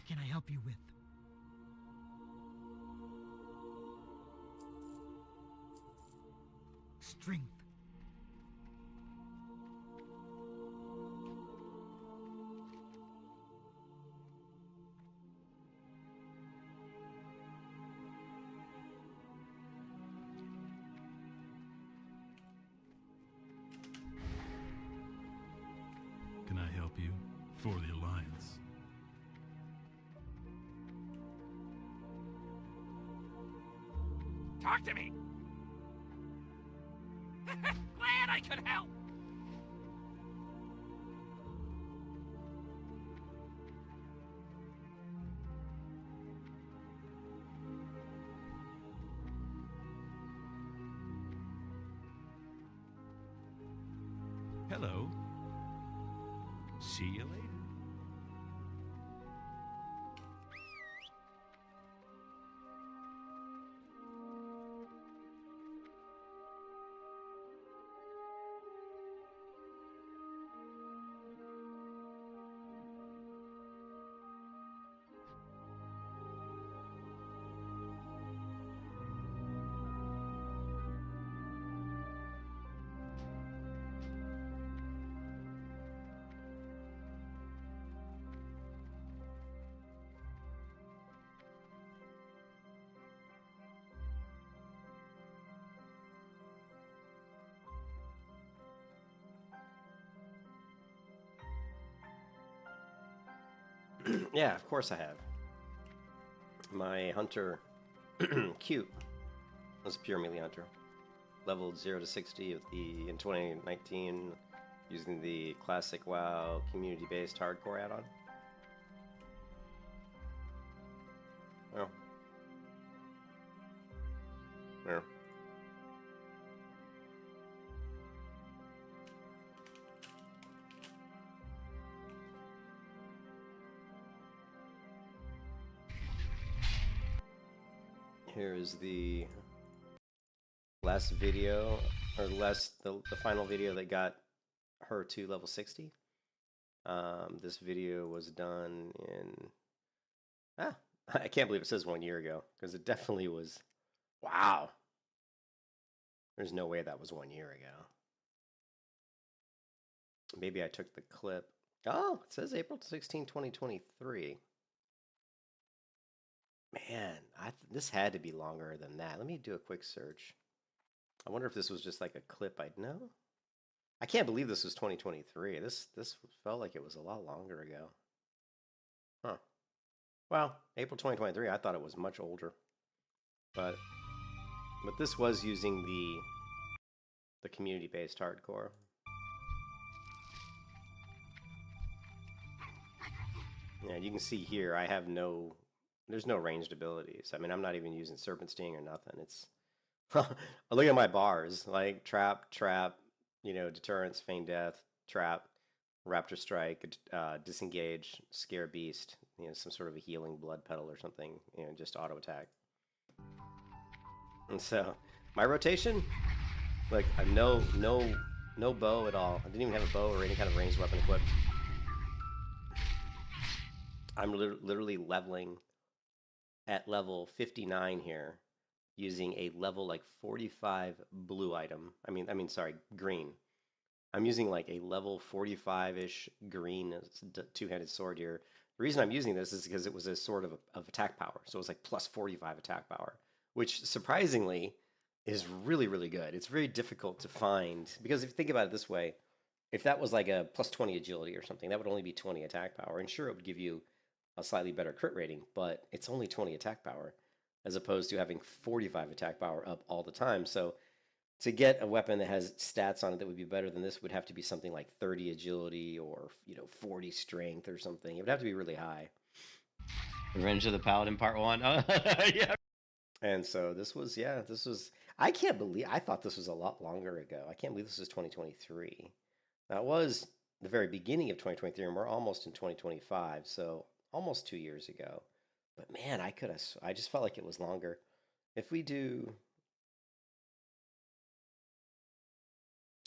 What can I help you with? Strength. Can I help you? For the Alliance. Talk to me! Glad I could help! Hello. See you later. Yeah, of course I have. My hunter, cute, was a pure melee hunter. Leveled 0 to 60 in 2019 using the classic WoW community-based hardcore add-on. Oh. Yeah. Here's the last video, or the final video that got her to level 60. This video was done in, I can't believe it says 1 year ago, because it definitely was, wow. There's no way that was 1 year ago. Maybe I took the clip. Oh, it says April 16, 2023. Man, this had to be longer than that. Let me do a quick search. I wonder if this was just like a clip I'd know. I can't believe this was 2023. This felt like it was a lot longer ago. Huh. Well, April 2023, I thought it was much older. But this was using the community-based hardcore. Yeah, you can see here I have there's no ranged abilities. I mean, I'm not even using Serpent Sting or nothing. It's look at my bars, like trap, deterrence, feign death, trap, Raptor Strike, disengage, scare beast, some sort of a healing blood petal or something, just auto attack. And so my rotation, like no bow at all. I didn't even have a bow or any kind of ranged weapon equipped. I'm literally leveling at level 59 here, using a level like 45 blue item. Sorry, green. I'm using like a level 45-ish green two-handed sword here. The reason I'm using this is because it was a sword of attack power. So it was like plus 45 attack power, which surprisingly is really, really good. It's very difficult to find, because if you think about it this way, if that was like a plus 20 agility or something, that would only be 20 attack power. And sure, it would give you a slightly better crit rating, but it's only 20 attack power, as opposed to having 45 attack power up all the time. So to get a weapon that has stats on it that would be better than this would have to be something like 30 agility or 40 strength or something. It would have to be really high. Revenge of the Paladin Part 1. Yeah. And so this was, I can't believe, I thought this was a lot longer ago. I can't believe this is 2023. That was the very beginning of 2023, and we're almost in 2025, so almost 2 years ago. But man, I just felt like it was longer. If we do,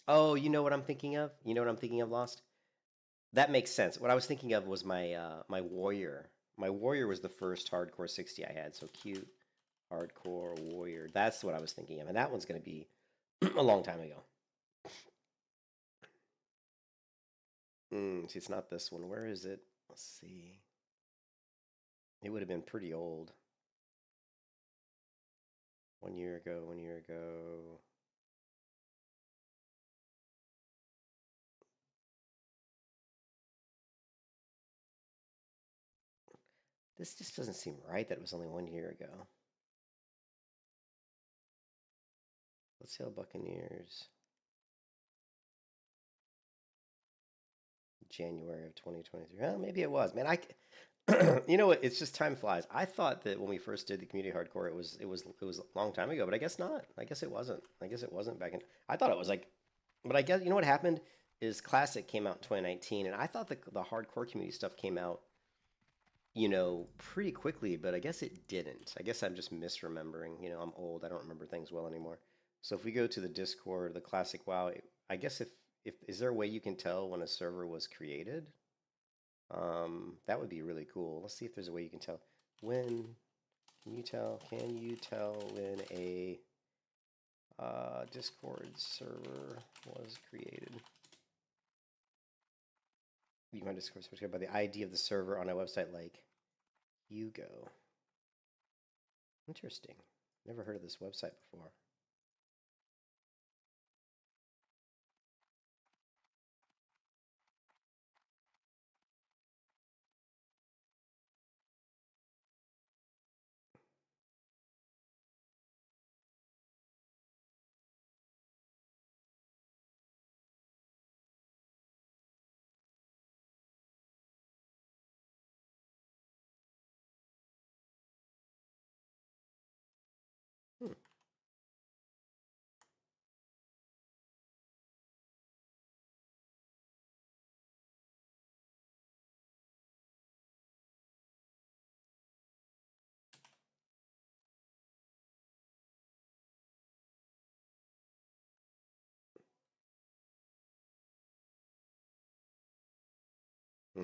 oh, you know what I'm thinking of? You know what I'm thinking of, Lost? That makes sense. What I was thinking of was my my warrior my warrior was the first hardcore 60 I had. So cute, hardcore warrior. That's what I was thinking of, and that one's going to be a long time ago. See, it's not this one. Where is it? Let's see. It would have been pretty old. 1 year ago, 1 year ago. This just doesn't seem right that it was only 1 year ago. Let's see how Buccaneers. January of 2023. Well, maybe it was. Man, you know what? It's just time flies. I thought that when we first did the community hardcore, it was a long time ago, but I guess not. I guess it wasn't. I guess it wasn't back in. I thought it was like, but I guess you know what happened is Classic came out in 2019, and I thought the hardcore community stuff came out, you know, pretty quickly, but I guess it didn't. I guess I'm just misremembering. You know, I'm old. I don't remember things well anymore. So if we go to the Discord, the Classic WoW, I guess if is there a way you can tell when a server was created? That would be really cool. Let's see if there's a way you can tell. When can you tell? Can you tell when a Discord server was created? You find Discord server by the ID of the server on a website like Hugo. Interesting. Never heard of this website before. Hmm.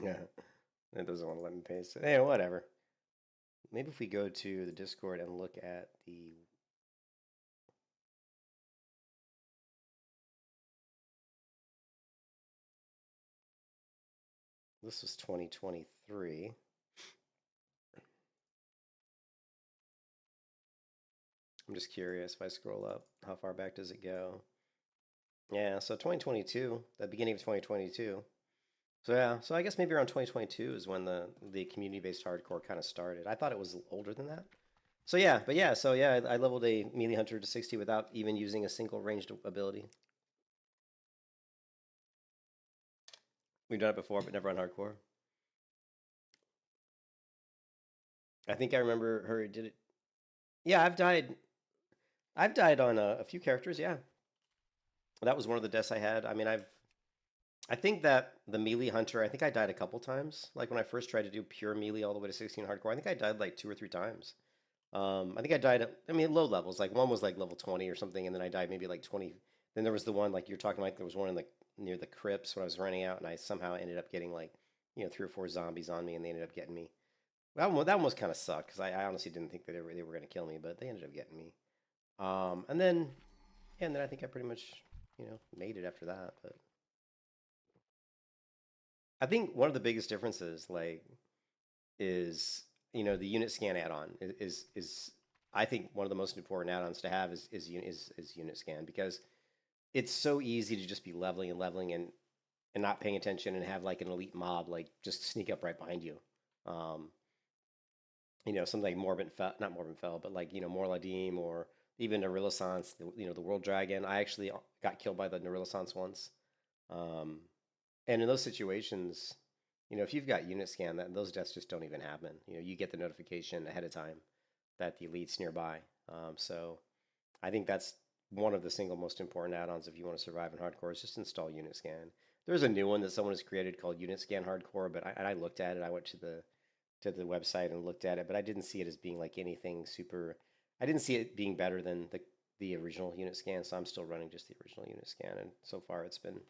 Yeah, it doesn't want to let me paste it. Hey, whatever. Maybe if we go to the Discord and look at the this was 2023. I'm just curious if I scroll up, how far back does it go? Yeah, so 2022, the beginning of 2022. So yeah, so I guess maybe around 2022 is when the community-based hardcore kind of started. I thought it was older than that. So yeah, but yeah, so yeah, I leveled a melee hunter to 60 without even using a single ranged ability. We've done it before, but never on hardcore. I think I remember her did it. Yeah, I've died. I've died on a few characters. Yeah, that was one of the deaths I had. I mean, I think that the melee hunter. I think I died a couple times. Like when I first tried to do pure melee all the way to 16 hardcore. I think I died like 2 or 3 times. I think I died at, I mean, low levels. Like one was like level 20 or something, and then I died maybe like 20. Then there was the one like you're talking like there was one in the near the crypts when I was running out, and I somehow ended up getting like 3 or 4 zombies on me, and they ended up getting me. That one was kind of sucked because I honestly didn't think that they were going to kill me, but they ended up getting me. And then yeah, and then I think I pretty much made it after that. But I think one of the biggest differences like is the unit scan add-on is I think one of the most important add-ons to have is unit scan, because it's so easy to just be leveling and not paying attention and have like an elite mob like just sneak up right behind you. Something like not Morbid Fell, but like Morladim, or even Nerilissance, the World Dragon. I actually got killed by the Nerilissance once. And in those situations, if you've got unit scan, those deaths just don't even happen. You get the notification ahead of time that the elite's nearby. So I think that's one of the single most important add-ons if you want to survive in hardcore, is just install unit scan. There's a new one that someone has created called Unit Scan Hardcore, but I looked at it. I went to the website and looked at it, but I didn't see it as being like anything super. I didn't see it being better than the original unit scan, so I'm still running just the original unit scan, and so far it's been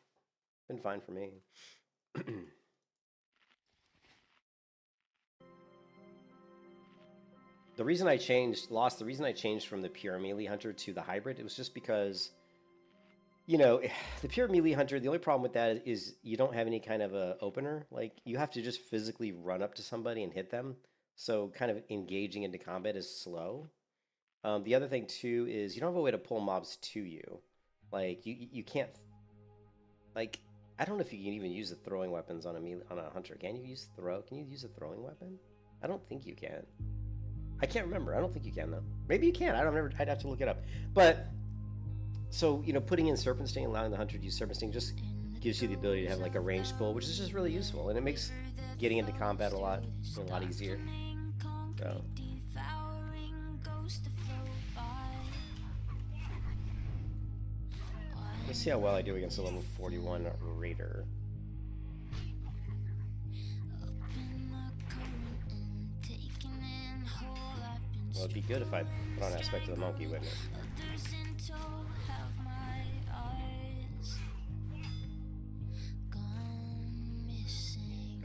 fine for me. The reason I changed the reason I changed from the pure melee hunter to the hybrid, it was just because, you know, the pure melee hunter, the only problem with that is you don't have any kind of a opener. Like, you have to just physically run up to somebody and hit them. So kind of engaging into combat is slow. The other thing too is you don't have a way to pull mobs to you. Like, you can't, like, I don't know if you can even use the throwing weapons on a hunter. Can you use Can you use a throwing weapon? I don't think you can. I can't remember. I don't think you can though. Maybe you can. I'd have to look it up. But so, you know, putting in Serpent Sting, allowing the hunter to use Serpent Sting just gives you the ability to have like a ranged pull, which is just really useful, and it makes getting into combat a lot easier. So. Let's see how well I do against a level 41 Raider. Well, it'd be good if I put on Aspect of the Monkey, wouldn't it?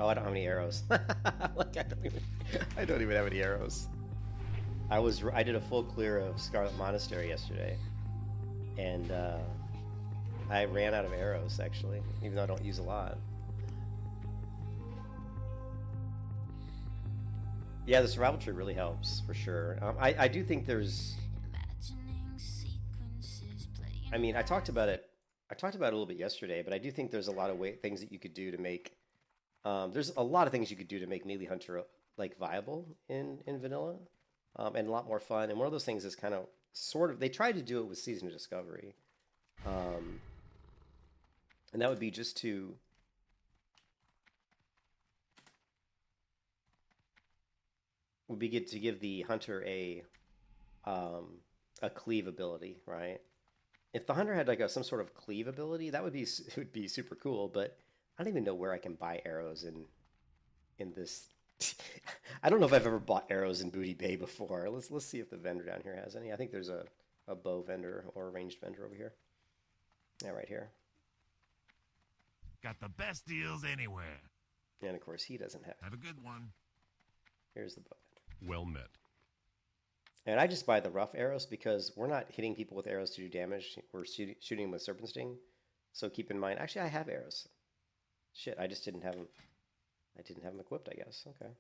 Oh, I don't have any arrows. Like, I don't even have any arrows. I did a full clear of Scarlet Monastery yesterday, and I ran out of arrows, actually, even though I don't use a lot. Yeah, the survival tree really helps, for sure. I do think there's... I mean, I talked about it a little bit yesterday, but I do think there's a lot of things that you could do to make... there's a lot of things you could do to make Melee Hunter, like, viable in vanilla, and a lot more fun. And one of those things is kind of, sort of... They tried to do it with Season of Discovery. And that would be just to... would be good to give the hunter a cleave ability, right? If the hunter had like some sort of cleave ability, that would be super cool. But I don't even know where I can buy arrows in this. I don't know if I've ever bought arrows in Booty Bay before. Let's see if the vendor down here has any. I think there's a bow vendor or a ranged vendor over here. Yeah, right here. Got the best deals anywhere. And of course, he doesn't have. Have a good one. Here's the bow. Well met. And I just buy the rough arrows because we're not hitting people with arrows to do damage. We're shooting them with Serpent Sting. So keep in mind, actually I have arrows. Shit, I just didn't have them. I didn't have them equipped, I guess. Okay.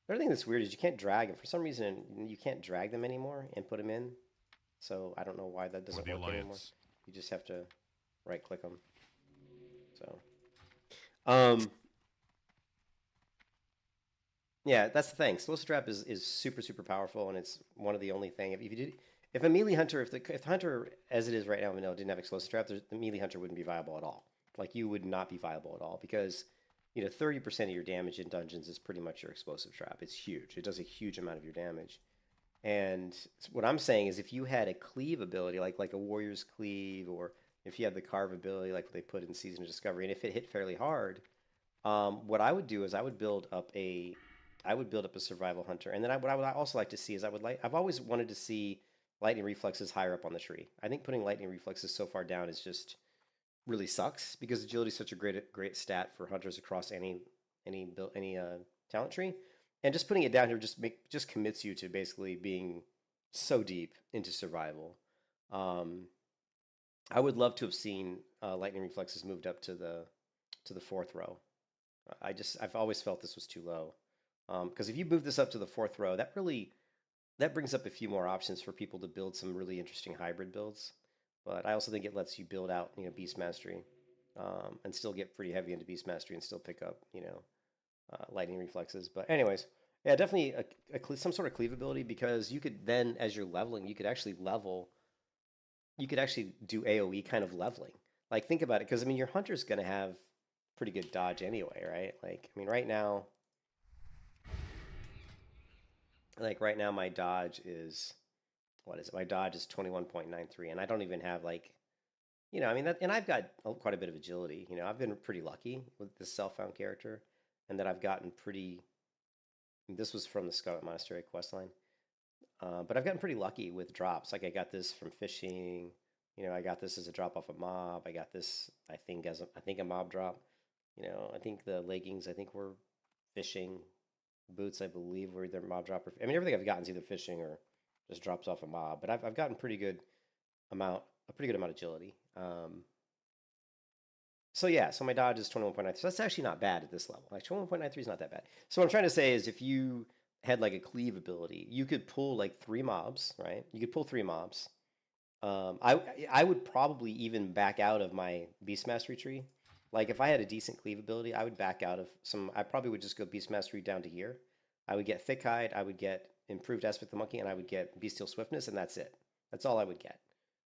The other thing that's weird is you can't drag them. For some reason, you can't drag them anymore and put them in. So I don't know why that doesn't work anymore. You just have to right-click them. So, yeah, that's the thing. Explosive Trap is super, super powerful, and it's one of the only thing. If a melee hunter, if the hunter as it is right now, vanilla, didn't have Explosive Trap, the melee hunter wouldn't be viable at all. Like, you would not be viable at all because, you know, 30% of your damage in dungeons is pretty much your Explosive Trap. It's huge. It does a huge amount of your damage. And what I'm saying is, if you had a cleave ability, like a Warrior's Cleave, or if you had the Carve ability, like what they put in Season of Discovery, and if it hit fairly hard, what I would do is I would build up a survival hunter, and then what I would also like to see is I've always wanted to see lightning reflexes higher up on the tree. I think putting lightning reflexes so far down is just really sucks because agility is such a great stat for hunters across any talent tree, and just putting it down here just commits you to basically being so deep into survival. I would love to have seen lightning reflexes moved up to the fourth row. I've always felt this was too low. Because if you move this up to the fourth row, that brings up a few more options for people to build some really interesting hybrid builds. But I also think it lets you build out, you know, Beast Mastery, and still get pretty heavy into Beast Mastery and still pick up, you know, lightning reflexes. But anyways, yeah, definitely some sort of cleave ability, because you could then, as you're leveling, you could actually do AoE kind of leveling. Like, think about it, because I mean, your hunter's gonna have pretty good dodge anyway, right? Like, I mean, right now, my dodge is, what is it? My dodge is 21.93, and I don't even have, like, you know, I mean, and I've got quite a bit of agility. You know, I've been pretty lucky with this self-found character, and that I've gotten pretty. This was from the Scarlet Monastery questline, but I've gotten pretty lucky with drops. Like, I got this from fishing. You know, I got this as a drop off a mob. I got this, I think, a mob drop. You know, I think the leggings, were fishing. Boots, I believe, were their mob dropper. I mean, everything I've gotten is either fishing or just drops off a mob. But I've gotten a pretty good amount of agility. So yeah, so my dodge is 21.93. So that's actually not bad at this level. Like 21.93 is not that bad. So what I'm trying to say is if you had like a cleave ability, you could pull like 3 mobs, right? You could pull 3 mobs. I would probably even back out of my Beast Mastery tree. Like if I had a decent cleave ability, I would back out of some. I probably would just go Beast Mastery down to here. I would get Thick Hide, I would get Improved Aspect of the Monkey, and I would get Bestial Swiftness, and that's it. That's all I would get.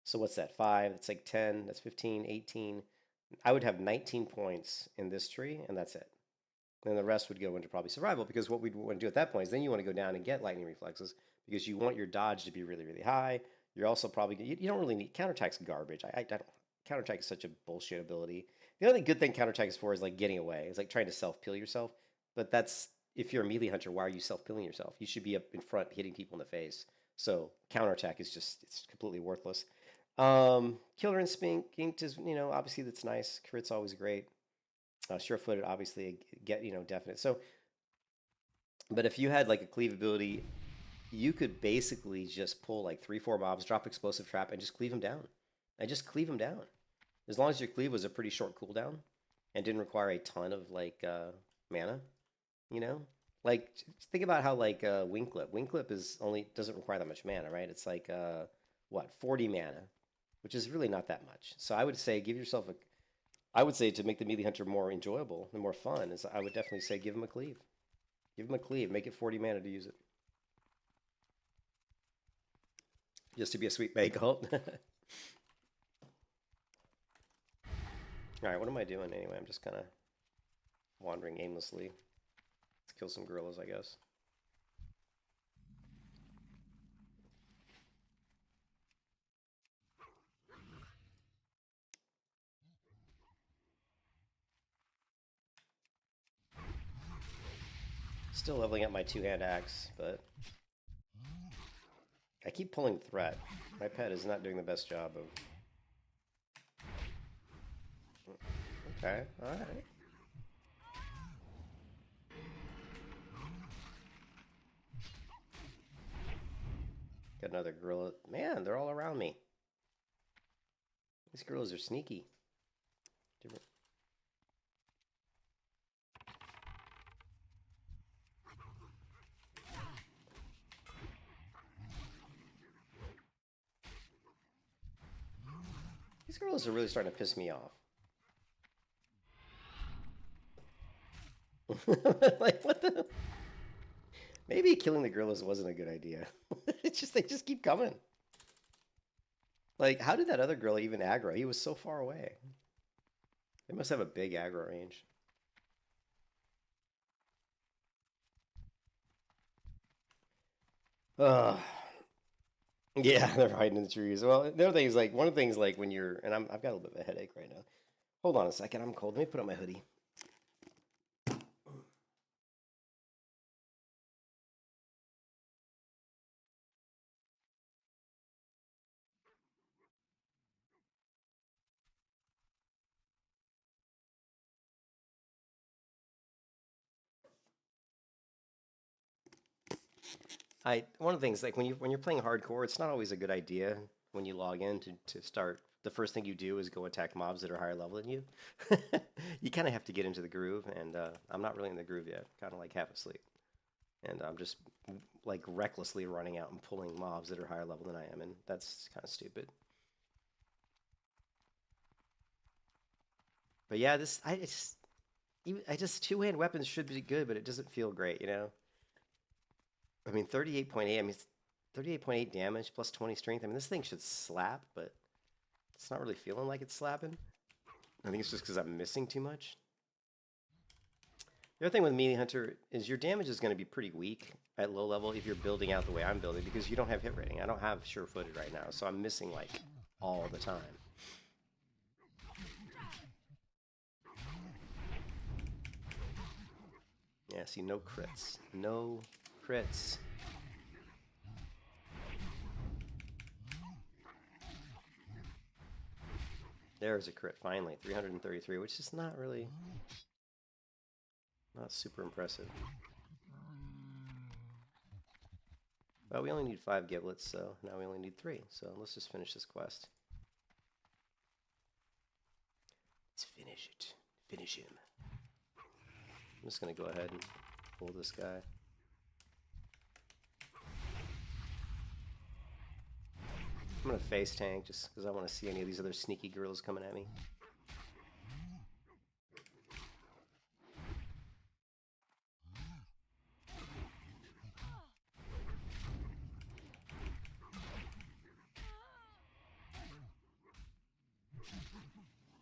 So what's that? 5. That's like 10. That's 15, 18. I would have 19 points in this tree, and that's it. Then the rest would go into probably survival, because what we'd want to do at that point is then you want to go down and get lightning reflexes, because you want your dodge to be really, really high. You're also probably, you don't really need, counterattack's garbage. I don't, counterattack is such a bullshit ability. The only good thing counterattack is for is like getting away. It's like trying to self-peel yourself. But that's, if you're a melee hunter, why are you self-peeling yourself? You should be up in front hitting people in the face. So counterattack is just, it's completely worthless. Killer Instinct is, you know, obviously that's nice. Crit's always great. Sure-footed, obviously, get, you know, definite. So, but if you had like a cleave ability, you could basically just pull like 3-4 mobs, drop explosive trap, and just cleave them down. And just cleave them down. As long as your cleave was a pretty short cooldown and didn't require a ton of like mana, you know. Like think about how like Wingclip is only doesn't require that much mana, right? It's like what 40 mana, which is really not that much. So I would say give yourself a. I would say to make the melee hunter more enjoyable and more fun is I would definitely say give him a cleave. Give him a cleave. Make it 40 mana to use it. Just to be a sweet make ult. Alright, what am I doing anyway? I'm just kind of wandering aimlessly. Let's kill some gorillas, I guess. Still leveling up my 2-hand axe, but I keep pulling threat. My pet is not doing the best job of... Okay, alright. Got another gorilla. Man, they're all around me. These gorillas are sneaky. Different. These gorillas are really starting to piss me off. Like, what the... Maybe killing the gorillas wasn't a good idea. It's just, they just keep coming. Like, how did that other gorilla even aggro? He was so far away. They must have a big aggro range. Ugh. Yeah, they're hiding in the trees. Well, the other thing is like one of the things like when you're and I've got a little bit of a headache right now. Hold on a second, I'm cold. Let me put on my hoodie. One of the things like when you're playing hardcore, it's not always a good idea when you log in to start. The first thing you do is go attack mobs that are higher level than you. You kind of have to get into the groove, and I'm not really in the groove yet. Kind of like half asleep, and I'm just like recklessly running out and pulling mobs that are higher level than I am, and that's kind of stupid. But yeah, I just 2-hand weapons should be good, but it doesn't feel great, you know. I mean, 38.8. I mean, 38.8 damage plus 20 strength. I mean, this thing should slap, but it's not really feeling like it's slapping. I think it's just because I'm missing too much. The other thing with melee hunter is your damage is going to be pretty weak at low level if you're building out the way I'm building, because you don't have hit rating. I don't have sure-footed right now, so I'm missing like all the time. Yeah, see, no crits. No crits. There's a crit, finally. 333, which is not really... not super impressive. Well, we only need 5 giblets, so now we only need 3. So let's just finish this quest. Let's finish it. Finish him. I'm just going to go ahead and pull this guy. I'm going to face tank just because I want to see any of these other sneaky gorillas coming at me.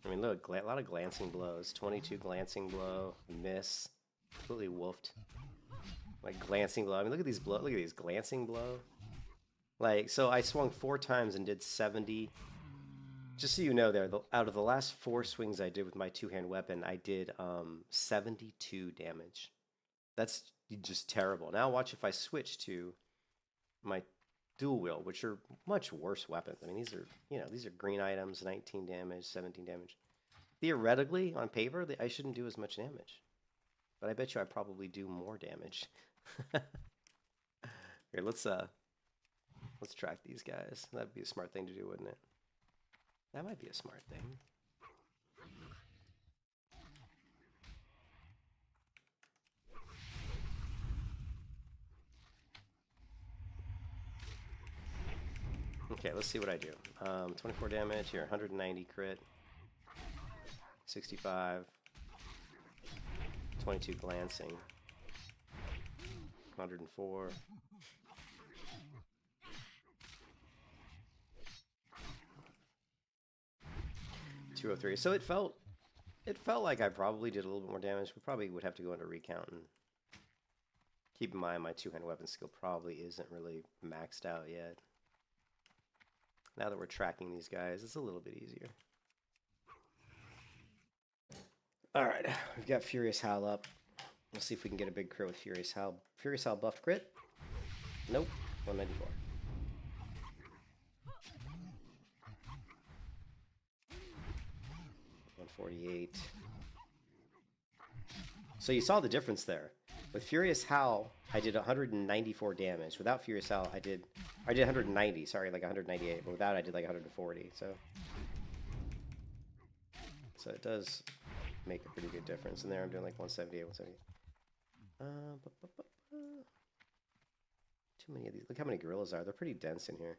I mean, look, a lot of glancing blows. 22 glancing blow, miss, completely wolfed. Like glancing blow. I mean, look at these blow. Look at these glancing blow. Like, so I swung 4 times and did 70. Just so you know, there, out of the last 4 swings I did with my 2-hand weapon, I did 72 damage. That's just terrible. Now watch if I switch to my dual wield, which are much worse weapons. I mean, these are, you know, these are green items, 19 damage, 17 damage. Theoretically, on paper, I shouldn't do as much damage. But I bet you I probably do more damage. Here, let's track these guys. That'd be a smart thing to do, wouldn't it? That might be a smart thing. Okay, let's see what I do. 24 damage here, 190 crit, 65, 22 glancing, 104. 203. So it felt like I probably did a little bit more damage. We probably would have to go into recount and keep in mind my 2-hand weapon skill probably isn't really maxed out yet. Now that we're tracking these guys, it's a little bit easier. Alright, we've got Furious Howl up. We'll see if we can get a big crit with Furious Howl. Furious Howl buffed crit? Nope, 194. So you saw the difference there. With Furious Howl, I did 194 damage. Without Furious Howl, I did 190. Sorry, like 198. But without, I did like 140. So it does make a pretty good difference. And there, I'm doing like 178, 170. Too many of these. Look how many gorillas are. They're pretty dense in here.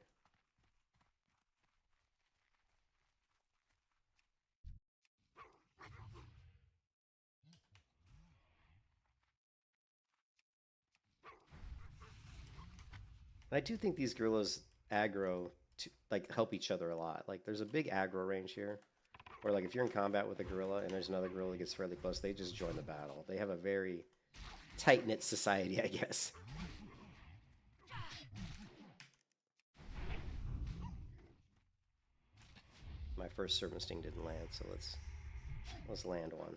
I do think these gorillas aggro to like help each other a lot. Like there's a big aggro range here, where like if you're in combat with a gorilla and there's another gorilla that gets fairly close, they just join the battle. They have a very tight-knit society, I guess. My first Serpent Sting didn't land, so let's land one.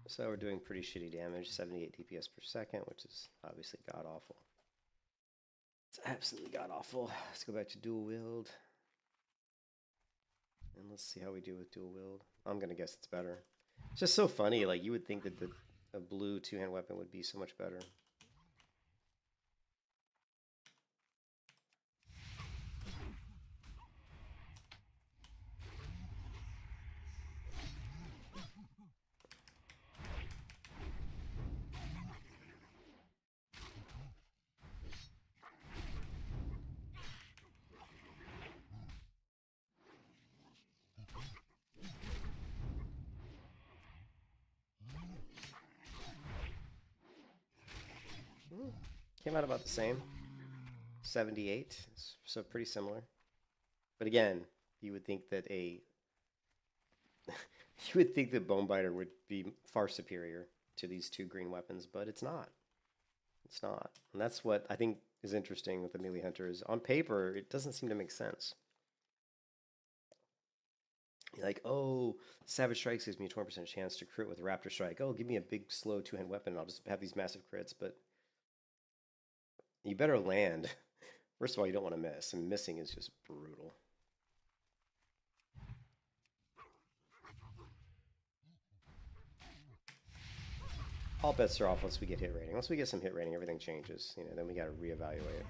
So we're doing pretty shitty damage, 78 DPS per second, which is obviously god-awful. It's absolutely god-awful. Let's go back to dual wield. And let's see how we do with dual wield. I'm going to guess it's better. It's just so funny, like you would think that a blue 2-hand weapon would be so much better. Came out about the same, 78, so pretty similar. But again, you would think that Bonebiter would be far superior to these 2 green weapons, but it's not. It's not, and that's what I think is interesting with the melee hunter. Is on paper it doesn't seem to make sense. You're like, oh, Savage Strike gives me a 20% chance to crit with Raptor Strike. Oh, give me a big slow 2-hand weapon, and I'll just have these massive crits, but you better land First of all, you don't want to miss, and missing is just brutal. All bets are off once we get hit rating. Once we get some hit rating, everything changes. You know, then we got to reevaluate.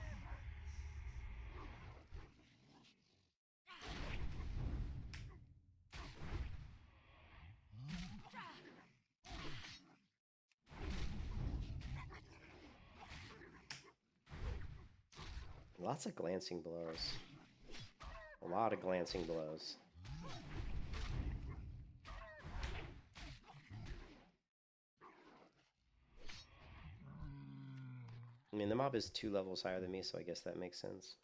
Lots of glancing blows. A lot of glancing blows. I mean, the mob is 2 levels higher than me, so I guess that makes sense.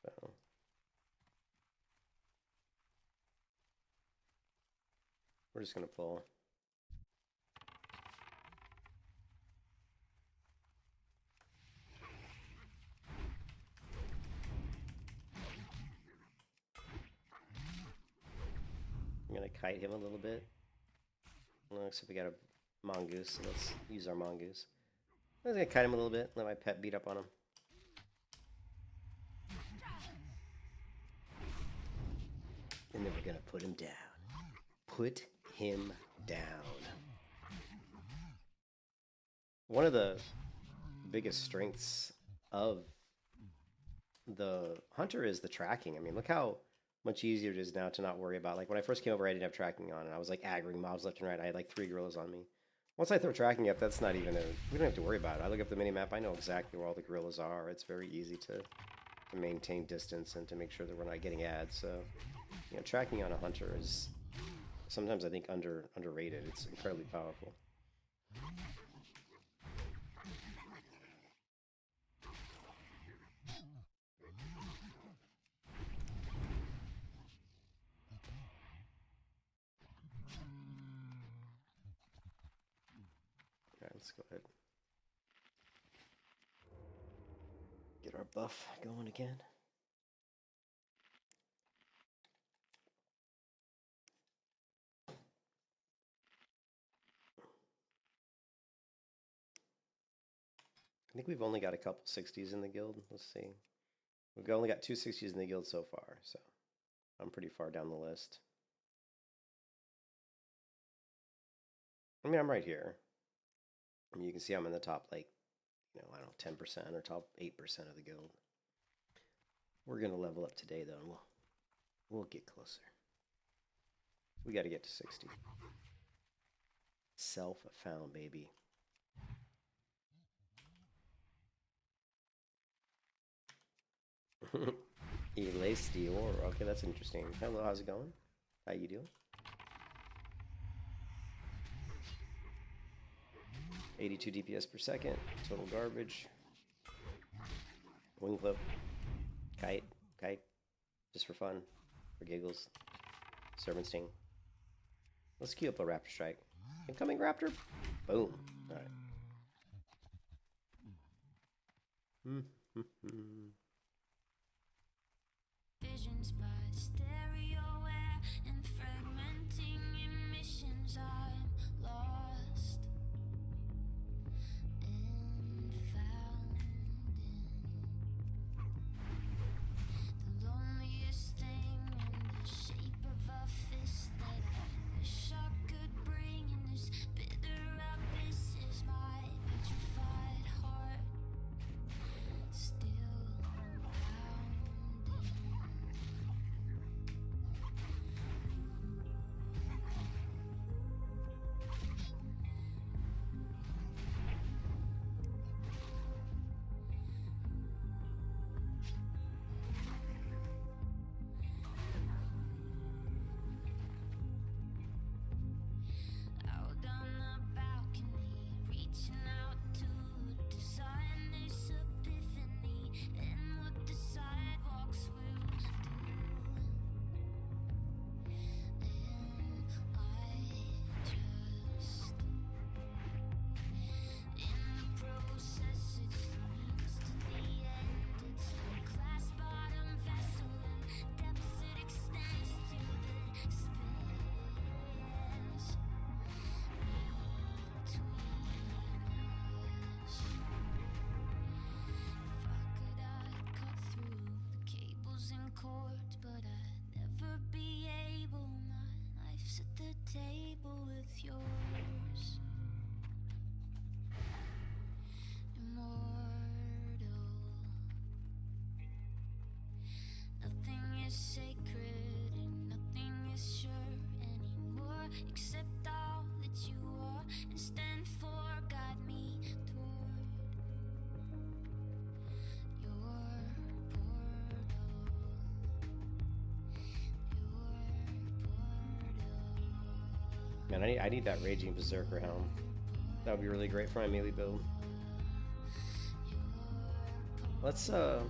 So. We're just going to pull. I'm going to kite him a little bit. Looks like we got a mongoose, so let's use our mongoose. I'm going to kite him a little bit, let my pet beat up on him. And then we're going to put him down. Put him down. One of the biggest strengths of the hunter is the tracking. I mean, look how much easier it is now to not worry about. Like when I first came over, I didn't have tracking on, and I was like aggroing mobs left and right. I had like 3 gorillas on me. Once I throw tracking up, that's not even we don't have to worry about it. I look up the minimap, I know exactly where all the gorillas are. It's very easy to maintain distance and to make sure that we're not getting ads. So, you know, tracking on a hunter is sometimes I think underrated. It's incredibly powerful. Let's go ahead. Get our buff going again. I think we've only got a couple 60s in the guild. Let's see. We've only got 2 60s in the guild so far, so I'm pretty far down the list. I mean, I'm right here. I mean, you can see I'm in the top, like, you know, I don't know, 10% or top 8% of the guild. We're going to level up today, though, and we'll get closer. We got to get to 60. Self-found, baby. Elaced Dior. Okay, that's interesting. Hello, how's it going? How you doing? 82 DPS per second. Total garbage. Wing flip. Kite. Just for fun. For giggles. Serpent Sting. Let's queue up a Raptor Strike. Incoming Raptor. Boom. Alright. Visions by stereo air and fragmenting emissions. I'm lost and found in the loneliest thing in the shape of a fist that I wish I could bring in this bitter abyss is my petrified heart still pounding. chords, but I'd never be able. My life's at the table with yours. Immortal. Nothing is sacred and nothing is sure anymore, except all that you are and stand for. Guide me toward your portal. Man, I need that Raging Berserker helm. That would be really great for my melee build. Let's do it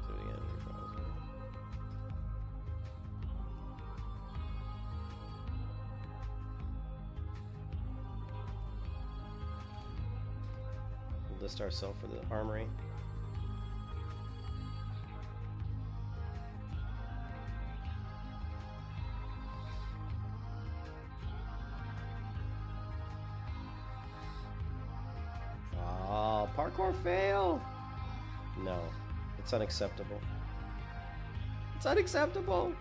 again. We'll list ourselves for the armory. Parkour fail! No, it's unacceptable. It's unacceptable!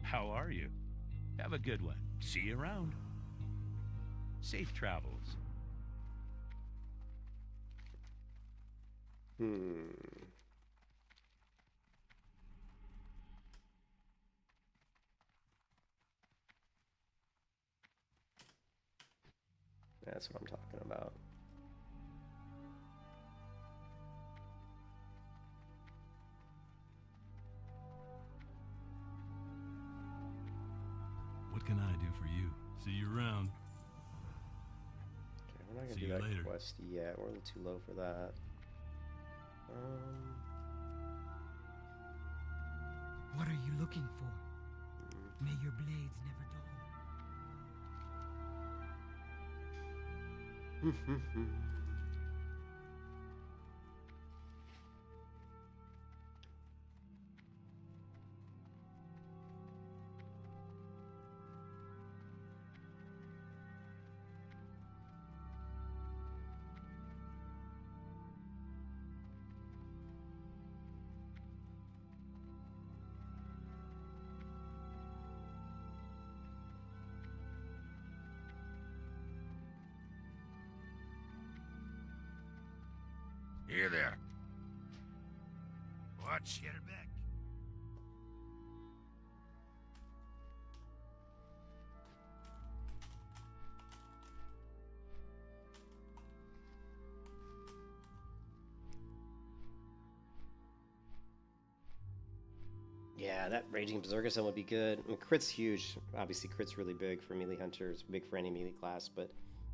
How are you? Have a good one. See you around. Safe travels. That's what I'm talking about. What can I do for you? See you around. Okay, we're not gonna See do you that later. quest yet. We're a little too low for that. What are you looking for? May your blades never dull. Here there. Watch your back. Yeah, that Raging Berserker Sun would be good. I mean, crit's huge. Obviously, crit's really big for melee hunters, big for any melee class, but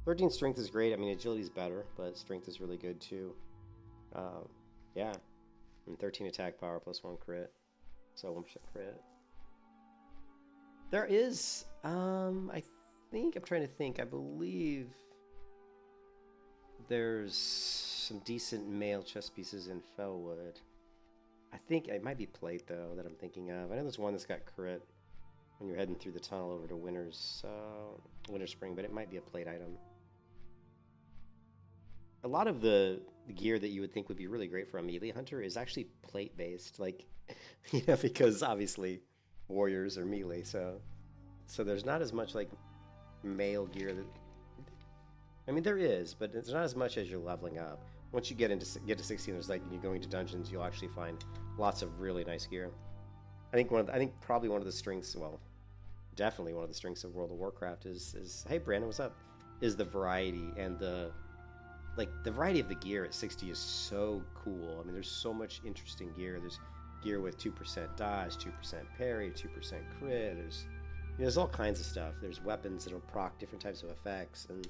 13 strength is great. I mean, agility's better, but strength is really good too. Yeah, and 13 attack power plus 1 crit, so 1% crit. There is, I think, I'm trying to think, I believe there's some decent male chest pieces in Fellwood. I think it might be plate though that I'm thinking of. I know there's one that's got crit when you're heading through the tunnel over to Winter Spring, but it might be a plate item. A lot of the gear that you would think would be really great for a melee hunter is actually plate based, like, you know, because obviously warriors are melee, so there's not as much like male gear that, I mean, there is, but it's not as much as you're leveling up. Once you get to 16, there's like, you're going to dungeons, you'll actually find lots of really nice gear. I think probably one of the strengths, well, definitely one of the strengths of World of Warcraft is hey Brandon, what's up? Is the variety and the variety of the gear at 60 is so cool. I mean, there's so much interesting gear. There's gear with 2% dodge, 2% parry, 2% crit. There's all kinds of stuff. There's weapons that'll proc different types of effects, and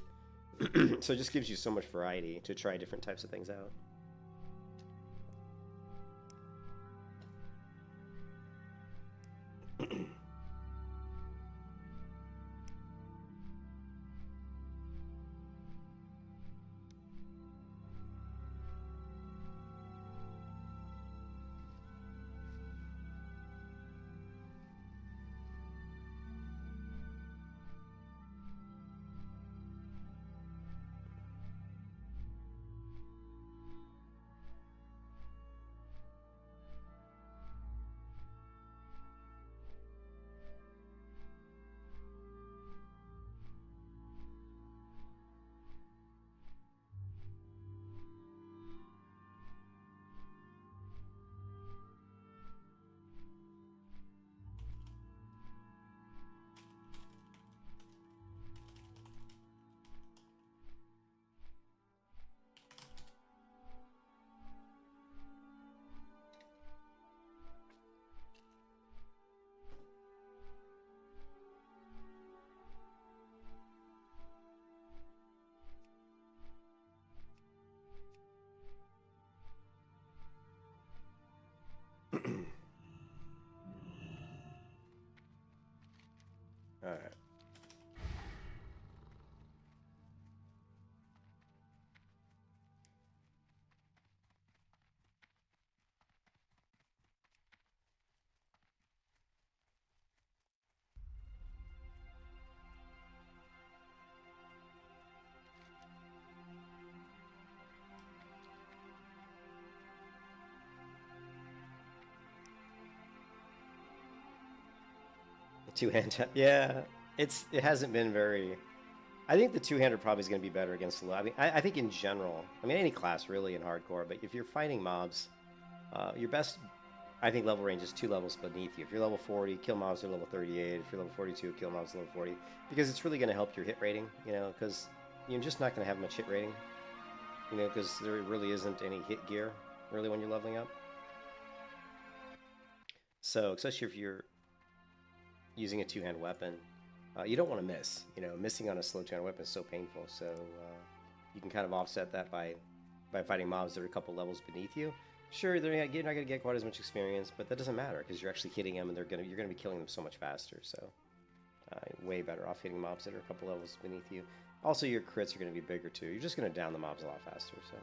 so it just gives you so much variety to try different types of things out. All right. Two-hand, yeah. It hasn't been very. I think the two-hander probably is going to be better against the low. I mean, I think in general, I mean any class really in hardcore, but if you're fighting mobs, your best, I think level range is 2 levels beneath you. If you're level 40, kill mobs at level 38. If you're level 42, kill mobs at level 40, because it's really going to help your hit rating. You know, because you're just not going to have much hit rating. You know, because there really isn't any hit gear really when you're leveling up. So especially if you're using a two-hand weapon, you don't want to miss. You know, missing on a slow two-hand weapon is so painful. So you can kind of offset that by fighting mobs that are a couple levels beneath you. Sure, you're not going to get quite as much experience, but that doesn't matter because you're actually hitting them, and you're going to be killing them so much faster. So way better off hitting mobs that are a couple levels beneath you. Also, your crits are going to be bigger too. You're just going to down the mobs a lot faster. So.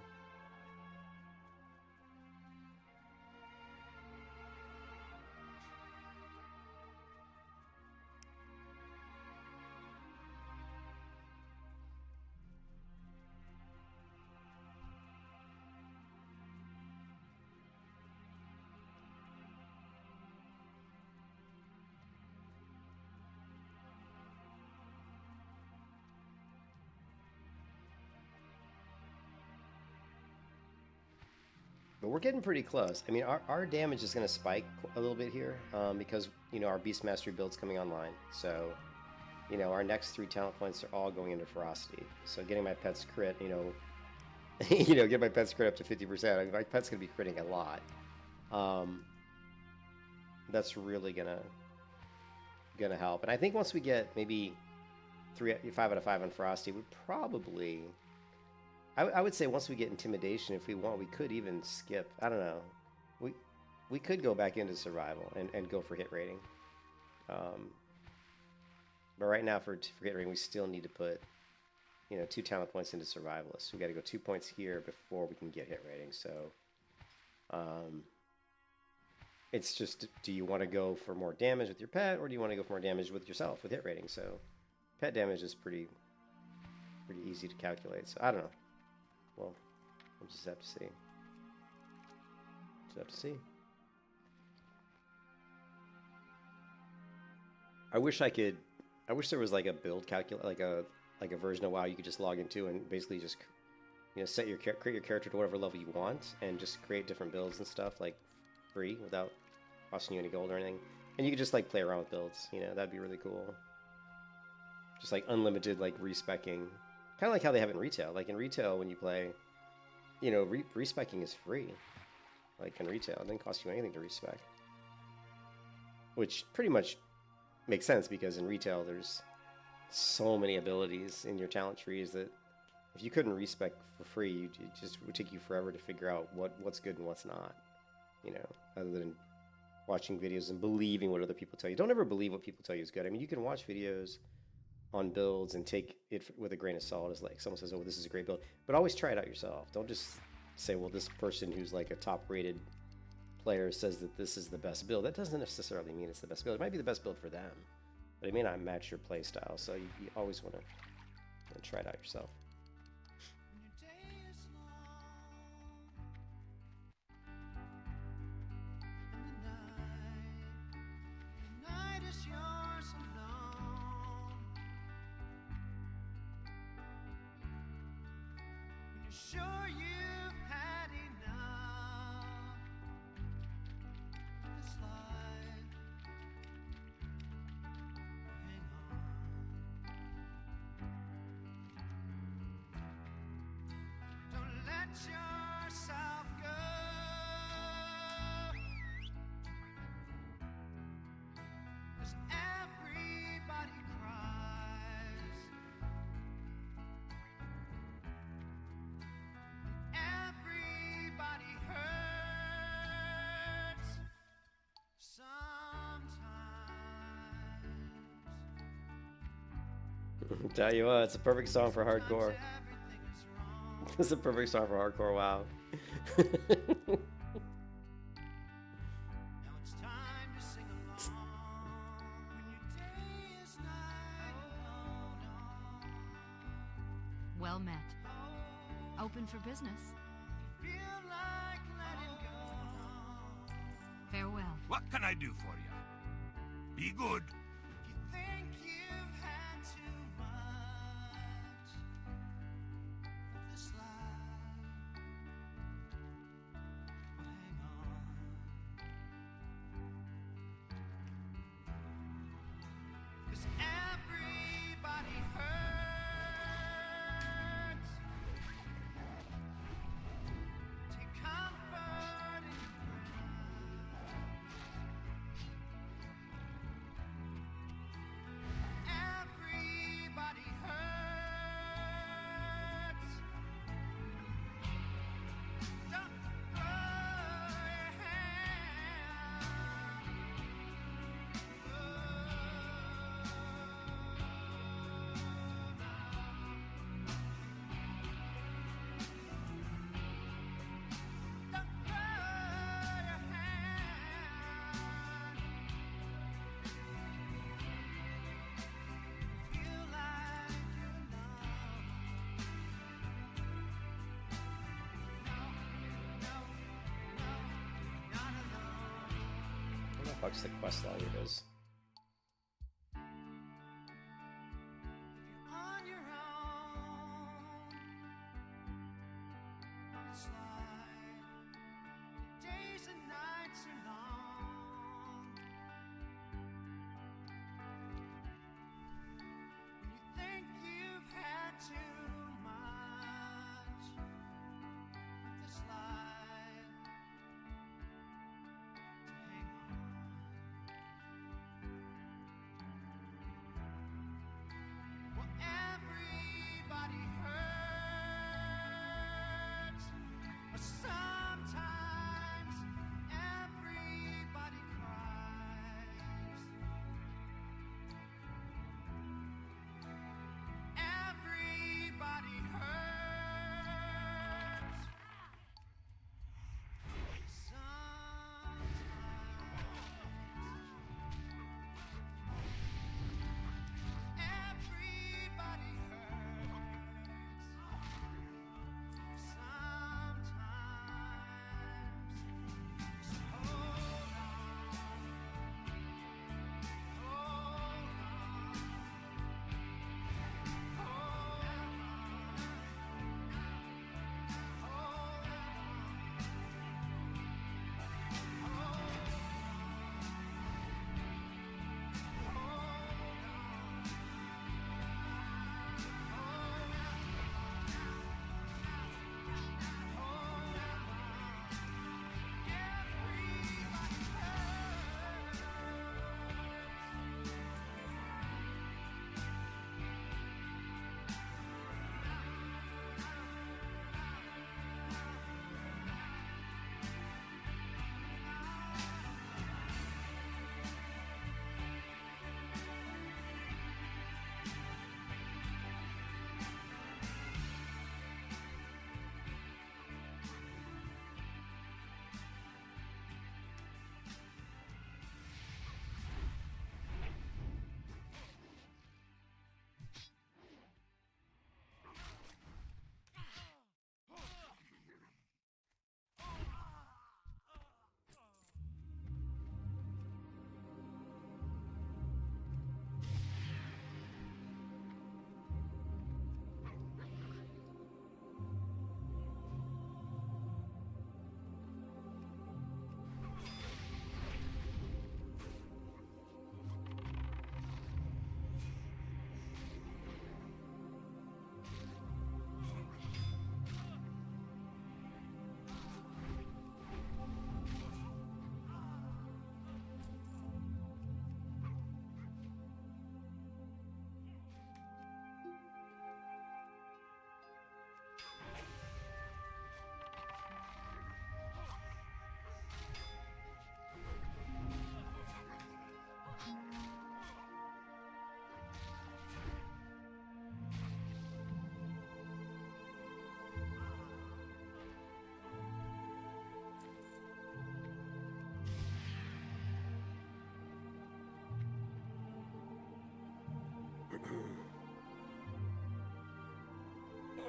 But we're getting pretty close. I mean, our damage is going to spike a little bit here because, you know, our Beast Mastery build's coming online. So, you know, our next 3 talent points are all going into Ferocity. So getting my pet's crit, you know, get my pet's crit up to 50%. I mean, my pet's going to be critting a lot. That's really gonna help. And I think once we get maybe 5 out of 5 on Ferocity, we probably... I would say once we get Intimidation, if we want, we could even skip. I don't know. We could go back into Survival and go for hit rating. But right now for hit rating, we still need to put, you know, 2 talent points into Survivalist. We got to go 2 points here before we can get hit rating. So it's just, do you want to go for more damage with your pet, or do you want to go for more damage with yourself with hit rating? So pet damage is pretty easy to calculate. So I don't know. Well, we'll just have to see. Just have to see. I wish there was like a build calculator, like a version of WoW you could just log into and basically just, you know, create your character to whatever level you want and just create different builds and stuff like free without costing you any gold or anything. And you could just like play around with builds. You know, that'd be really cool. Just like unlimited like respecking. Kind of like how they have it in retail. Like in retail, when you play, you know, respecking is free. Like in retail, it doesn't cost you anything to respec. Which pretty much makes sense because in retail, there's so many abilities in your talent trees that if you couldn't respec for free, it just would take you forever to figure out what's good and what's not. You know, other than watching videos and believing what other people tell you. Don't ever believe what people tell you is good. I mean, you can watch videos on builds and take it with a grain of salt. As like someone says, oh, this is a great build, but always try it out yourself. Don't just say, well, this person who's like a top rated player says that this is the best build. That doesn't necessarily mean it's the best build. It might be the best build for them, but it may not match your play style. So you always want to try it out yourself. Sure you've had enough of this life. Hang on. Don't let yourself go. 'Cause everybody cries. Everybody hurts sometimes. Tell you what, it's a perfect song for hardcore. It's a perfect song for hardcore. Wow. Well met. Open for business. Farewell. What can I do for you? Be good. What the fuck's the quest log it is?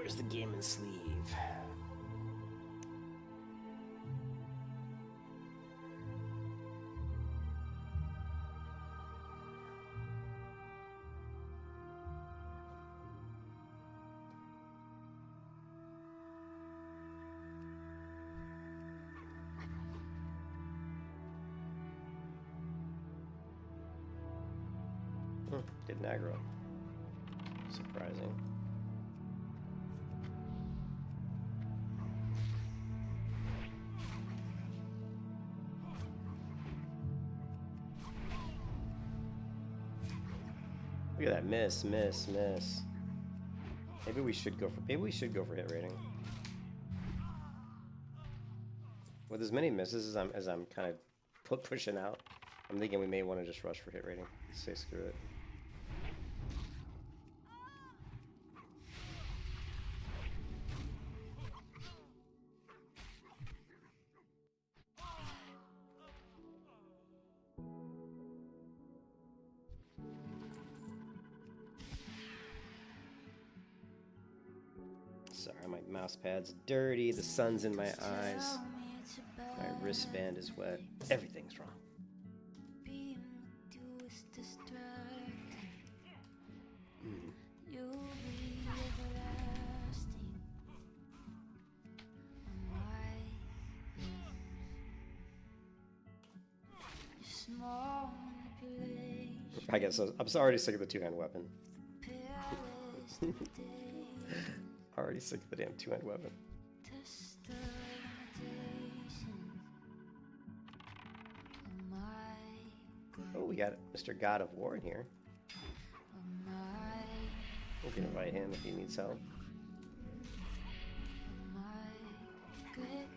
Where's the gaming sleeve? Didn't aggro. Surprising. Look at that miss. Maybe we should go for hit rating. With as many misses as I'm kind of pushing out, I'm thinking we may want to just rush for hit rating. Say screw it. Sorry, my mouse pad's dirty, the sun's in my eyes, my wristband is wet, everything's wrong. Being with you is distracting. You'll be everlasting. My small manipulation. I guess I'm already sick of the two-hand weapon. Already sick of the damn two-hand weapon. Test the limitations of my Oh, we got Mr. God of War in here. of my We can invite him if he needs help. grit.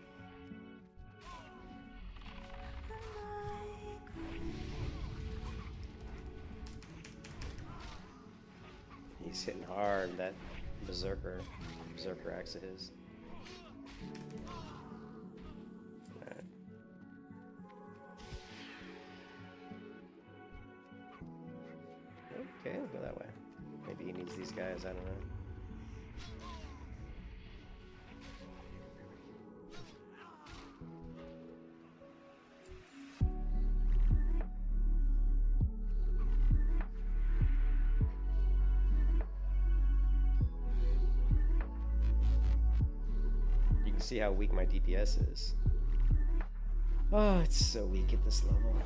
He's hitting hard, that berserker axe of his. Alright. Okay, I'll go that way. Maybe he needs these guys, I don't know. You can see how weak my DPS is. Oh, it's so weak at this level.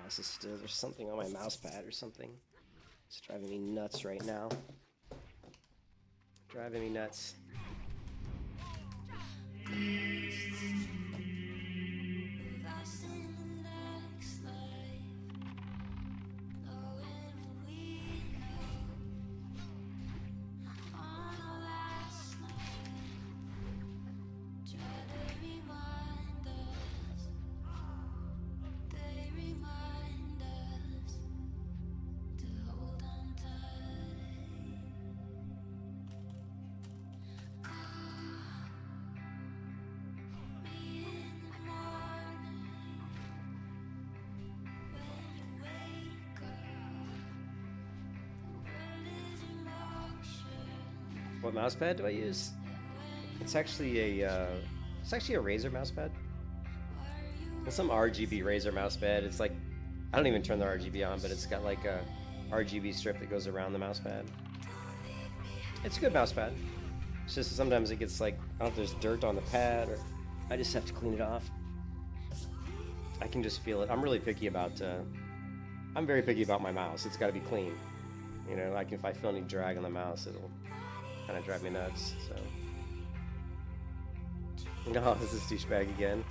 This is still, there's something on my mouse pad or something. It's driving me nuts right now. Driving me nuts. What mouse pad do I use? It's actually a Razer mouse pad. It's some RGB Razer mouse pad. It's like, I don't even turn the RGB on, but it's got like a RGB strip that goes around the mouse pad. It's a good mouse pad. It's just sometimes it gets like, I don't know if there's dirt on the pad, or I just have to clean it off. I can just feel it. I'm really picky about, I'm very picky about my mouse. It's got to be clean. You know, like if I feel any drag on the mouse, it'll kind of drive me nuts, so. No, this is douchebag again.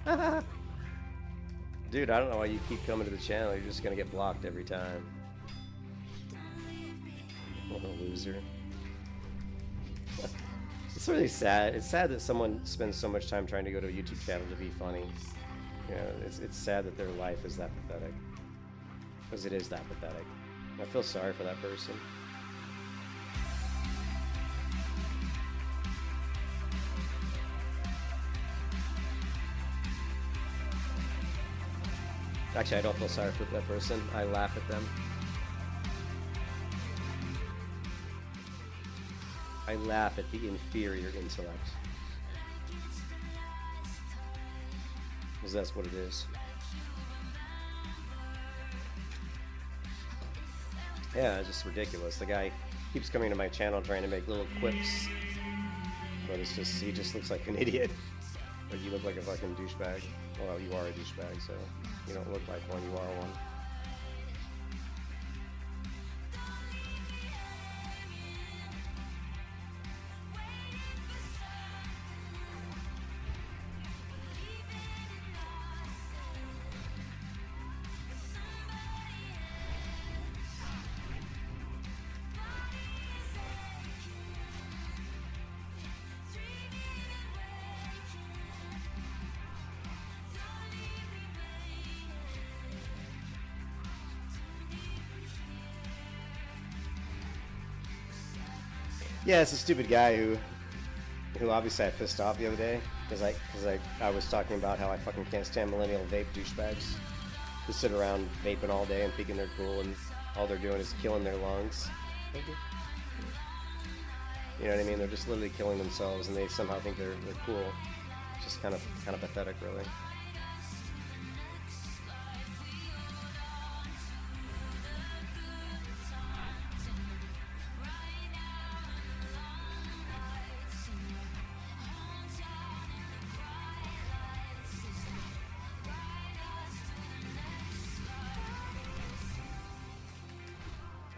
Dude, I don't know why you keep coming to the channel. You're just gonna get blocked every time. What a loser. It's really sad. It's sad that someone spends so much time trying to go to a YouTube channel to be funny. You know, it's sad that their life is that pathetic. Because it is that pathetic. I feel sorry for that person. Actually, I don't feel sorry for that person. I laugh at them. I laugh at the inferior intellect. Because that's what it is. Yeah, it's just ridiculous. The guy keeps coming to my channel trying to make little quips. But it's just, he just looks like an idiot. Like you look like a fucking douchebag. Well, you are a douchebag, so you don't look like one, you are one. Yeah, it's a stupid guy who obviously I pissed off the other day because I was talking about how I fucking can't stand millennial vape douchebags who sit around vaping all day and thinking they're cool and all they're doing is killing their lungs. You know what I mean? They're just literally killing themselves and they somehow think they're cool. It's just kind of pathetic, really.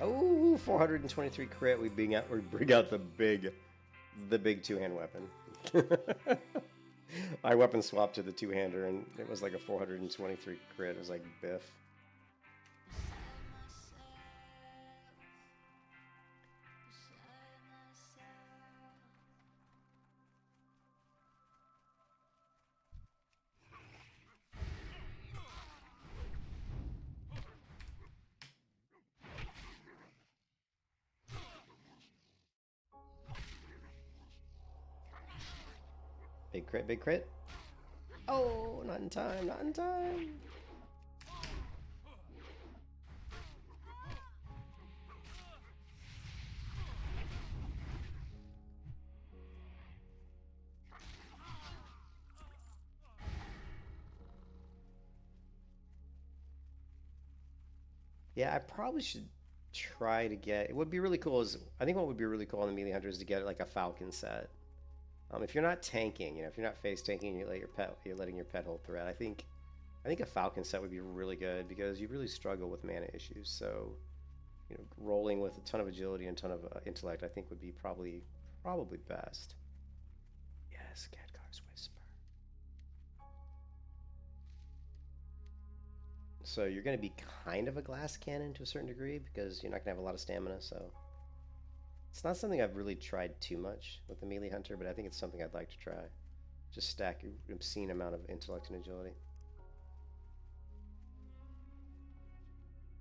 Oh, 423 crit. We bring out the big two-hand weapon. I weapon swapped to the two-hander, and it was like a 423 crit. It was like biff. Big crit, big crit. Oh, not in time, not in time. Yeah, I probably should try to get, it would be really cool is, I think what would be really cool on the Melee Hunter is to get like a Falcon set. If you're not tanking, you know, if you're not face tanking, you're letting your pet hold threat. I think a Falcon set would be really good because you really struggle with mana issues. So, you know, rolling with a ton of agility and a ton of intellect, I think would be probably best. Yes, Khadgar's Whisper. So you're going to be kind of a glass cannon to a certain degree because you're not going to have a lot of stamina. So. It's not something I've really tried too much with the Melee Hunter, but I think it's something I'd like to try. Just stack an obscene amount of intellect and agility.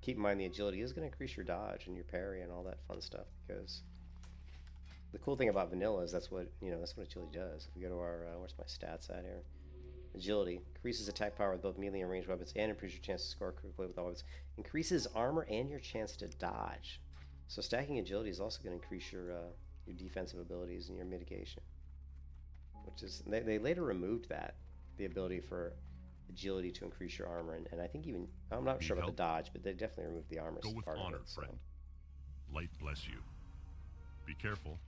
Keep in mind the agility is going to increase your dodge and your parry and all that fun stuff because the cool thing about vanilla is that's what agility does. If we go to our, where's my stats at here? Agility increases attack power with both melee and ranged weapons and improves your chance to score quickly with all weapons. Increases armor and your chance to dodge. So stacking agility is also going to increase your your defensive abilities and your mitigation. Which is, they later removed that, the ability for agility to increase your armor, and I think even, I'm not sure about the dodge, but they definitely removed the armor Go with part honor, of it. So. friend. Light bless you. Be careful.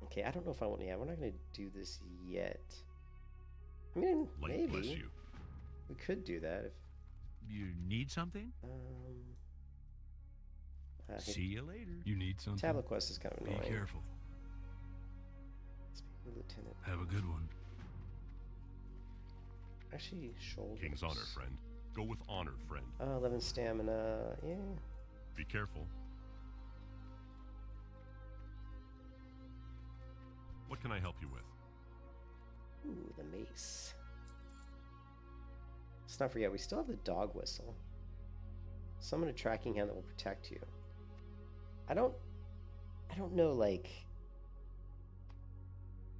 Okay, I don't know if I want, yeah, we're not going to do this yet. I mean, Light maybe. bless you. We could do that if, You need something? I See you later. You need something? Tablet quest is kind of Be annoying. careful. Let's be a lieutenant. Have a good one. Actually, shoulders. King's honor, friend. Go with honor, friend. 11 stamina, yeah. Be careful. What can I help you with? Ooh, the mace. Let's not forget, we still have the dog whistle. Summon a tracking hand that will protect you. I don't know, like...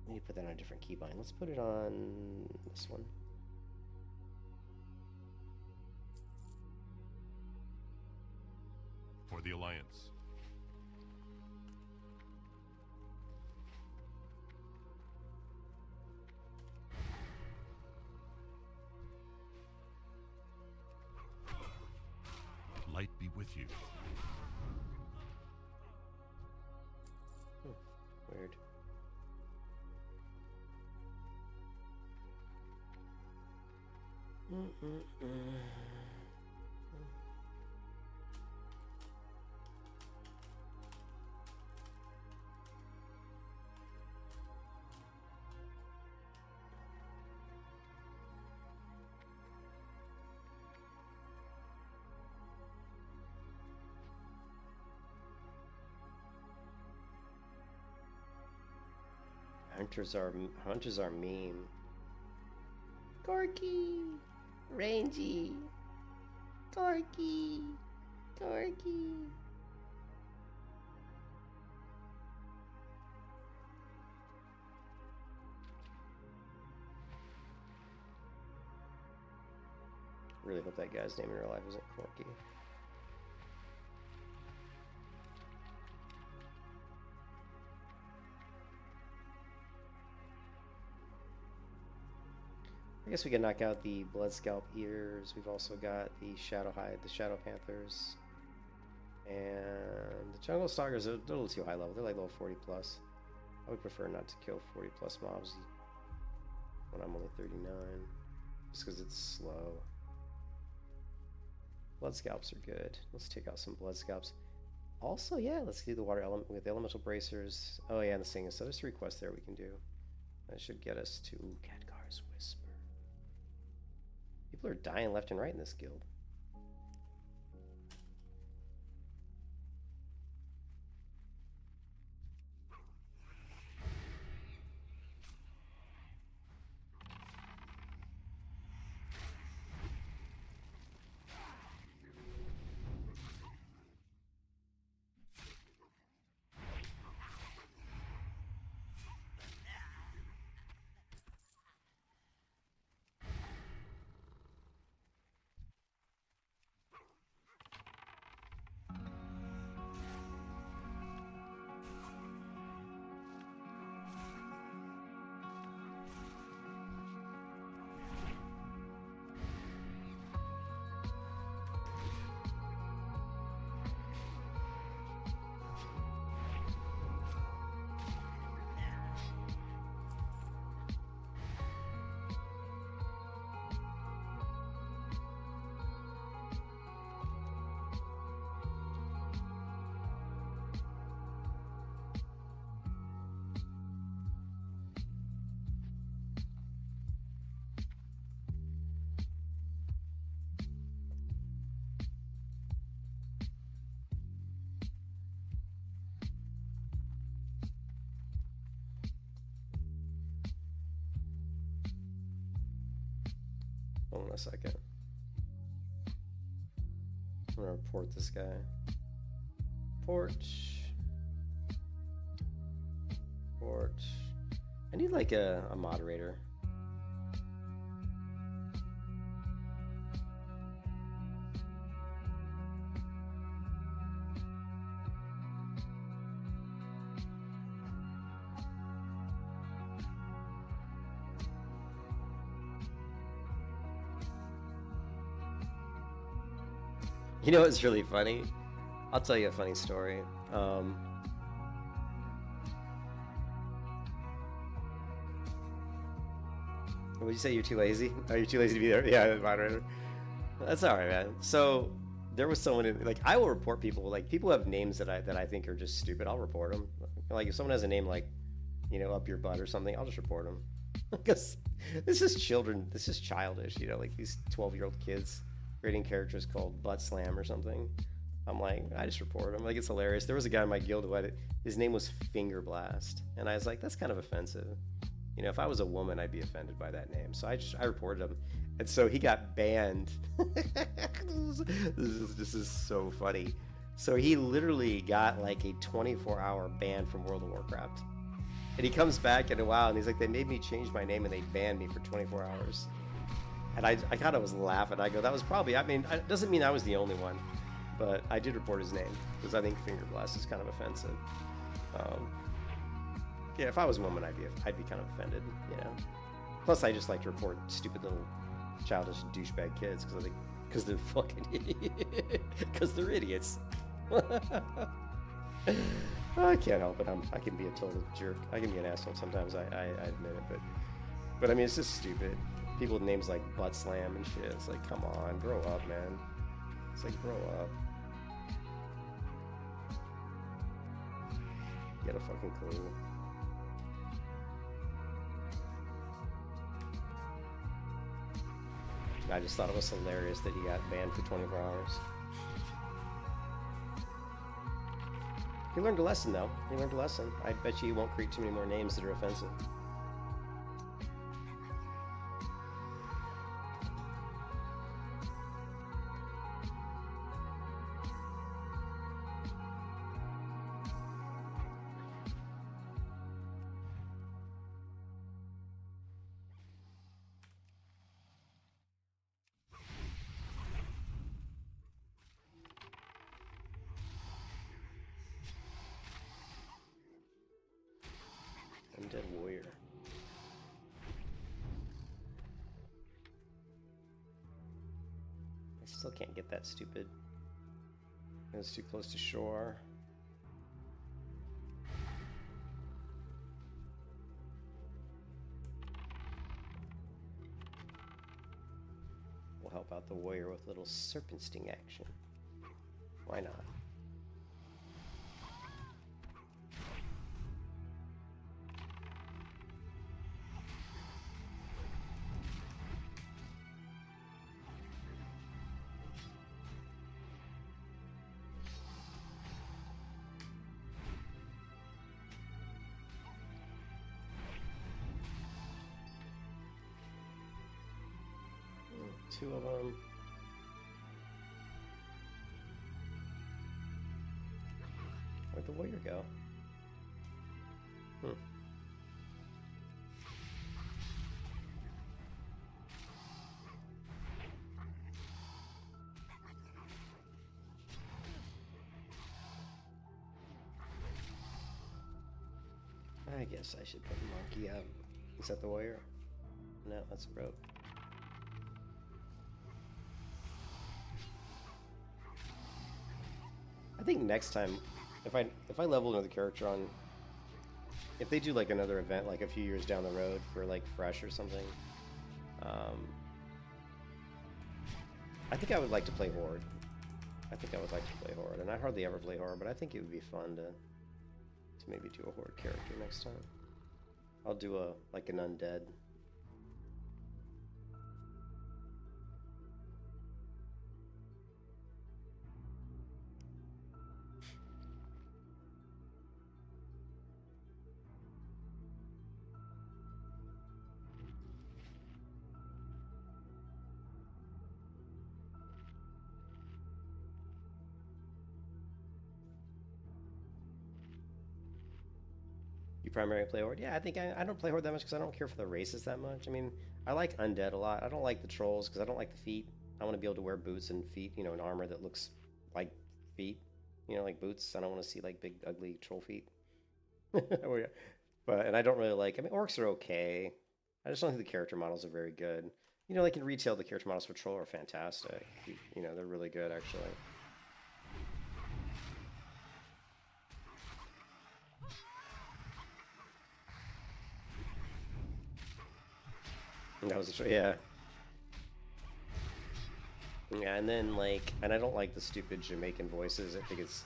We need to put that on a different keybind. Let's put it on this one. For the Alliance. Light be with you. Weird. Hunters are mean. Gorky, rangy, Gorky, Gorky. Really hope that guy's name in real life isn't Corky. I guess we can knock out the Blood Scalp Ears. We've also got the Shadow Hide, the Shadow Panthers. And the Jungle Stalkers are a little too high level. They're like level 40 plus. I would prefer not to kill 40 plus mobs when I'm only 39. Just because it's slow. Blood Scalps are good. Let's take out some Blood Scalps. Also, yeah, let's do the Water Element with the Elemental Bracers. Oh yeah, and the Singing. So there's 3 quests there we can do. That should get us to Khadgar's Whisper. People are dying left and right in this guild. Hold on a second. I'm gonna report this guy. Port. I need like a moderator. You know what's really funny? I'll tell you a funny story. Would you say you're too lazy? Are you too lazy to be there? Yeah, moderator. That's all right, man. So there was someone in, like, I will report people. Like, people have names that I think are just stupid. I'll report them. Like, if someone has a name like, you know, up your butt or something, I'll just report them. Because this is children. This is childish. You know, like these 12-year-old kids creating characters called Butt Slam or something. I'm like, I just report them. Like, it's hilarious. There was a guy in my guild who had it. His name was Finger Blast, and I was like, that's kind of offensive. You know, if I was a woman, I'd be offended by that name. So I reported him, and so he got banned. This is so funny. So he literally got like a 24-hour ban from World of Warcraft, and he comes back in a while, and he's like, they made me change my name, and they banned me for 24 hours. And I kind of was laughing. I go, that was probably. I mean, it doesn't mean I was the only one, but I did report his name because I think Finger Blast is kind of offensive. Yeah, if I was a woman, I'd be kind of offended, you know. Plus, I just like to report stupid little childish douchebag kids because they're fucking because they're idiots. I can't help it. I can be a total jerk. I can be an asshole sometimes. I admit it, but I mean, it's just stupid. People with names like Butt Slam and shit. It's like, come on, grow up, man. It's like, grow up. Get a fucking clue. I just thought it was hilarious that he got banned for 24 hours. He learned a lesson, though. He learned a lesson. I bet you he won't create too many more names that are offensive. Undead Warrior. I still can't get that stupid. It's too close to shore. We'll help out the warrior with a little Serpent Sting action. Why not? Two of them. Where'd the warrior go? I guess I should put the monkey out. Is that the warrior? No, that's a rope. I think next time, if I level another character on, if they do like another event like a few years down the road for like Fresh or something, I think I would like to play Horde. I think I would like to play Horde, and I hardly ever play Horde, but I think it would be fun to maybe do a Horde character next time. I'll do like an undead. Primary play Horde? Yeah, I think I don't play Horde that much because I don't care for the races that much. I mean, I like Undead a lot. I don't like the Trolls because I don't like the feet. I want to be able to wear boots and feet, you know, and armor that looks like feet, you know, like boots. I don't want to see like big, ugly troll feet. Oh, yeah. And I don't really like, I mean, Orcs are okay. I just don't think the character models are very good. You know, like in retail, the character models for Troll are fantastic. You know, they're really good, actually. That was yeah. Yeah, and then like, and I don't like the stupid Jamaican voices. I think it's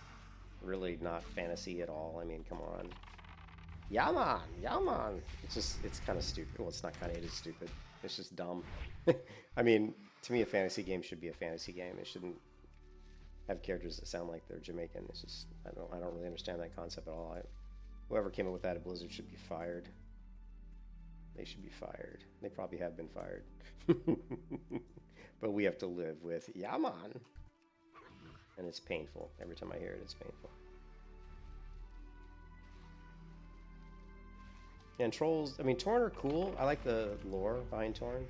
really not fantasy at all. I mean, come on. Yeah man, yeah man. It's just, it's kind of stupid. Well, it's not kind of, it is stupid. It's just dumb. I mean, to me, a fantasy game should be a fantasy game. It shouldn't have characters that sound like they're Jamaican. It's just, I don't really understand that concept at all. Whoever came up with that at Blizzard should be fired. They should be fired. They probably have been fired. But we have to live with Yaman. And it's painful. Every time I hear it, it's painful. And trolls, I mean, Torn are cool. I like the lore behind Torn.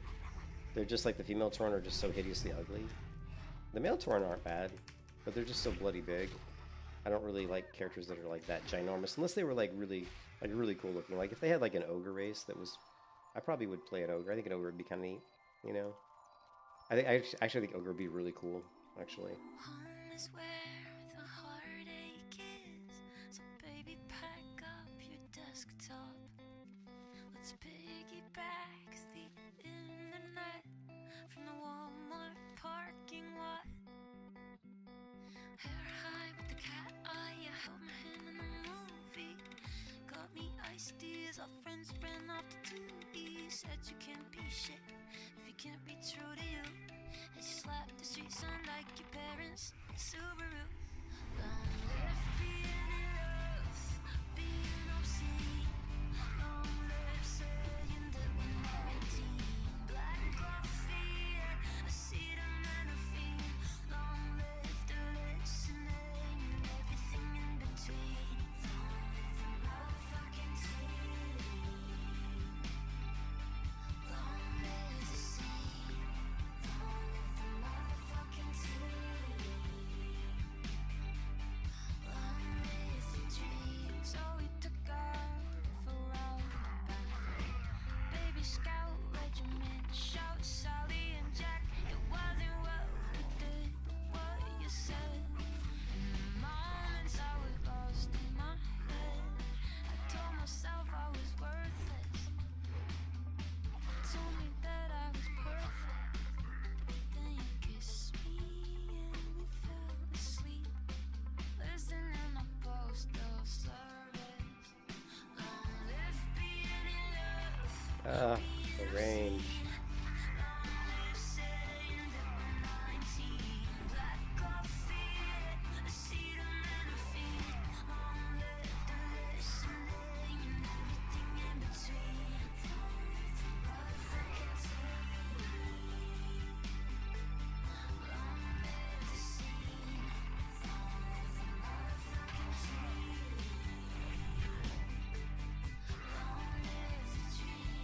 They're just like the female Torn are just so hideously ugly. The male Torn aren't bad, but they're just so bloody big. I don't really like characters that are like that ginormous, unless they were like really cool looking. Like if they had like an ogre race that was, I probably would play an ogre. I think an ogre would be kind of neat, you know. I actually think ogre would be really cool, actually. Home is where the heartache is. So baby, pack up your desktop. Let's piggyback the internet from the Walmart parking lot. Hair high with the cat eye, you held my hand in the movie. Got me iced teas, our friends ran off to 2E. Said you can't be shit if you can't be true to you. As you slap the streets on like your parents' Subaru. Long live being in love, being obscene. Long live saying that we're 19. Black coffee, acetaminophen. Long live the listening and everything in between. Long live the motherfucking team. Long live the scene. Long live the motherfucking team. Long live the dream. So we took off around the back. Baby Scout Regiment, shout Sally and Jack. It wasn't what we did, but what you said. In the moments I was lost in my head, I told myself I was worthless. Told me that I was perfect. Then you kissed me and we fell asleep. Listening to postal service. Long live being in love. The range. Long live saying that we're 19. Black coffee, acetaminophen. Long live the listening and everything in between. Long live the motherfucking team. Long live the scene. Long live the motherfucking team. Long live the dream.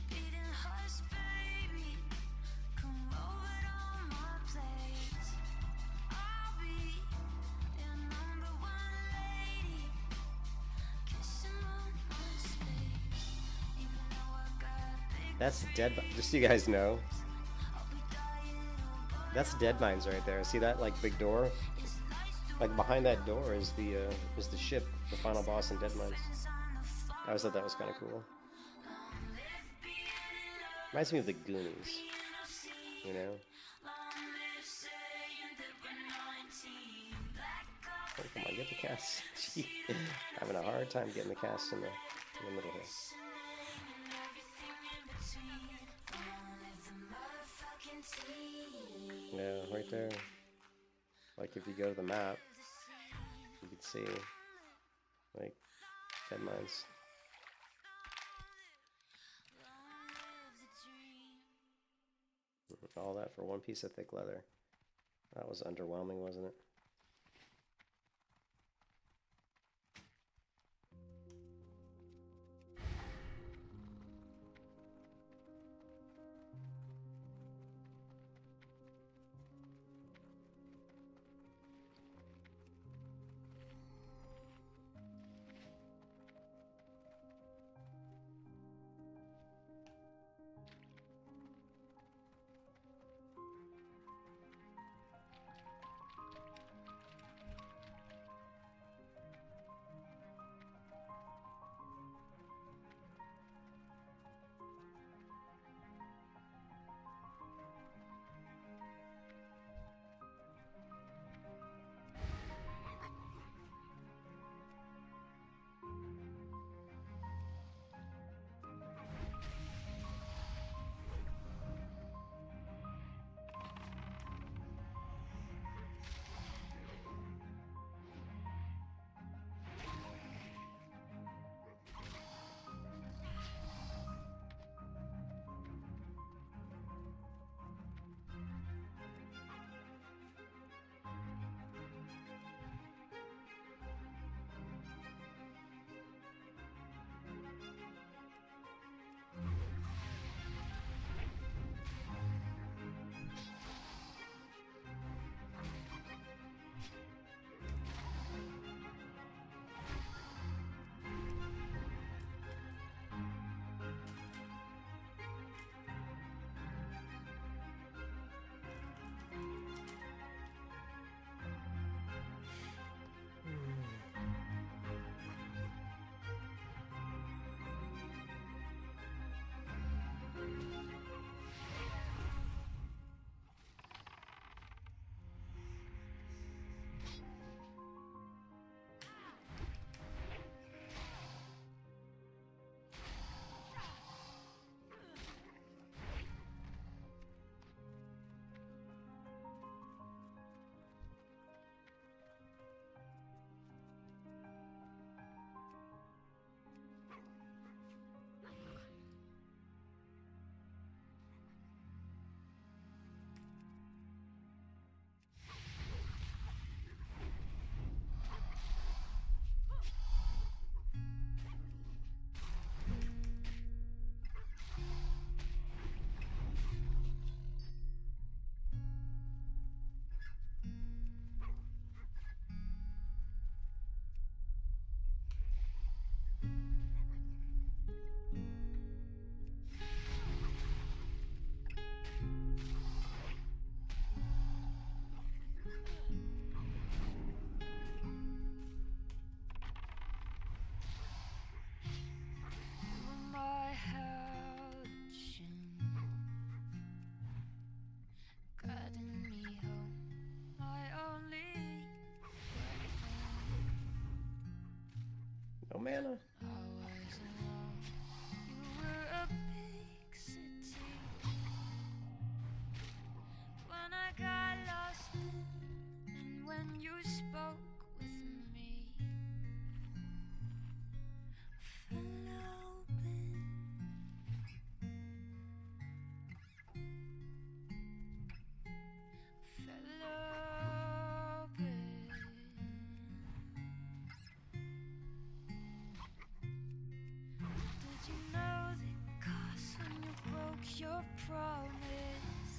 Beating hearts, baby. Come over to my place. I'll be your number one lady. Kissing on my space. Even though I got big That's dead. Just so you guys know, I'll be dying over. that's dead mines right there. See that like big door? It's nice to Like behind that door is the ship, the final boss in Dead Mines. on the fire. I always thought that was kind of cool. Long live being in love, Reminds me of the Goonies, being obscene. you know? Long live saying that we're 19. Black Oh, coffee. come on, get the cast. Gee, having a hard time getting the cast in the middle here. And everything in between. Long live the motherfucking team. Yeah, right there. Like if you go to the map, you can see like Dead Mines. Long live the dream. All that for one piece of thick leather. That was underwhelming, wasn't it? mana. I was alone. You were a big city. When I got lost in, and when you spoke with me, fell open. Fell open. Did you know the cost when you broke your promise?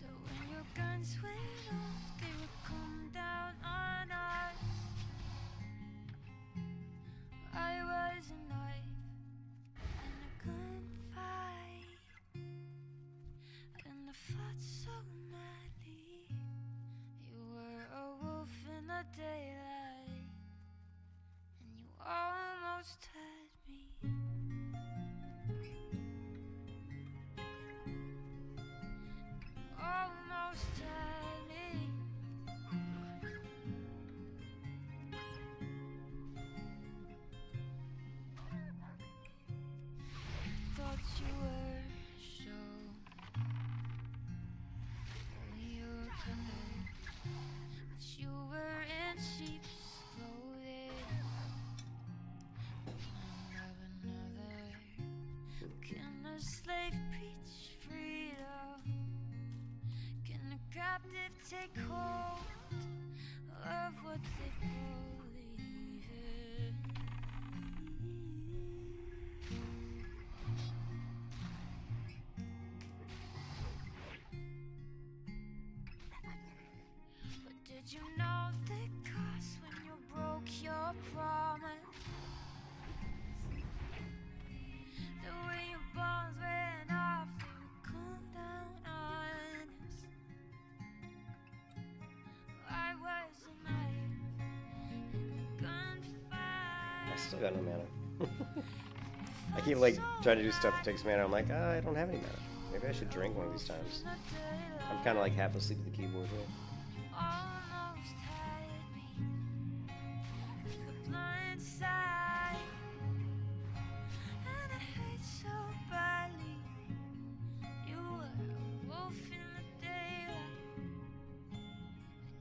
That when your guns went off, they would come down on us. I was a knife in a gunfight, and I fought so madly. You were a wolf in the daylight, and you almost had me. Almost had me. Thought you were so you could, but you were in sheep's clothing. One of another. Can a slave preach freedom? Can a captive take hold of what they believe in? But did you know the cost when you broke your promise? The way your bones went off, they would come down on us. I was a knife in a gunfight. I still got no mana. I keep like trying to do stuff that takes mana. I'm like, I don't have any mana. Maybe I should drink one of these times. I'm kind of like half asleep at the keyboard here. Almost had me with the blind side, and I hate so badly. You were a wolf in the daylight, and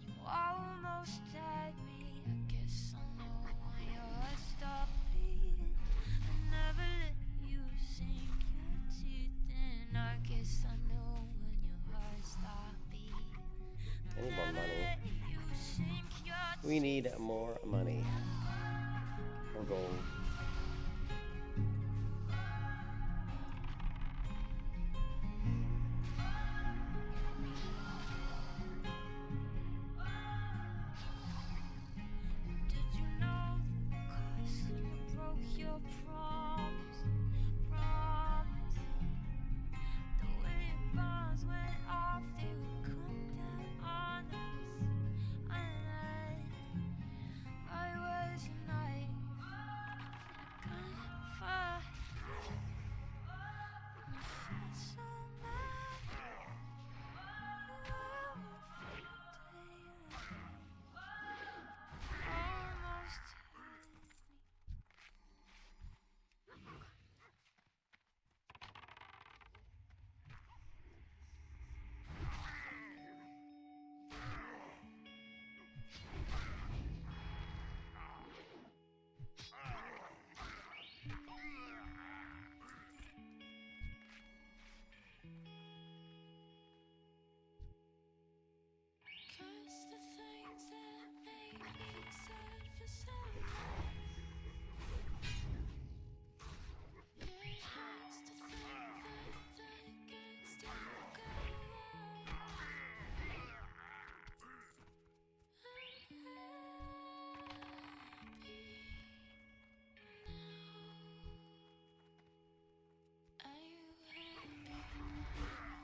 you almost had me. I guess I know when your heart stopped beating. I never let you sink your teeth in. I guess I know when your heart stopped beating. I need more money. We need more money. Or gold. Did you know the cost when you broke your promise? Promise. The way your bonds went off, they would come down on us. I was a knife in a gunfight, and I felt so mad. You were a wolf in the daylight, almost had me. Cause the things that make me sad for so long, it hurts to think that they can still go on. I'm happy now. Are you happy now?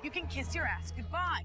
you can kiss your ass goodbye.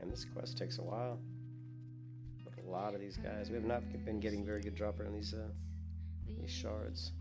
And this quest takes a while. With a lot of these guys, we have not been getting very good dropper on these shards.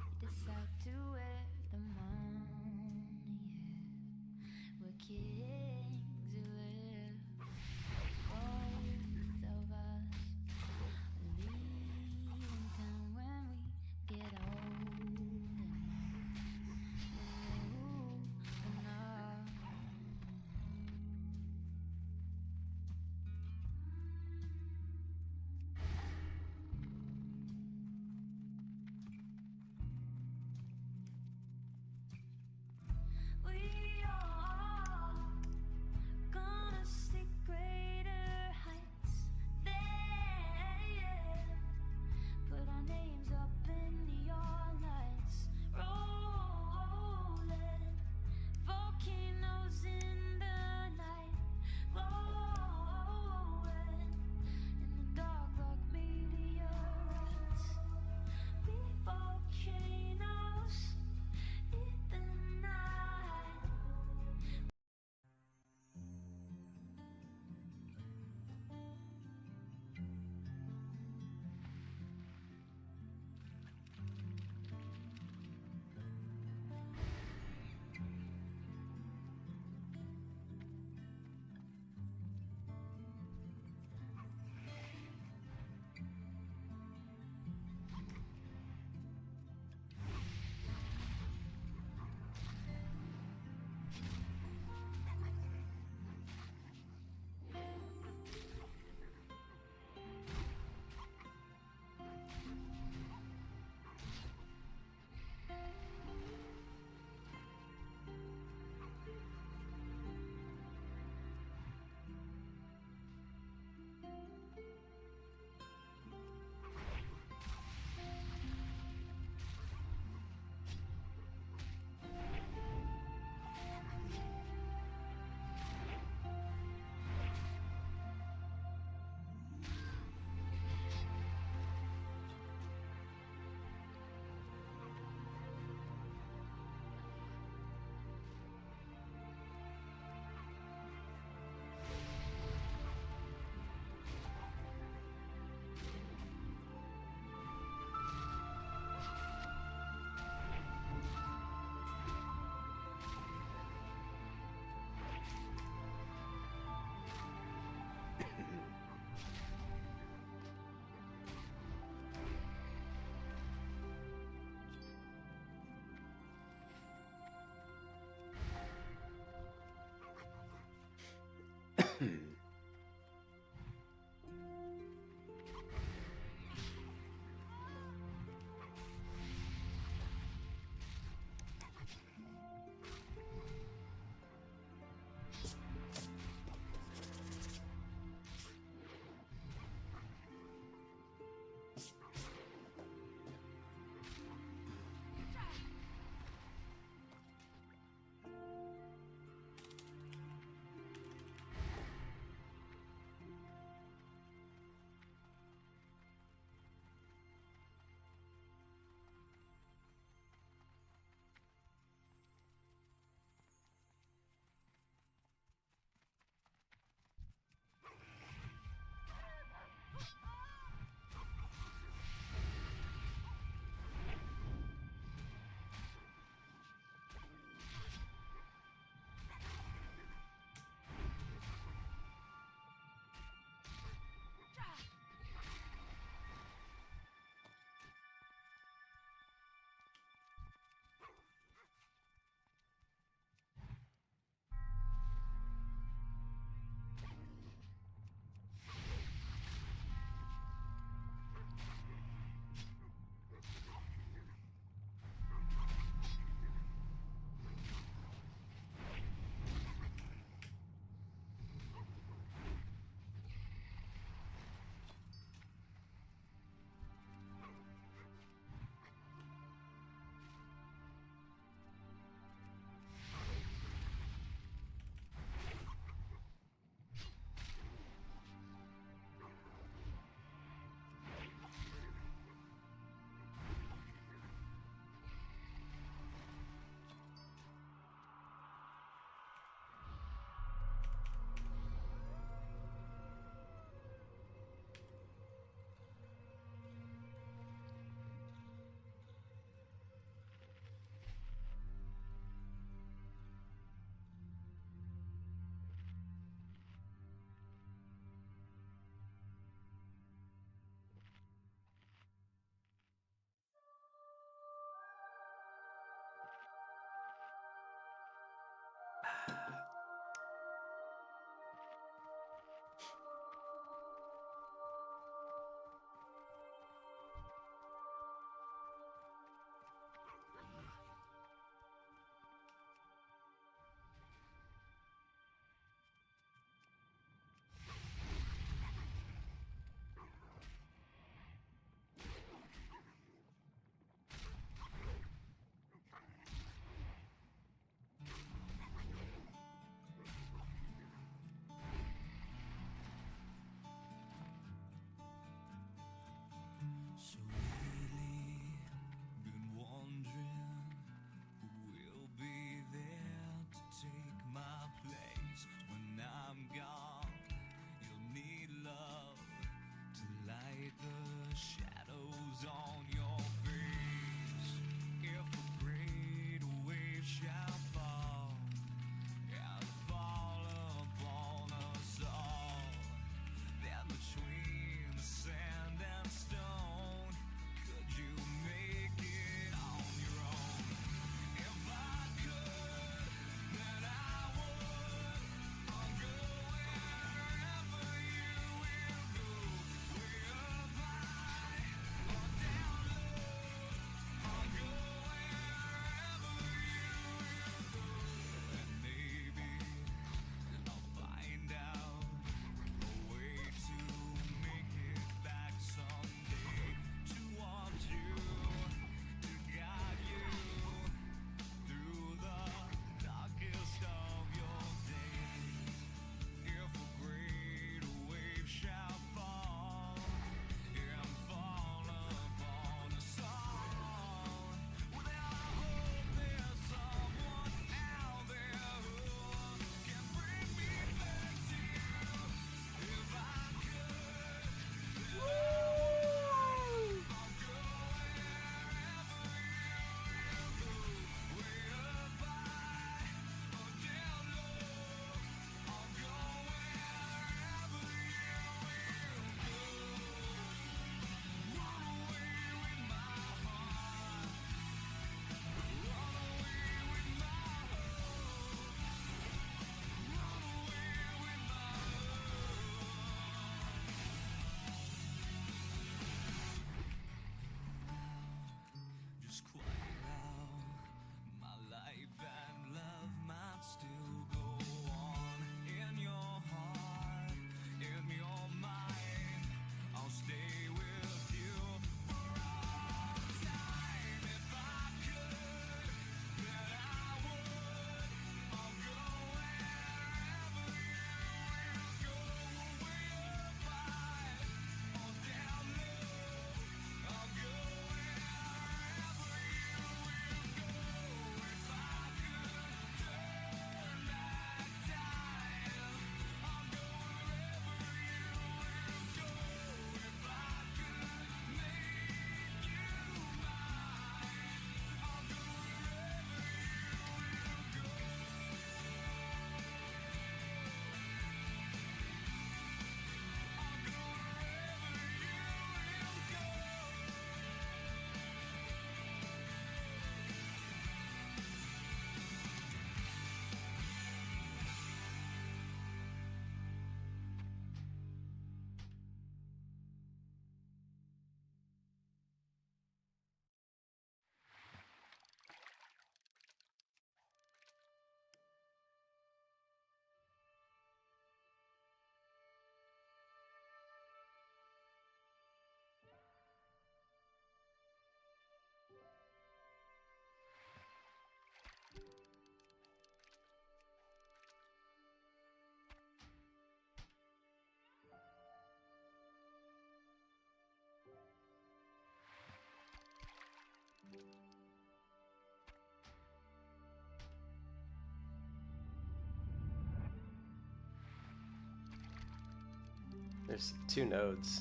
There's 2 nodes.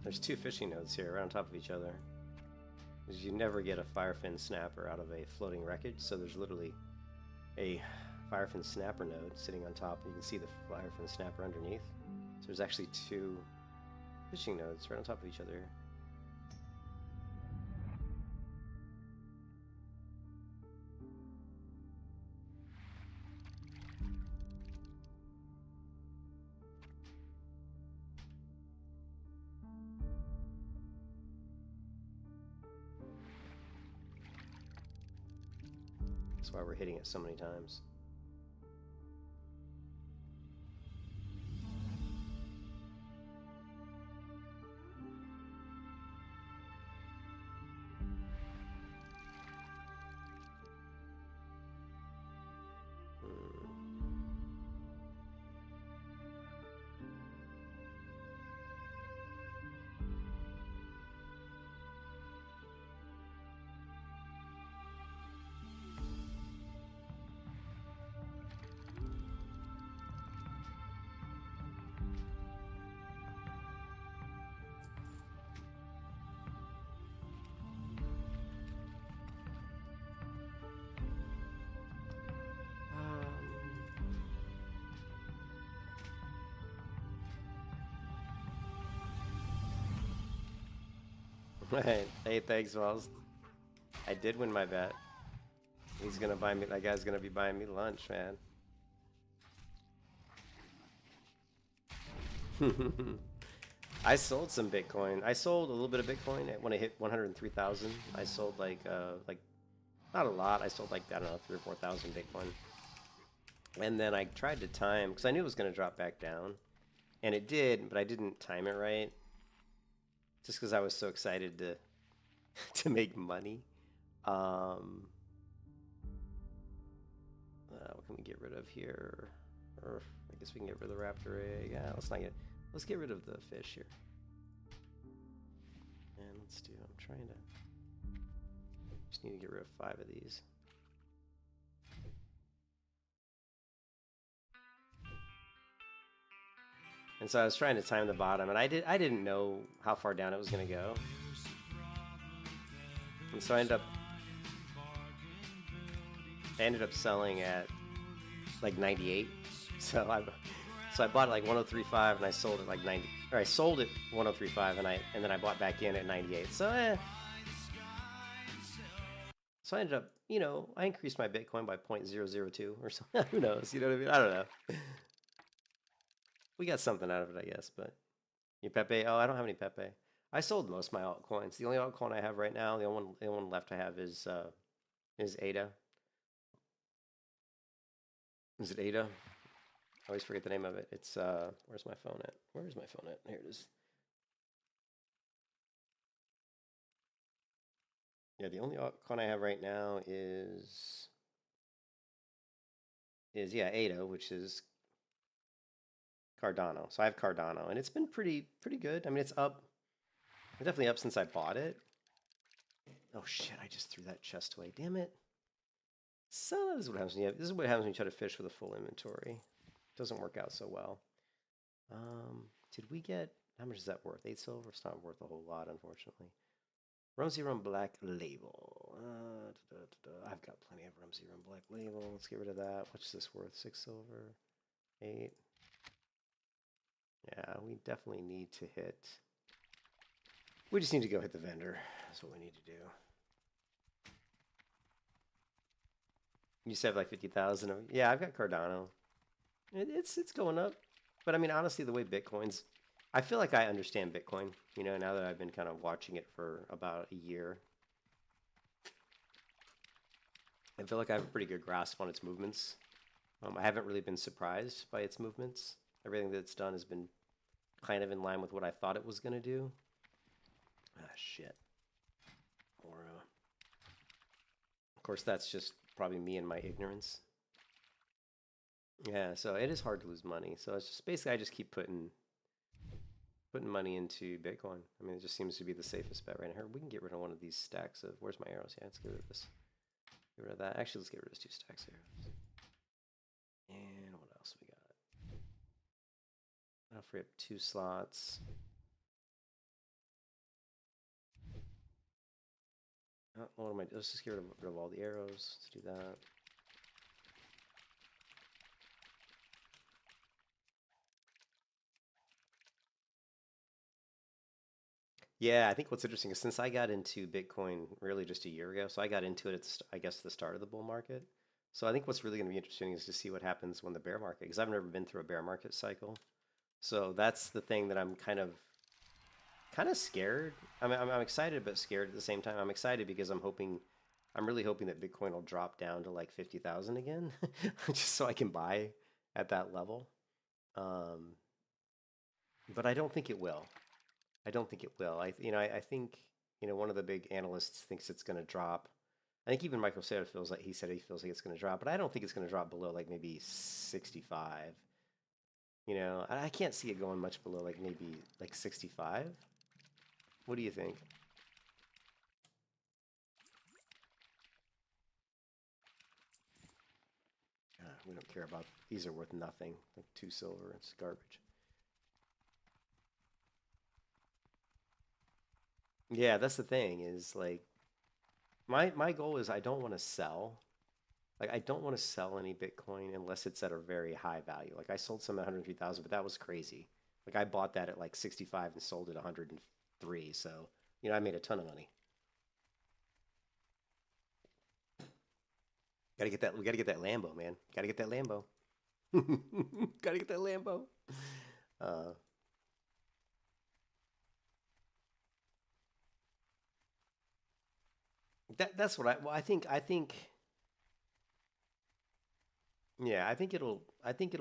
There's 2 fishing nodes here right on top of each other. Because you never get a firefin snapper out of a floating wreckage, so there's literally a firefin snapper node sitting on top, and you can see the firefin snapper underneath. So there's actually 2 fishing nodes right on top of each other. That's why we're hitting it so many times. Hey, thanks, Wells. I did win my bet. He's gonna buy me. That guy's gonna be buying me lunch, man. I sold some Bitcoin. I sold a little bit of Bitcoin when I hit 103,000. I sold like not a lot. I sold like, I don't know, 3,000 or 4,000 Bitcoin. And then I tried to time because I knew it was gonna drop back down, and it did, but I didn't time it right. Just because I was so excited to make money. What can we get rid of here? Or I guess we can get rid of the raptor egg. Yeah, let's get rid of the fish here. And let's do. I'm trying to. Just need to get rid of 5 of these. And so I was trying to time the bottom, and I didn't know how far down it was going to go. And so I ended up selling at like 98. So I bought it like 103.5 and I sold it like 90, or I sold it 103.5 and then I bought back in at 98. So So I ended up, I increased my Bitcoin by 0.002 or something. Who knows? You know what I mean? I don't know. We got something out of it, I guess, but your Pepe, oh, I don't have any Pepe. I sold most of my altcoins. The only altcoin I have right now, the only one left I have is ADA. Is it ADA? I always forget the name of it. It's, where's my phone at? Where's my phone at? Here it is. Yeah, the only altcoin I have right now is yeah, ADA, which is Cardano. So I have Cardano, and it's been pretty good. I mean, it's up. It's definitely up since I bought it. Oh shit! I just threw that chest away. Damn it! So this is what happens. This is what happens when you try to fish with a full inventory. It doesn't work out so well. Did we get? How much is that worth? 8 silver. It's not worth a whole lot, unfortunately. Rumsey Rum Black Label. I've got plenty of Rumsey Rum Black Label. Let's get rid of that. What's this worth? 6 silver. 8. Yeah, we definitely need to hit. We just need to go hit the vendor. That's what we need to do. You used to have like 50,000 of. Yeah, I've got Cardano. It's going up. But I mean, honestly, the way Bitcoin's. I feel like I understand Bitcoin, now that I've been kind of watching it for about a year. I feel like I have a pretty good grasp on its movements. I haven't really been surprised by its movements. Everything that it's done has been kind of in line with what I thought it was going to do. Ah, shit. Or, of course, that's just probably me and my ignorance. Yeah, so it is hard to lose money. So it's just basically I just keep putting money into Bitcoin. I mean, it just seems to be the safest bet right here. We can get rid of one of these stacks of. Where's my arrows? Yeah, let's get rid of this. Get rid of that. Actually, let's get rid of 2 stacks of arrows. And what else we got? I'll free up 2 slots. What am I? Let's just get rid of all the arrows. Let's do that. Yeah, I think what's interesting is since I got into Bitcoin really just a year ago, so I got into it at, I guess, the start of the bull market. So I think what's really going to be interesting is to see what happens when the bear market, because I've never been through a bear market cycle. So that's the thing that I'm kind of scared. I mean, I'm excited but scared at the same time. I'm excited because I'm really hoping that Bitcoin will drop down to like 50,000 again, just so I can buy at that level. But I don't think it will. I don't think it will. I think, one of the big analysts thinks it's going to drop. I think even Michael Saylor feels like he feels like it's going to drop, but I don't think it's going to drop below like maybe 65. I can't see it going much below like maybe like 65. What do you think? We don't care about these. Are worth nothing. Like 2 silver. It's garbage. Yeah, that's the thing. Is like my goal is I don't want to sell. Like I don't want to sell any Bitcoin unless it's at a very high value. Like I sold some at 103,000, but that was crazy. Like I bought that at like 65 and sold it 103. So I made a ton of money. Gotta get that. We gotta get that Lambo, man. Gotta get that Lambo. Gotta get that Lambo. That's what I think. Yeah, I think it'll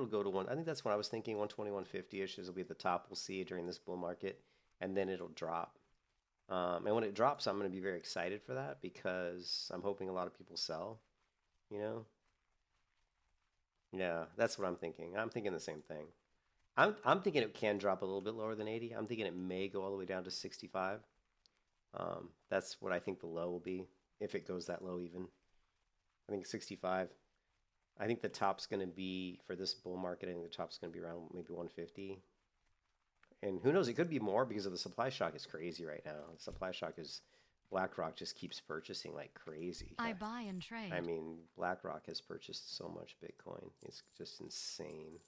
go to one. I think that's what I was thinking. 120, 150-ish is will be at the top. We'll see during this bull market, and then it'll drop. And when it drops, I'm going to be very excited for that because I'm hoping a lot of people sell. Yeah, that's what I'm thinking. I'm thinking the same thing. I'm thinking it can drop a little bit lower than 80. I'm thinking it may go all the way down to 65. That's what I think the low will be if it goes that low even. I think 65. I think the top's going to be, for this bull market, I think the top's going to be around maybe 150. And who knows, it could be more because of the supply shock is crazy right now. The supply shock is, BlackRock just keeps purchasing like crazy. I buy and trade. I mean, BlackRock has purchased so much Bitcoin. It's just insane.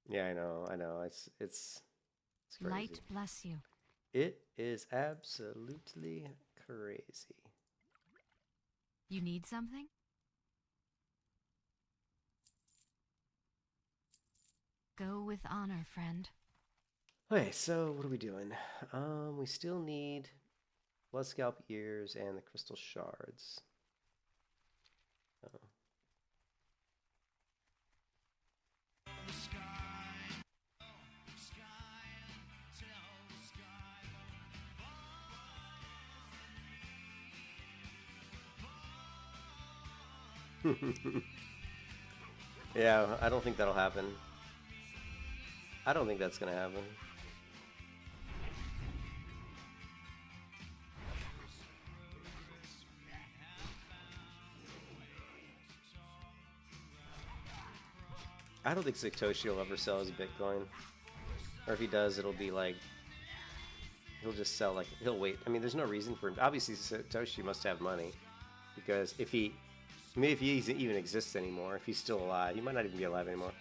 Yeah, I know. It's crazy. Light bless you. It is absolutely crazy. You need something? Go with honor, friend. Okay, so what are we doing? We still need blood scalp ears and the crystal shards. Yeah, I don't think that'll happen. I don't think that's gonna happen. I don't think Satoshi will ever sell his Bitcoin. Or if he does, it'll be like, he'll just sell, like, he'll wait. I mean, there's no reason for him. Obviously, Satoshi must have money. Because if he, maybe if he even exists anymore, if he's still alive, he might not even be alive anymore.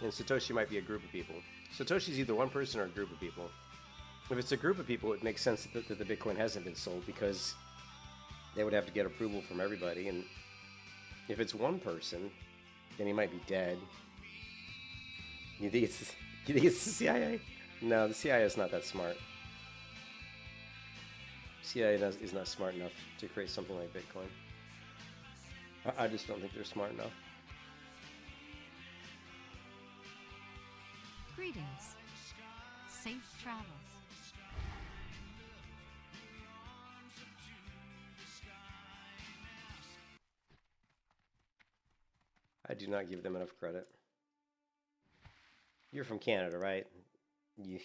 And Satoshi might be a group of people. Satoshi's either one person or a group of people. If it's a group of people, it makes sense that the Bitcoin hasn't been sold because they would have to get approval from everybody. And if it's one person, then he might be dead. You think it's the CIA? No, the CIA is not that smart. CIA is not smart enough to create something like Bitcoin. I just don't think they're smart enough. Greetings. Safe travels. I do not give them enough credit. You're from Canada, right? You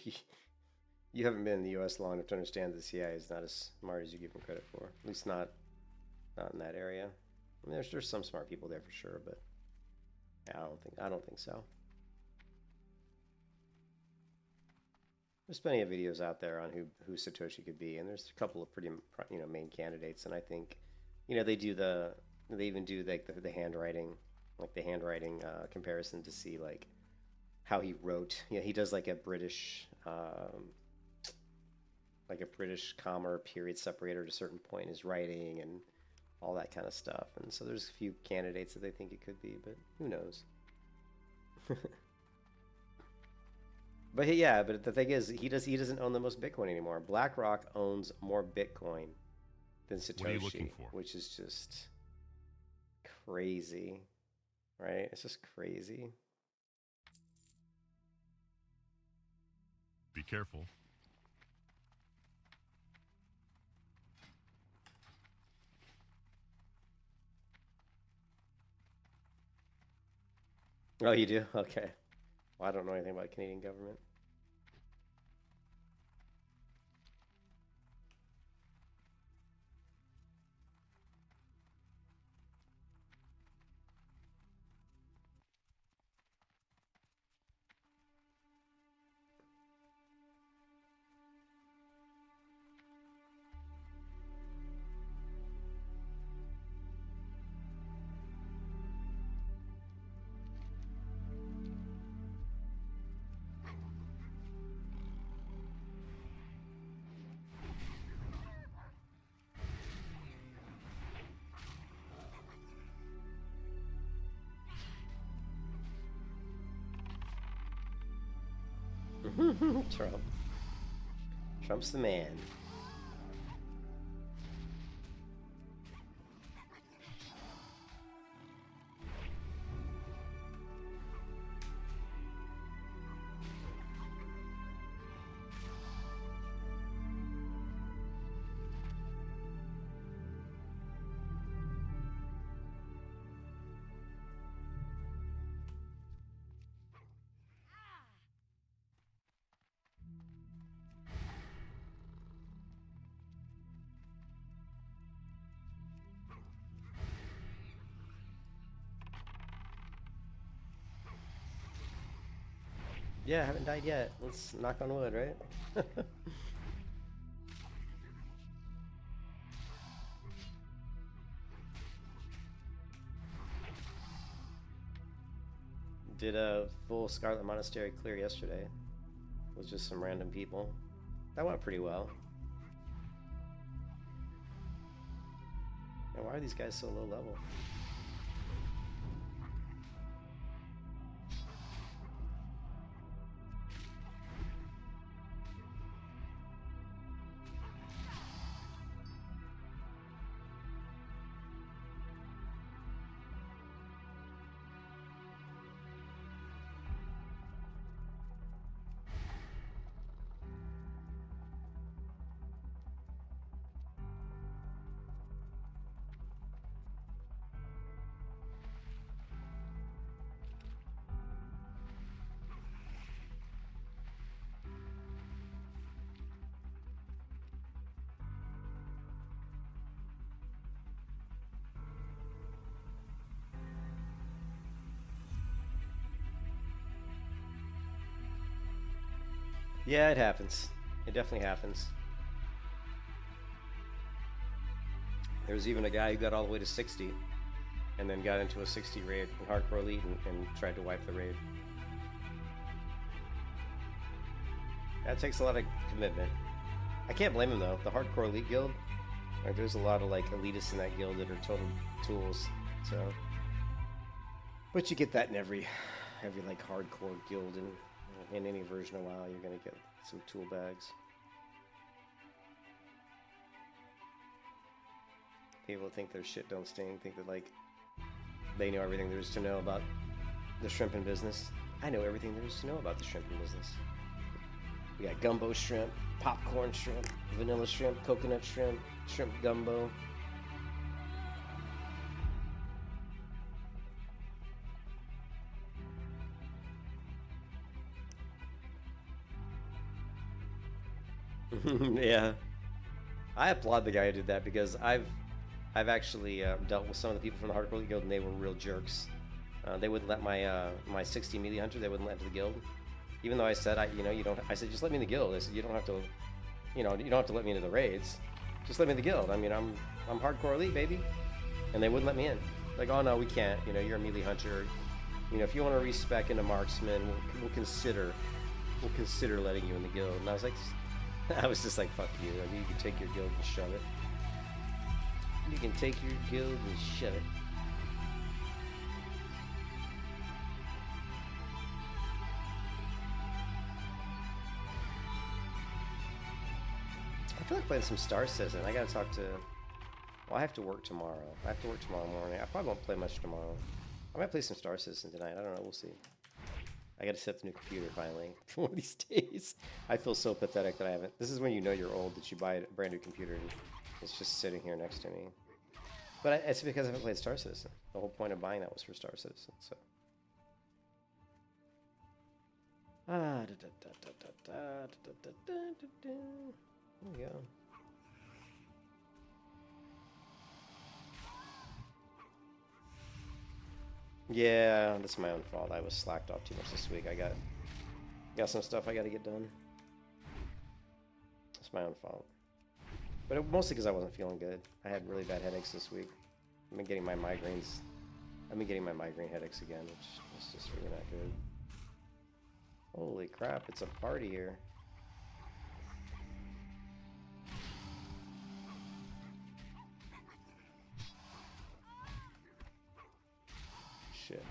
you haven't been in the U.S. long enough to understand the CIA is not as smart as you give them credit for. At least not in that area. I mean, there's some smart people there for sure, but yeah, I don't think so. There's plenty of videos out there on who Satoshi could be, and there's a couple of pretty main candidates, and I think they even do like the handwriting, like the handwriting comparison to see like how he wrote. He does like a British comma or period separator at a certain point in his writing and all that kind of stuff. And so there's a few candidates that they think it could be, but who knows? But yeah, but the thing is, he doesn't own the most Bitcoin anymore. BlackRock owns more Bitcoin than Satoshi, What are you looking for? which is just crazy, right? It's just crazy. Be careful. Oh, you do? Okay. Well, I don't know anything about Canadian government. Trump. Trump's the man. Yeah, I haven't died yet. Let's knock on wood, right? Did a full Scarlet Monastery clear yesterday with just some random people. That went pretty well. And why are these guys so low level? Yeah, it happens. It definitely happens. There's even a guy who got all the way to 60 and then got into a 60 raid in Hardcore Elite and tried to wipe the raid. That takes a lot of commitment. I can't blame him though. The Hardcore Elite guild, like, there's a lot of like elitists in that guild that are total tools. So, but you get that in every like hardcore guild, and in any version of WoW, you're gonna get some tool bags. People think their shit don't sting, think that like they know everything there is to know about the shrimping business. I know everything there is to know about the shrimping business. We got gumbo shrimp, popcorn shrimp, vanilla shrimp, coconut shrimp, shrimp gumbo. Yeah, I applaud the guy who did that because I've actually dealt with some of the people from the Hardcore Guild and they were real jerks. They wouldn't let my 60 melee hunter. They wouldn't let into the guild, even though I said you don't. I said just let me in the guild. I said you don't have to, you don't have to let me into the raids. Just let me in the guild. I mean I'm hardcore elite, baby, and they wouldn't let me in. Like, oh no, we can't. You're a melee hunter. If you want to respec into marksman, we'll consider letting you in the guild. And I was like. I was just like, fuck you. I mean, you can take your guild and shove it. You can take your guild and shove it. I feel like playing some Star Citizen. I gotta talk to... Well, I have to work tomorrow. I have to work tomorrow morning. I probably won't play much tomorrow. I might play some Star Citizen tonight. I don't know. We'll see. I gotta set the new computer finally. One of these days. I feel so pathetic that I haven't. This is when you know you're old, that you buy a brand new computer and it's just sitting here next to me. But it's because I haven't played Star Citizen. The whole point of buying that was for Star Citizen, so. There we go. Yeah, that's my own fault. I was slacked off too much this week. I got some stuff I got to get done. It's my own fault. But mostly because I wasn't feeling good. I had really bad headaches this week. I've been getting my migraines. I've been getting my migraine headaches again, which is just really not good. Holy crap, it's a party here. Shit.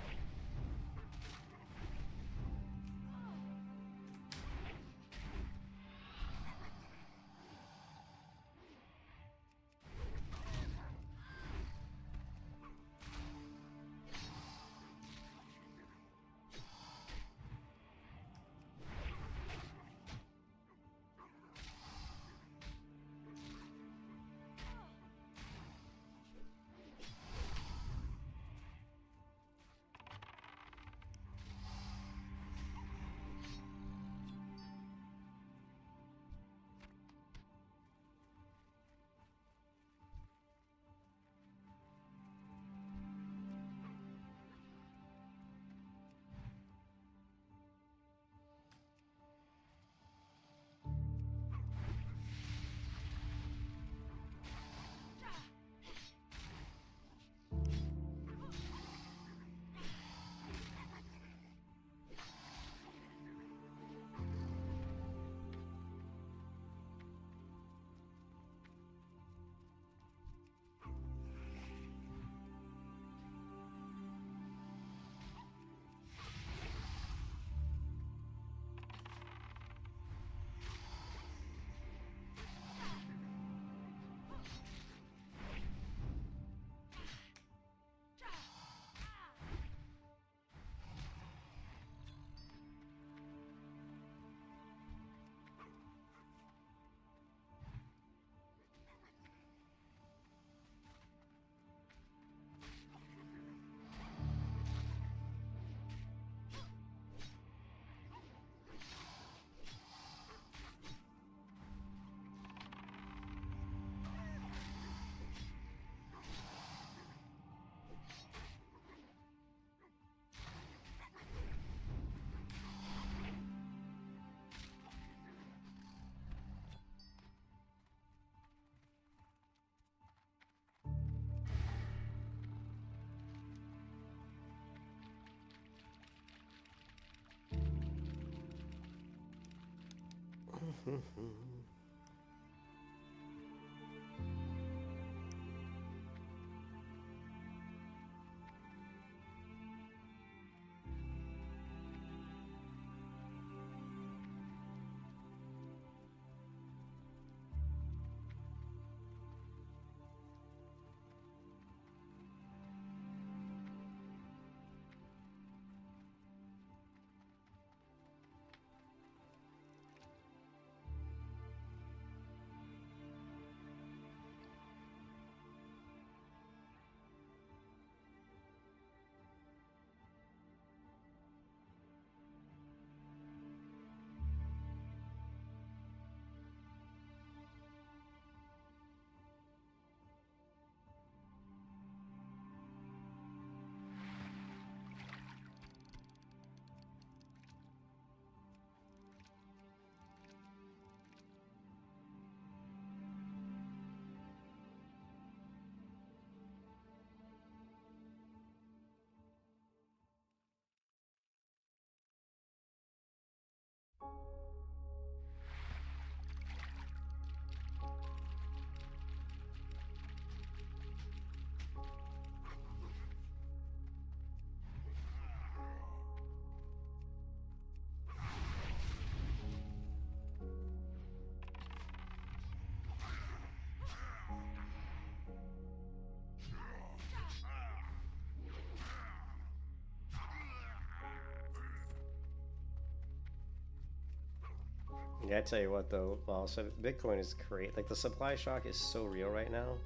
Yeah, I tell you what though, well, so Bitcoin is great. Like the supply shock is so real right now.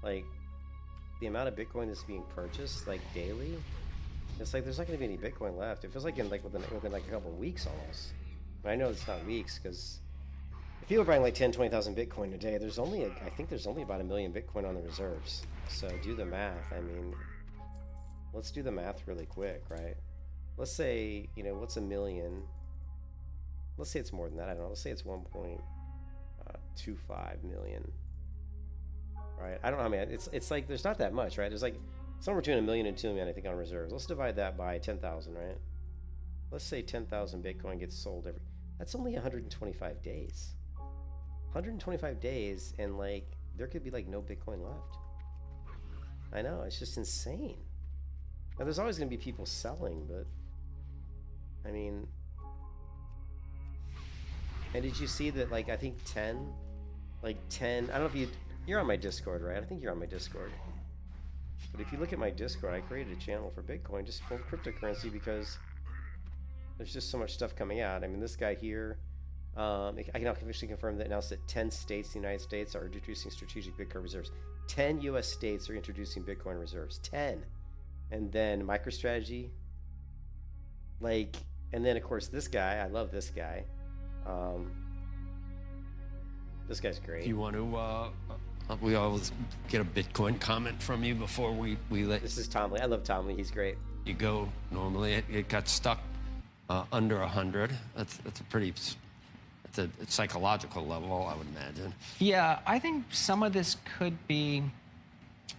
Like the amount of Bitcoin that's being purchased like daily, it's like there's not going to be any Bitcoin left. It feels like within like a couple of weeks almost. But I know it's not weeks because if people are buying like 20,000 Bitcoin a day, there's only I think there's only about 1 million Bitcoin on the reserves. So do the math. I mean, let's do the math really quick, right? Let's say, you know, what's 1 million? Let's say it's more than that. I don't know. Let's say it's 1.25 million. Right? I don't know how many. It's like there's not that much, right? There's like somewhere between 1 million and 2 million, I think, on reserves. Let's divide that by 10,000, right? Let's say 10,000 Bitcoin gets sold every. That's only 125 days. 125 days, and like there could be like no Bitcoin left. I know, it's just insane. Now there's always going to be people selling, but I mean. And did you see that, like, I think 10, I don't know if you're on my Discord, right? I think you're on my Discord. But if you look at my Discord, I created a channel for Bitcoin, just for cryptocurrency, because there's just so much stuff coming out. I mean, this guy here, I can officially confirm that announced that 10 states in the United States are introducing strategic Bitcoin reserves. 10 US states are introducing Bitcoin reserves. 10. And then MicroStrategy, like, and then of course this guy, I love this guy. This guy's great. Do you want to, we always get a Bitcoin comment from you before we let This is Tom Lee. I love Tom Lee. He's great. you go. Normally it got stuck under 100. That's a pretty, it's a psychological level, I would imagine. Yeah, I think some of this could be,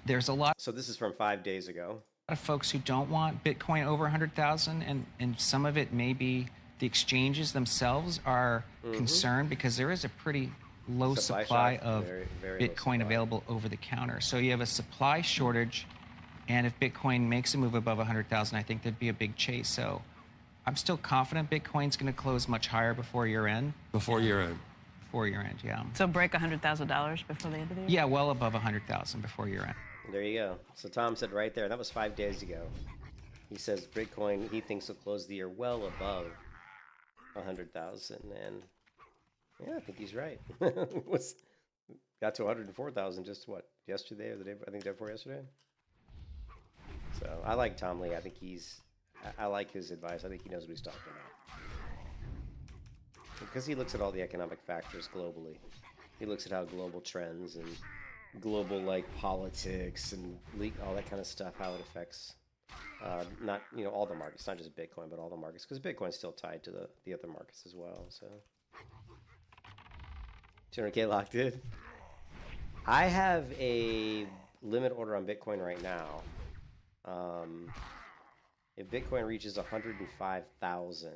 there's a lot So this is from 5 days ago. of folks who don't want Bitcoin over 100,000, and some of it may be the exchanges themselves are concerned because there is a pretty low supply of very low Bitcoin supply. available over the counter. So you have a supply shortage, and if Bitcoin makes a move above 100,000, I think there'd be a big chase. So I'm still confident Bitcoin's going to close much higher before year end. Before year end. Before year end, yeah. So break $100,000 before the end of the year? Yeah, well above 100,000 before year end. There you go. So Tom said right there, that was 5 days ago. He says Bitcoin, he thinks will close the year well above 100,000, and yeah, I think he's right. Got to 104,000 just what, yesterday or the day? I think day before yesterday. So I like Tom Lee. I think I like his advice. I think he knows what he's talking about because he looks at all the economic factors globally. He looks at how global trends and global like politics and all that kind of stuff, how it affects not all the markets, not just Bitcoin, but all the markets, because Bitcoin's still tied to the other markets as well. So 200K locked in. I have a limit order on Bitcoin right now. If Bitcoin reaches 105,000,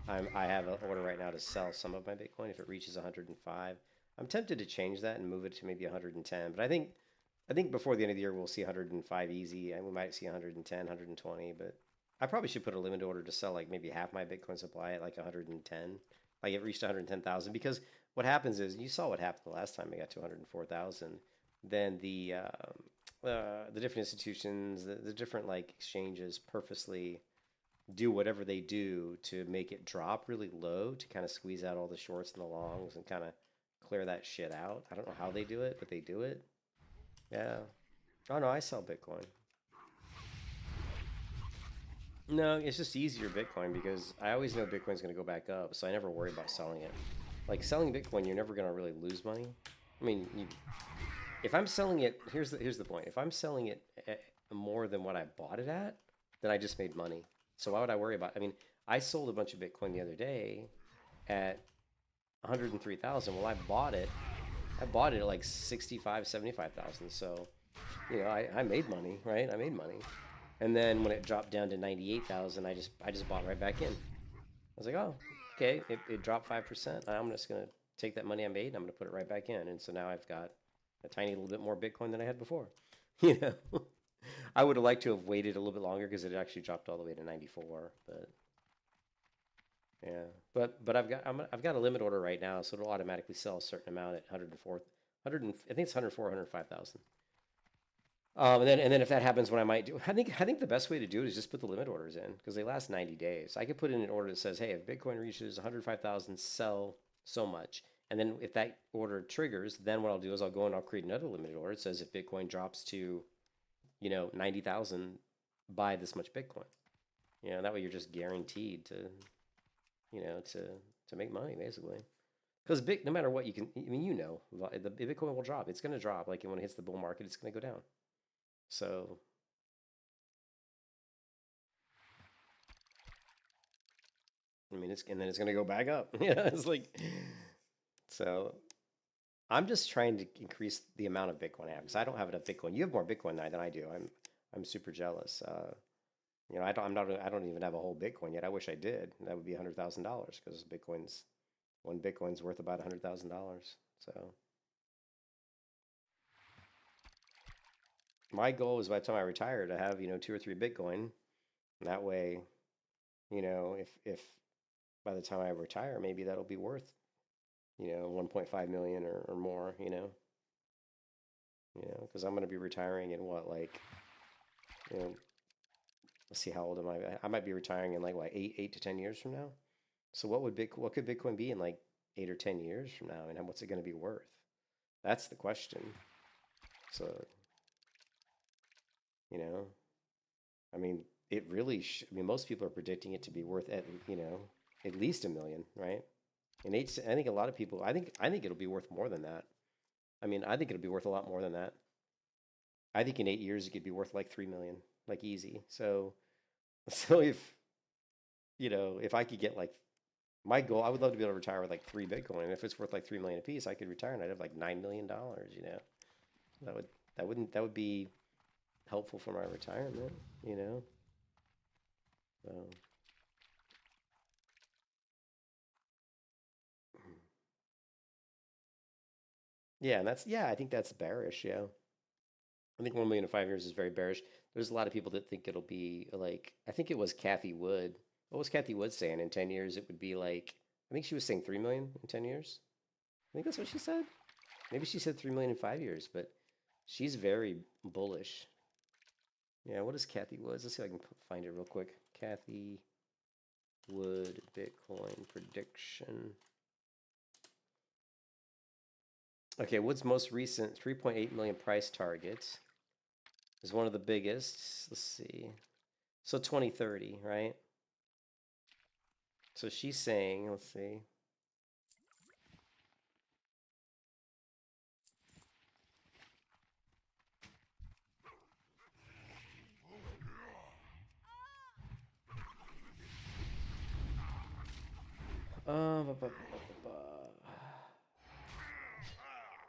I have an order right now to sell some of my Bitcoin. If it reaches 105, I'm tempted to change that and move it to maybe 110. But I think before the end of the year we'll see 105 easy, and we might see 110, 120. But I probably should put a limit order to sell like maybe half my Bitcoin supply at like 110. Like it reached 110,000, because what happens is, you saw what happened the last time it got to 104,000. Then the different institutions, the different like exchanges purposely do whatever they do to make it drop really low to kind of squeeze out all the shorts and the longs and kind of clear that shit out. I don't know how they do it, but they do it. Yeah. Oh no, I sell Bitcoin. No, it's just easier Bitcoin because I always know Bitcoin's going to go back up, so I never worry about selling it. Like selling Bitcoin, you're never going to really lose money. I mean, if I'm selling it, here's the point. If I'm selling it at more than what I bought it at, then I just made money. So why would I worry about it? I mean, I sold a bunch of Bitcoin the other day at 103,000. Well, I bought it at like 65, 75,000. So, I made money, right? I made money. And then when it dropped down to 98,000, I just bought right back in. I was like, oh, okay, it dropped 5%. I'm just going to take that money I made and I'm going to put it right back in. And so now I've got a tiny little bit more Bitcoin than I had before. I would have liked to have waited a little bit longer because it actually dropped all the way to 94. But yeah, but I've got a limit order right now, so it'll automatically sell a certain amount at 104. I think it's 104, 105,000. And then if that happens, what I might do, I think the best way to do it is just put the limit orders in because they last 90 days. I could put in an order that says, hey, if Bitcoin reaches 105,000, sell so much. And then if that order triggers, then what I'll do is I'll go and I'll create another limited order. It says if Bitcoin drops to, 90,000, buy this much Bitcoin. That way you're just guaranteed to, to make money basically. Because no matter what you can, the Bitcoin will drop. It's going to drop. Like when it hits the bull market, it's going to go down. So, and then it's going to go back up. It's like, so I'm just trying to increase the amount of Bitcoin I have because I don't have enough Bitcoin. You have more Bitcoin than I do. I'm super jealous. I don't even have a whole Bitcoin yet. I wish I did. That would be $100,000 because one Bitcoin's worth about $100,000. So. My goal is by the time I retire to have 2 or 3 Bitcoin. And that way, if by the time I retire, maybe that'll be worth 1.5 million or more. Because I'm going to be retiring in what, like, let's see, how old am I? I might be retiring in like what, 8 to 10 years from now. So what could Bitcoin be in like 8 or 10 years from now, and what's it going to be worth? That's the question. So. It really. Most people are predicting it to be worth at least $1 million, right? And I think a lot of people. I think it'll be worth more than that. I think it'll be worth a lot more than that. I think in 8 years it could be worth like 3 million, like easy. So if I could get like my goal, I would love to be able to retire with like 3 Bitcoin. And if it's worth like 3 million a piece, I could retire and I'd have like $9 million. That would be helpful for my retirement, So. Yeah, and I think that's bearish. Yeah, I think 1 million in 5 years is very bearish. There's a lot of people that think it'll be like, I think it was Kathy Wood. What was Kathy Wood saying? In 10 years, it would be like, I think she was saying 3 million in 10 years. I think that's what she said. Maybe she said 3 million in 5 years, but she's very bullish. Yeah, what is Kathy Wood? Let's see if I can find it real quick. Kathy Wood Bitcoin prediction. Okay, Wood's most recent 3.8 million price target is one of the biggest. Let's see. So 2030, right? So she's saying, let's see.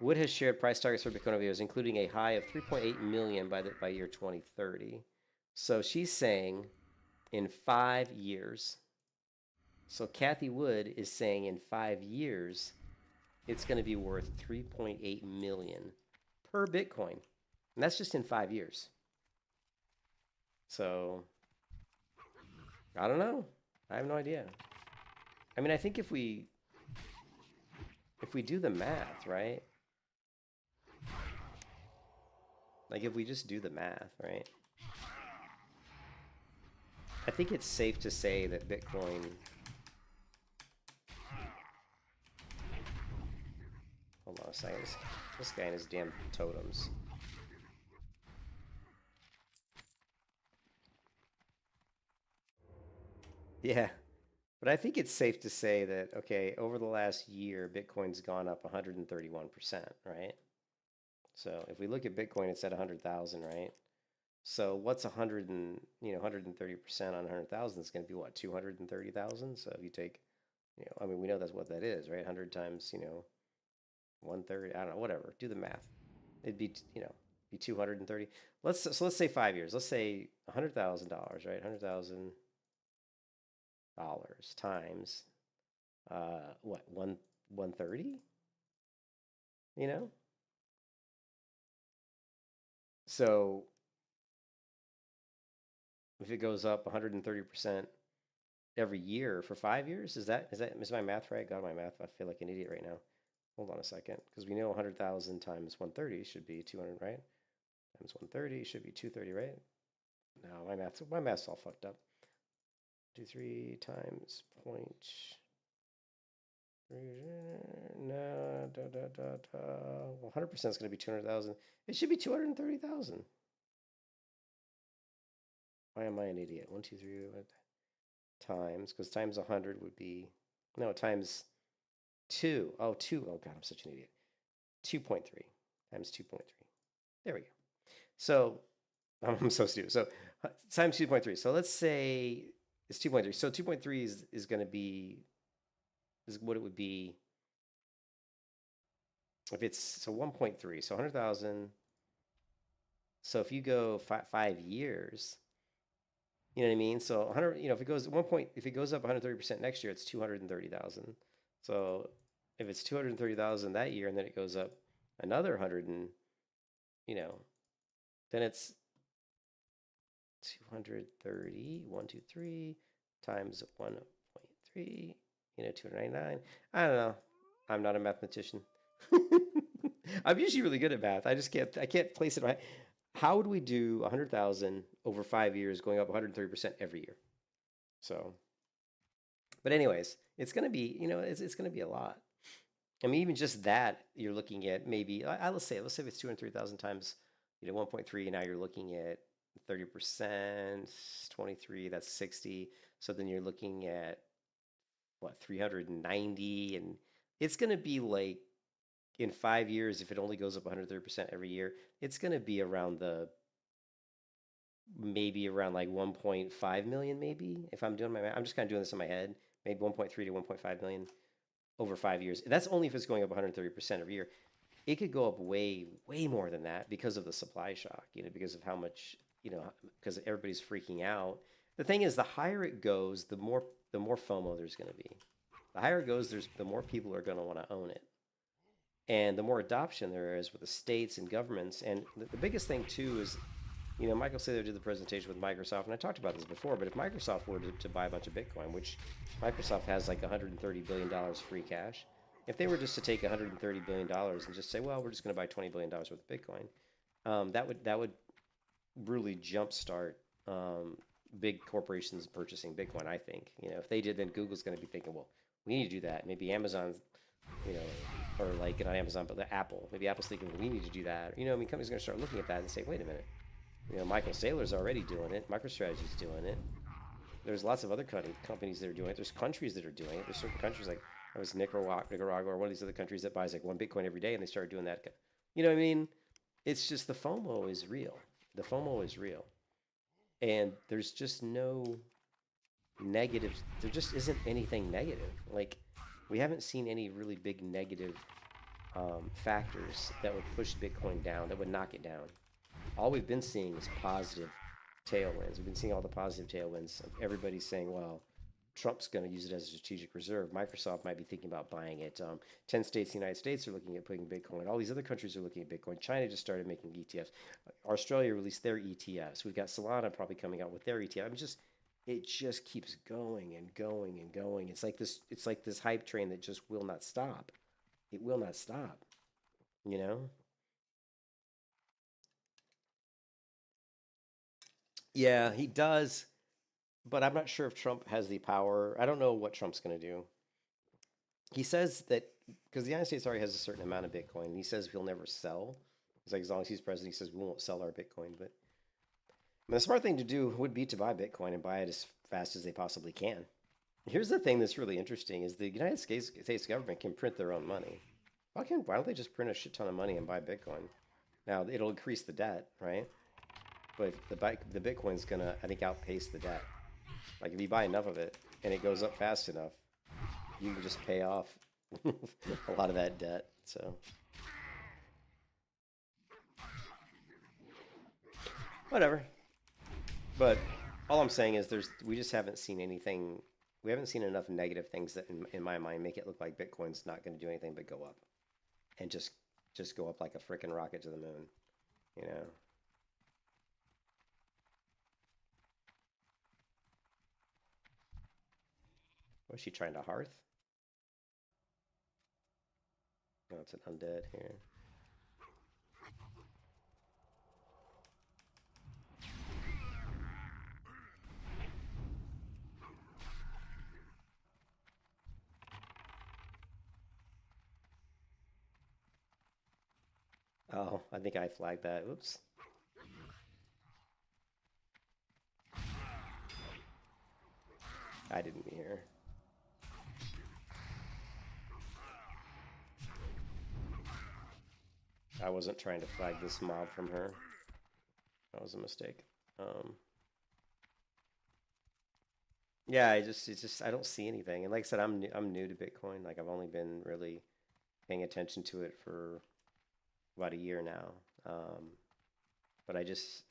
Wood has shared price targets for Bitcoin over years, including a high of 3.8 million by year 2030. So she's saying in 5 years. So Kathy Wood is saying in 5 years, it's going to be worth 3.8 million per Bitcoin. And that's just in 5 years. So I don't know. I have no idea. I think if we do the math, right? Like if we just do the math, right? I think it's safe to say that Bitcoin. Hold on a second. This guy and his damn totems. Yeah. But I think it's safe to say that, okay, over the last year, Bitcoin's gone up 131%, right? So if we look at Bitcoin, it's at 100,000, right? So what's 130% on 100,000 is going to be what, 230,000? So if you take, we know that's what that is, right? 100 times, 130, I don't know, whatever. Do the math. It'd be, be 230. Let's say 5 years. Let's say $100,000, right? $100,000 times what, 130? So if it goes up 130% every year for 5 years, is my math right? God, my math, I feel like an idiot right now. Hold on a second, because we know 100,000 times 130 should be 200, right? times 130 should be 230, right? No, my math's all fucked up. 23 times point. No, Well, 100% is going to be 200,000. It should be 230,000. Why am I an idiot? 1, 2, 3 times, because times 100 would be, no, times 2. Oh, 2. Oh, God, I'm such an idiot. 2.3 times 2.3. There we go. So, I'm so stupid. So, times 2.3. So, let's say it's 2.3. So, 2.3 is going to be, is what it would be if it's, so 1.3. So, 100,000. So, if you go 5 years, you know what I mean? So 100, if it goes if it goes up 130% next year, it's 230,000. So if it's 230,000 that year, and then it goes up another 100, and then it's 230, 1, 2, 3 times 1.3, 299. I don't know. I'm not a mathematician. I'm usually really good at math. I can't place it right. How would we do 100,000 over 5 years going up 130% every year? So, but anyways, it's going to be, it's going to be a lot. I mean, even just that, you're looking at maybe, let's say if it's 203,000 times, 1.3, and now you're looking at 30%, 23, that's 60. So then you're looking at, what, 390, and it's going to be like, in 5 years, if it only goes up 130% every year, it's going to be around maybe around like 1.5 million, maybe, if I'm doing I'm just kind of doing this in my head, maybe 1.3 to 1.5 million over 5 years. That's only if it's going up 130% every year. It could go up way, way more than that because of the supply shock, because of how much, because everybody's freaking out. The thing is, the higher it goes, the more FOMO there's going to be. The higher it goes, the more people are going to want to own it. And the more adoption there is with the states and governments. And the biggest thing, too, is, Michael Saylor did the presentation with Microsoft, and I talked about this before, but if Microsoft were to buy a bunch of Bitcoin, which Microsoft has like $130 billion free cash, if they were just to take $130 billion and just say, well, we're just going to buy $20 billion worth of Bitcoin, that would really jumpstart big corporations purchasing Bitcoin, I think. If they did, then Google's going to be thinking, well, we need to do that. Maybe Amazon's, or like not Amazon, but the Apple. Maybe Apple's thinking, we need to do that. Companies are going to start looking at that and say, wait a minute. Michael Saylor's already doing it. MicroStrategy's doing it. There's lots of other companies that are doing it. There's countries that are doing it. There's certain countries like, I was Nicaragua or one of these other countries that buys like 1 Bitcoin every day, and they started doing that. You know what I mean? It's just the FOMO is real. The FOMO is real. And there's just no negative. There just isn't anything negative. Like, we haven't seen any really big negative factors that would push Bitcoin down, that would knock it down. All we've been seeing is positive tailwinds. We've been seeing all the positive tailwinds of everybody saying, well, Trump's going to use it as a strategic reserve. Microsoft might be thinking about buying it. 10 states in the United States are looking at putting Bitcoin. All these other countries are looking at Bitcoin. China just started making ETFs. Australia released their ETFs. We've got Solana probably coming out with their ETF. It just keeps going and going and going. It's like this hype train that just will not stop. It will not stop. Yeah, he does. But I'm not sure if Trump has the power. I don't know what Trump's going to do. He says that because the United States already has a certain amount of Bitcoin, he says he'll never sell. It's like, as long as he's president, he says we won't sell our Bitcoin. But the smart thing to do would be to buy Bitcoin and buy it as fast as they possibly can. Here's the thing that's really interesting is the United States government can print their own money. Why don't they just print a shit ton of money and buy Bitcoin? Now, it'll increase the debt, right? But the Bitcoin's going to, I think, outpace the debt. Like, if you buy enough of it and it goes up fast enough, you can just pay off a lot of that debt. So, whatever. But all I'm saying is we just haven't seen anything. We haven't seen enough negative things that, in my mind, make it look like Bitcoin's not going to do anything but go up. And just go up like a freaking rocket to the moon, Was she trying to hearth? No, it's an undead here. Oh, I think I flagged that. Oops. I didn't hear. I wasn't trying to flag this mob from her. That was a mistake. Yeah, it's just I don't see anything. And like I said, I'm new to Bitcoin. Like I've only been really paying attention to it for about a year now. But I just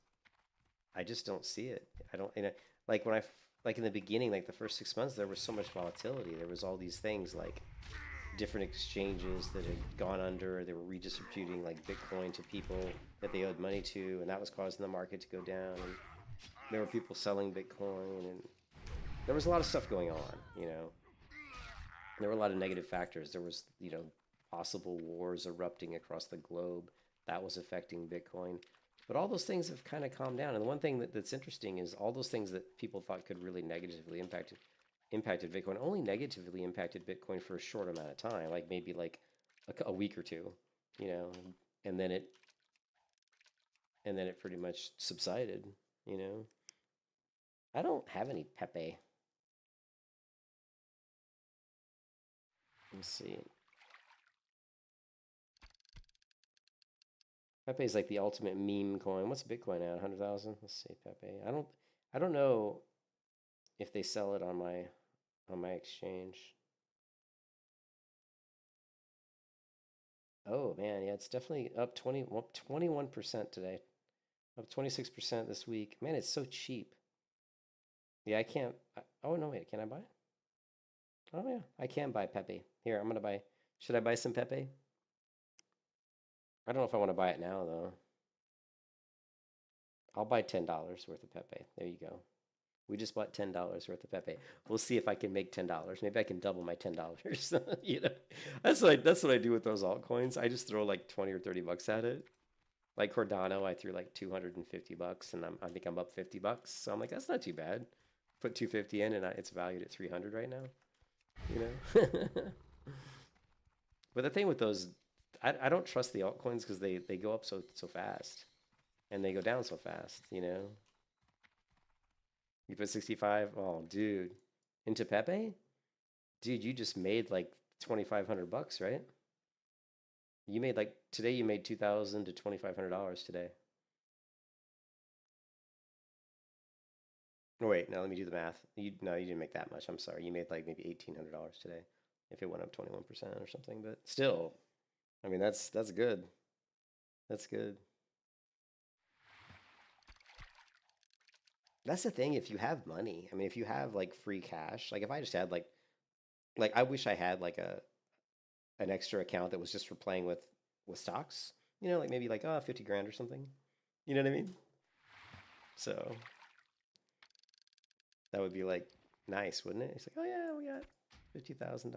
don't see it. I don't, like when like in the beginning, like the first 6 months, there was so much volatility. There was all these things like different exchanges that had gone under. They were redistributing like Bitcoin to people that they owed money to, and that was causing the market to go down. And there were people selling Bitcoin, and there was a lot of stuff going on, you know. There were a lot of negative factors. There was, you know, possible wars erupting across the globe. That was affecting Bitcoin. But all those things have kind of calmed down. And the one thing that's interesting is all those things that people thought could really negatively impacted Bitcoin only negatively impacted Bitcoin for a short amount of time, like maybe like a week or two, you know, and then it pretty much subsided, you know. I don't have any Pepe. Let's see. Pepe is like the ultimate meme coin. What's Bitcoin at? 100,000? Let's see, Pepe. I don't know if they sell it on my exchange. Oh man, yeah, it's definitely up 21% today. Up 26% this week. Man, it's so cheap. Yeah, I can't. Oh no, wait, can I buy? Oh yeah, I can buy Pepe. Here, I'm gonna buy. Should I buy some Pepe? I don't know if I want to buy it now though. I'll buy $10 worth of Pepe. There you go. We just bought $10 worth of Pepe. We'll see if I can make $10. Maybe I can double my $10. You know, that's what I do with those altcoins. I just throw like 20 or 30 bucks at it. Like Cardano, I threw like 250 bucks, and I think I'm up 50 bucks. So I'm like, that's not too bad. Put 250 in, and it's valued at 300 right now. You know. But the thing with those, I don't trust the altcoins because they go up so fast, and they go down so fast. You know. You put 65. Oh, dude, into Pepe, dude, you just made like 2,500 bucks, right? You made like today. You made $2,000 to $2,500 today. Oh, wait, now let me do the math. No, you didn't make that much. I'm sorry. You made like maybe $1,800 today, if it went up 21% or something. But still, I mean that's good. That's good. That's the thing. If you have money, I mean, if you have like free cash, like if I just had like I wish I had like an extra account that was just for playing with stocks. You know, like maybe like 50 grand or something. You know what I mean? So that would be like nice, wouldn't it? It's like, oh yeah, we got $50,000.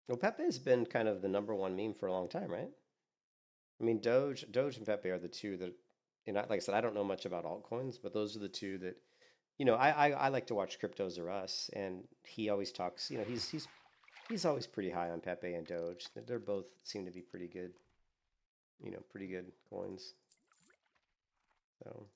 Well, Pepe has been kind of the #1 meme for a long time, right? I mean, Doge and Pepe are the two that, you know, like I said, I don't know much about altcoins, but those are the two that, you know, I like to watch Cryptos or Us, and he always talks, you know, he's always pretty high on Pepe and Doge. They're both seem to be pretty good, you know, pretty good coins. So.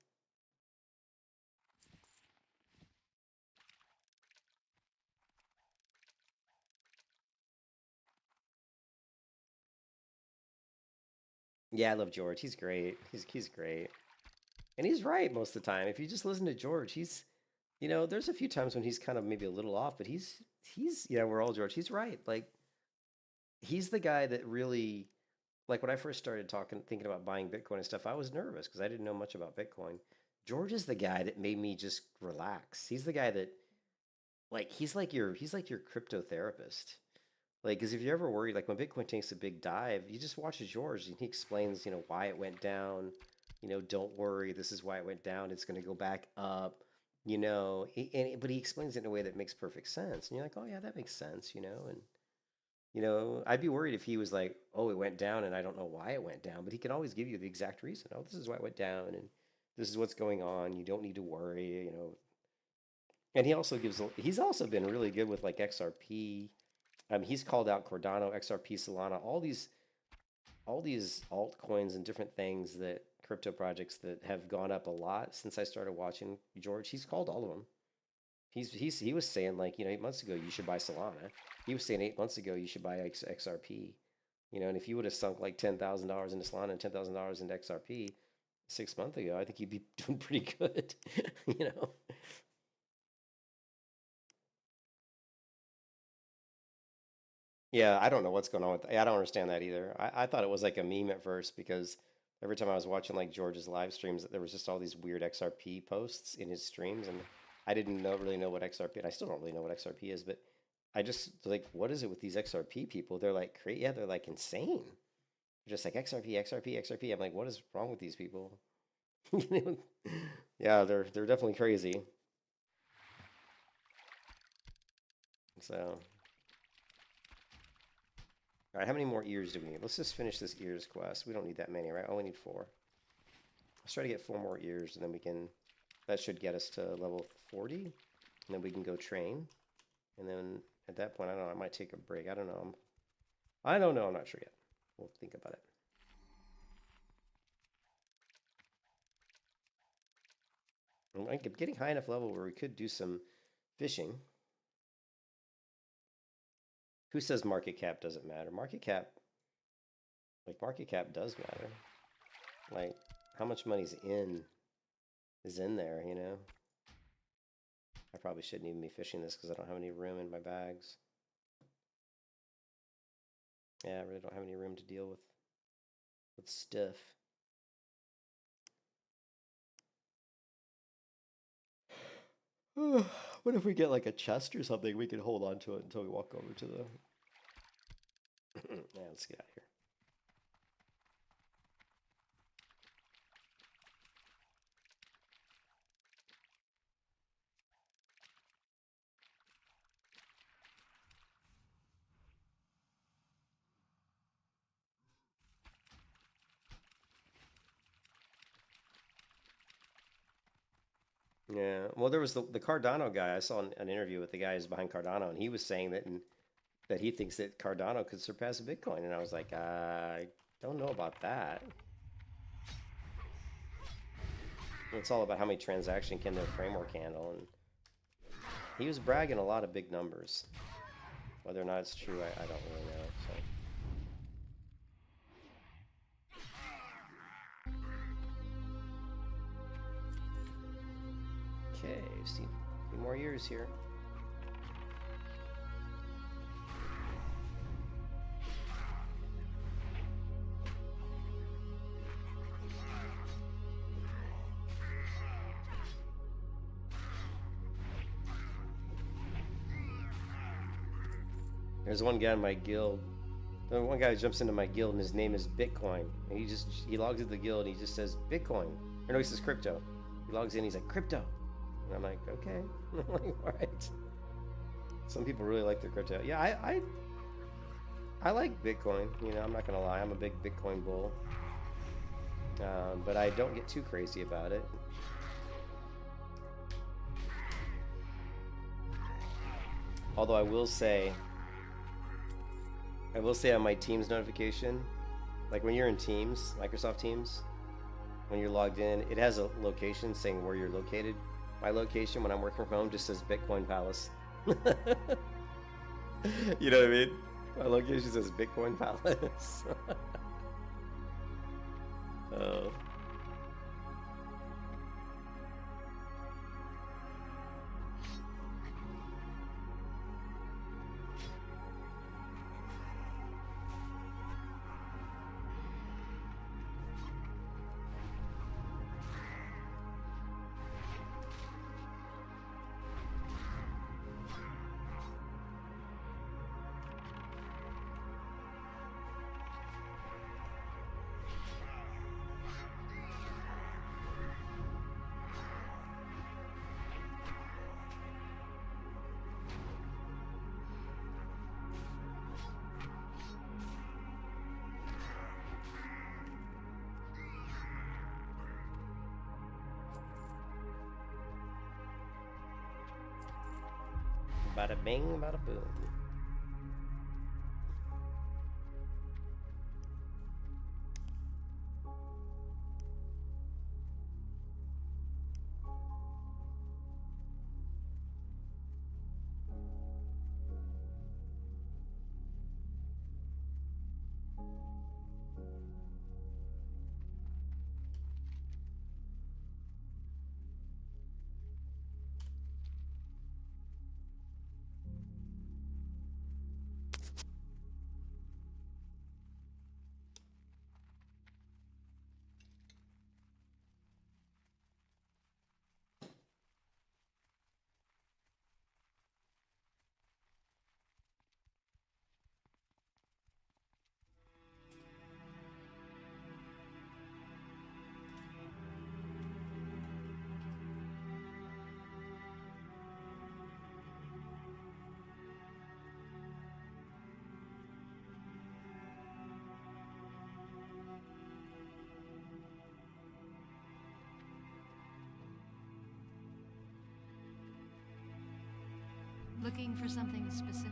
Yeah, I love George. He's great. He's great. And he's right most of the time. If you just listen to George, he's, you know, there's a few times when he's kind of maybe a little off, but he's yeah, we're all George. He's right. Like he's the guy that really, like when I first started thinking about buying Bitcoin and stuff, I was nervous because I didn't know much about Bitcoin. George is the guy that made me just relax. He's the guy that, like, he's like your crypto therapist. Like, because if you're ever worried, like when Bitcoin takes a big dive, you just watch George and he explains, why it went down. Don't worry, this is why it went down. It's going to go back up. But he explains it in a way that makes perfect sense. And you're like, oh yeah, that makes sense. And I'd be worried if he was like, oh, it went down and I don't know why it went down. But he can always give you the exact reason. Oh, this is why it went down and this is what's going on. You don't need to worry. And he's also been really good with like XRP. He's called out Cardano, XRP, Solana, all these altcoins and different things, that crypto projects that have gone up a lot since I started watching George. He's called all of them. He was saying, like, 8 months ago you should buy Solana. He was saying 8 months ago you should buy XRP. And if you would have sunk like $10,000 into Solana and $10,000 into XRP 6 months ago, I think you'd be doing pretty good. Yeah, I don't know what's going on with that. I don't understand that either. I thought it was like a meme at first, because every time I was watching like George's live streams, there was just all these weird XRP posts in his streams, and I didn't really know what XRP, and I still don't really know what XRP is, but I just like, what is it with these XRP people? They're like they're like insane. They're just like XRP, XRP, XRP. I'm like, what is wrong with these people? Yeah, they're definitely crazy. So. All right, how many more ears do we need? Let's just finish this ears quest. We don't need that many, right? Oh, we need 4. Let's try to get 4 more ears, and then we can... That should get us to level 40, and then we can go train. And then at that point, I don't know, I might take a break. I don't know. I'm not sure yet. We'll think about it. I'm getting high enough level where we could do some fishing. Who says market cap doesn't matter? Market cap does matter. Like, how much money's is in there, I probably shouldn't even be fishing this because I don't have any room in my bags. Yeah, I really don't have any room to deal with stuff. What if we get like a chest or something? We can hold on to it until we walk over to the... Yeah, let's get out of here. Yeah, well, there was the Cardano guy. I saw an interview with the guy who's behind Cardano, and he was saying that he thinks that Cardano could surpass Bitcoin, and I was like, I don't know about that. It's all about how many transactions can their framework handle, and he was bragging a lot of big numbers. Whether or not it's true, I don't really know. So. Okay, see a few more years here. There's one guy in my guild. One guy jumps into my guild and his name is Bitcoin. And he logs into the guild and he just says Bitcoin. Or no, he says crypto. He logs in, he's like, crypto. And I'm like, okay. I'm like, all right. Some people really like their crypto. Yeah, I like Bitcoin. I'm not gonna lie, I'm a big Bitcoin bull. But I don't get too crazy about it. Although I will say on my Teams notification, like when you're in Teams, Microsoft Teams, when you're logged in, it has a location saying where you're located. My location when I'm working from home just says Bitcoin Palace. You know what I mean? My location says Bitcoin Palace. Oh. Bada bing, bada boom. Looking for something specific?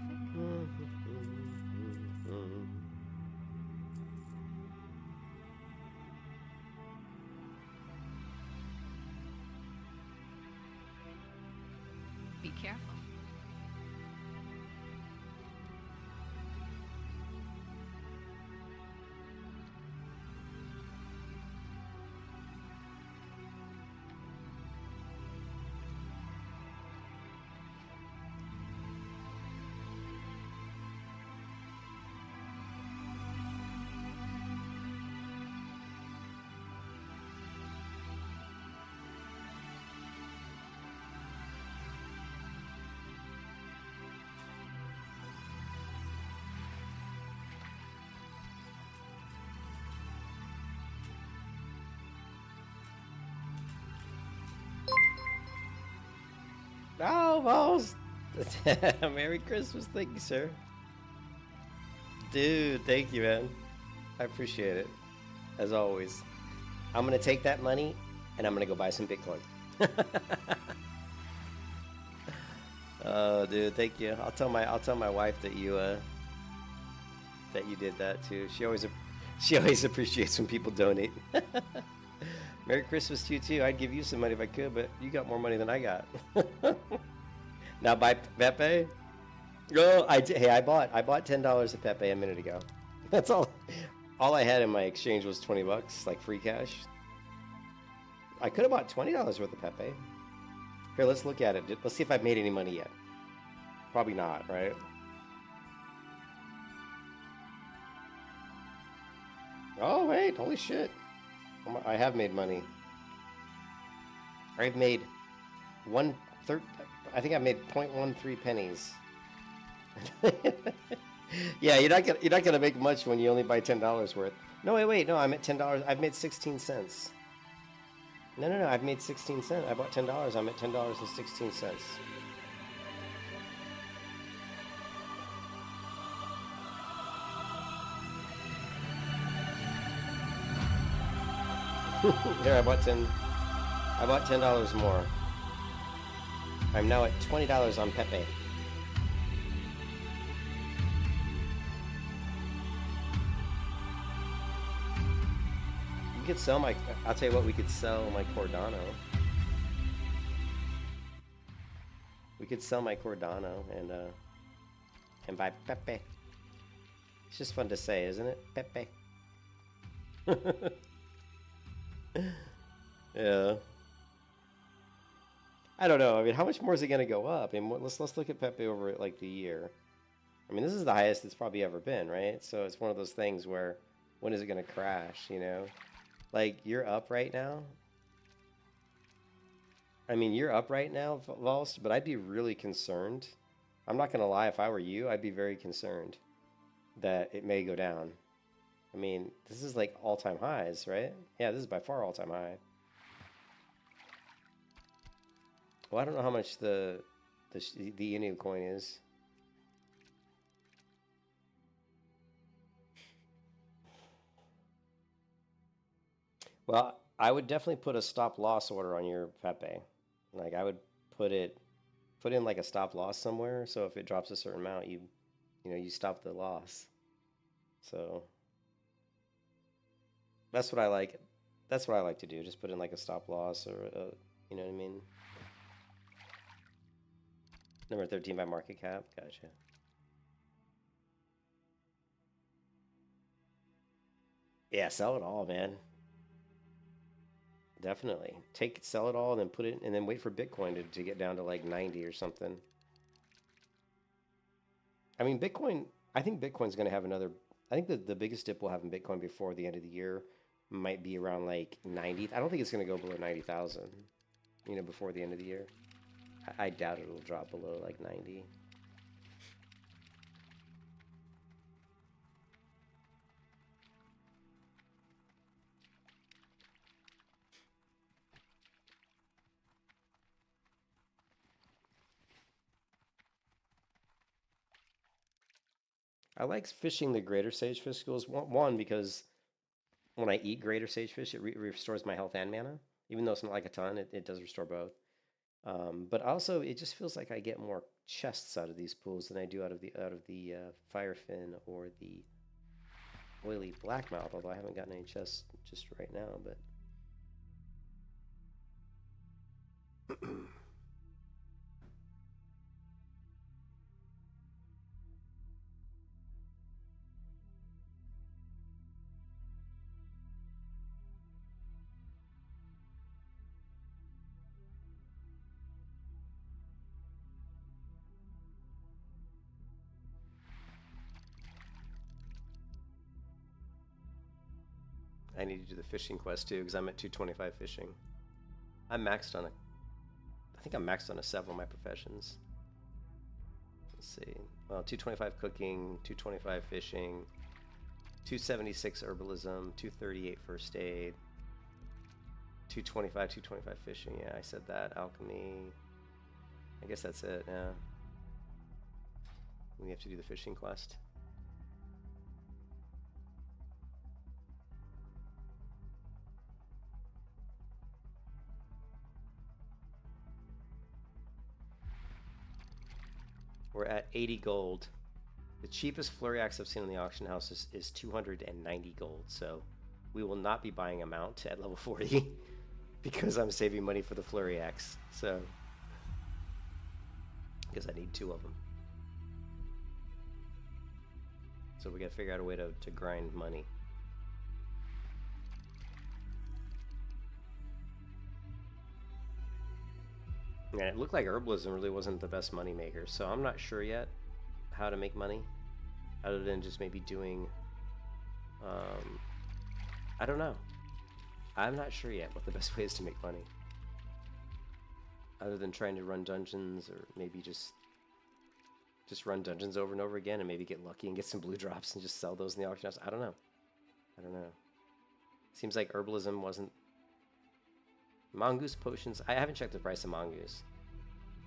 Be careful. Oh, balls! Merry Christmas, thank you, sir. Dude, thank you, man. I appreciate it, as always. I'm gonna take that money and I'm gonna go buy some Bitcoin. Oh, dude, thank you. I'll tell my wife that you did that too. She always appreciates when people donate. Merry Christmas to you too. I'd give you some money if I could, but you got more money than I got. Now buy Pepe. Oh, I bought $10 of Pepe a minute ago. That's all. All I had in my exchange was $20, like free cash. I could have bought $20 worth of Pepe. Here, let's look at it. Let's see if I've made any money yet. Probably not, right? Oh wait, holy shit. I have made money. I've made I think I made 0.13 pennies. Yeah, you're not gonna make much when you only buy $10 worth. No, wait, no, I'm at $10. I've made 16 cents. No, I've made 16 cents. I bought $10. I'm at $10.16. There, I bought $10 more. I'm now at $20 on Pepe. We could sell I'll tell you what, we could sell my Cordano. We could sell my Cordano and buy Pepe. It's just fun to say, isn't it? Pepe. Yeah. I don't know. I mean, how much more is it going to go up? I mean, let's look at Pepe over like the year. I mean, this is the highest it's probably ever been, right? So it's one of those things where when is it going to crash, you know? Like, you're up right now. I mean, you're up right now, Vols, but I'd be really concerned. I'm not going to lie, if I were you, I'd be very concerned that it may go down. I mean, this is like all-time highs, right? Yeah, this is by far all-time high. Well, I don't know how much the Inu coin is. Well, I would definitely put a stop loss order on your Pepe. Like, I would put it put in like a stop loss somewhere, so if it drops a certain amount, you know, you stop the loss. So that's what I like. That's what I like to do. Just put in like a stop loss or a, you know what I mean? Number 13 by market cap. Gotcha. Yeah, sell it all, man. Definitely. Sell it all and then put it, and then wait for Bitcoin to get down to like 90 or something. I mean, Bitcoin, I think Bitcoin's going to have another, I think the biggest dip we'll have in Bitcoin before the end of the year might be around like 90. I don't think it's going to go below 90,000, you know, before the end of the year. I doubt it'll drop below like 90. I like fishing the greater sagefish schools. One, because when I eat greater sagefish, it restores my health and mana. Even though it's not like a ton, it does restore both. But also, it just feels like I get more chests out of these pools than I do out of the firefin or the oily blackmouth. Although I haven't gotten any chests just right now, but. I need to do the fishing quest too, because I'm at 225 fishing. I think I'm maxed on a several of my professions. Let's see. Well, 225 cooking, 225 fishing, 276 herbalism, 238 first aid, 225 fishing. Yeah, I said that. Alchemy. I guess that's it, yeah. We have to do the fishing quest. We're at 80 gold. The cheapest flurry axe I've seen in the auction house is 290 gold, so we will not be buying a mount at level 40 because I'm saving money for the flurry axe. So, because I need 2 of them. So we gotta figure out a way to grind money. And it looked like herbalism really wasn't the best money maker, so I'm not sure yet how to make money, other than just maybe doing, I don't know. I'm not sure yet what the best way is to make money, other than trying to run dungeons, or maybe just run dungeons over and over again, and maybe get lucky and get some blue drops and just sell those in the auction house. I don't know. Seems like herbalism wasn't. Mongoose potions. I haven't checked the price of mongoose.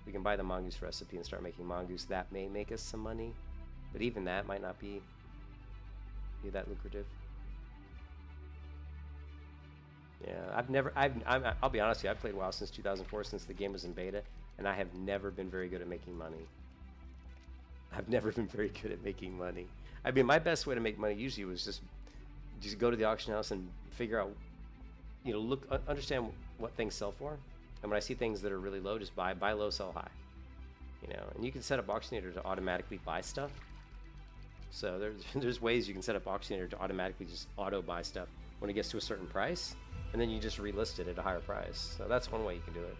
We can buy the mongoose recipe and start making mongoose. That may make us some money, but even that might not be that lucrative. Yeah, I'll be honest with you. I've played WoW since 2004, since the game was in beta, and I have never been very good at making money. I've never been very good at making money. I mean, my best way to make money usually was just go to the auction house and figure out, you know, understand what things sell for, and when I see things that are really low, just buy low, sell high, you know. And you can set up Auctioneer to automatically buy stuff, so there's ways you can set up Auctioneer to automatically just auto buy stuff when it gets to a certain price, and then you just relist it at a higher price. So that's one way you can do it.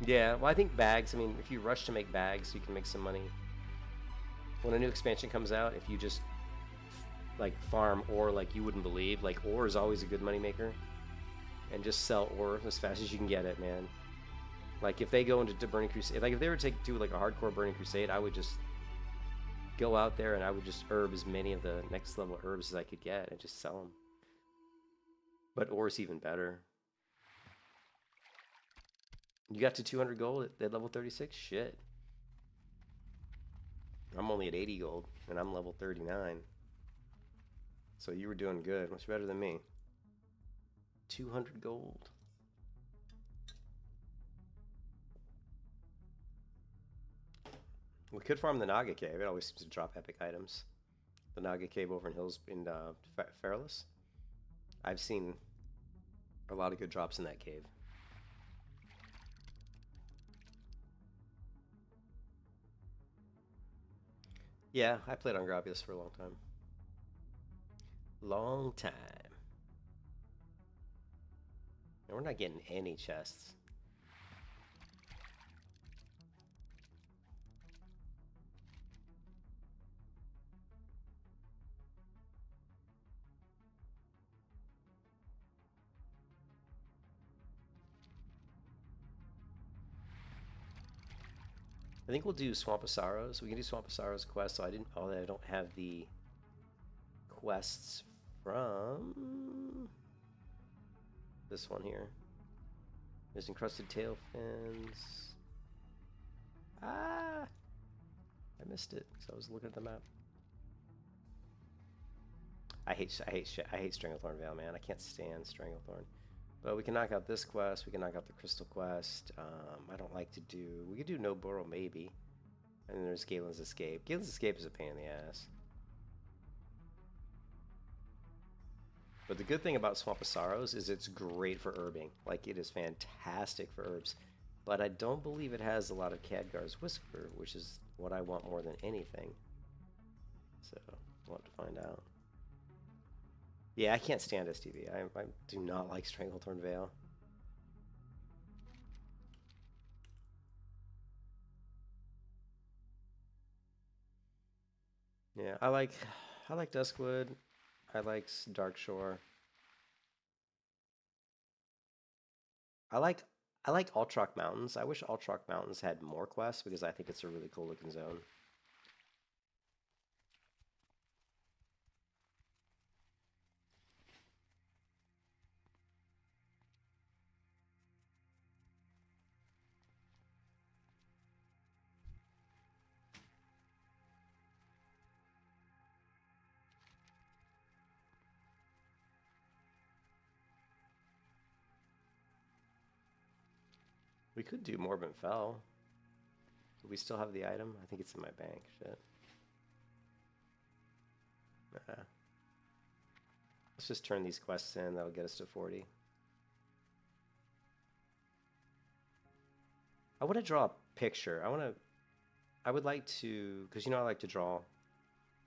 Yeah, well, I think bags, I mean, if you rush to make bags, you can make some money. When a new expansion comes out, if you just like farm ore like you wouldn't believe, like ore is always a good money maker, and just sell ore as fast as you can get it, man. Like if they go into Burning Crusade, like if they were to do like a hardcore Burning Crusade, I would just go out there and I would just herb as many of the next level herbs as I could get and just sell them. But ore is even better. You got to 200 gold at level 36? Shit. I'm only at 80 gold, and I'm level 39. So you were doing good, much better than me. 200 gold. We could farm the Naga Cave. It always seems to drop epic items. The Naga Cave over in Hills in Fairless. I've seen a lot of good drops in that cave. Yeah, I played on Gravius for a long time. Long time. And we're not getting any chests. I think we'll do Swamp of Sorrows. We can do Swamp of Sorrows quest. So I don't have the quests from this one here. There's encrusted tail fins. Ah, I missed it because I was looking at the map. I hate Stranglethorn Vale, man. I can't stand Stranglethorn. But we can knock out this quest. We can knock out the Crystal quest. I don't like to do... We could do No Burrow, maybe. And then there's Galen's Escape. Galen's Escape is a pain in the ass. But the good thing about Swamp of Sorrows is it's great for herbing. Like, it is fantastic for herbs. But I don't believe it has a lot of Khadgar's Whisper, which is what I want more than anything. So, we'll have to find out. Yeah, I can't stand STV. I do not like Stranglethorn Vale. Yeah, I like Duskwood. I like Darkshore. I like Altrock Mountains. I wish Altrock Mountains had more quests because I think it's a really cool looking zone. We could do Morbid Fell. Do we still have the item? I think it's in my bank. Shit. Let's just turn these quests in. That'll get us to 40. I want to draw a picture. I would like to, because you know I like to draw.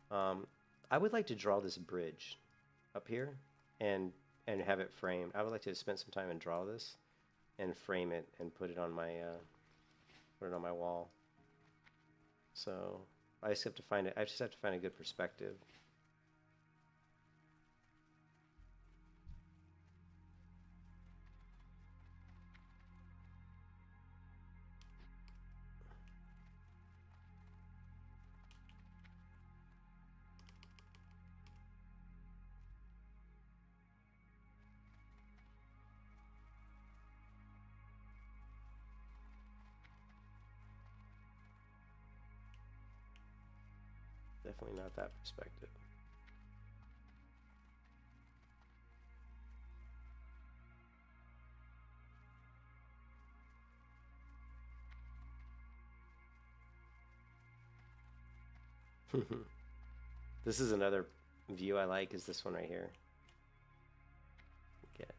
I would like to draw this bridge up here and have it framed. I would like to spend some time and draw this and frame it and put it on my wall. So I just have to find it. I just have to find a good perspective. Definitely not that perspective. This is another view I like, is this one right here. Okay.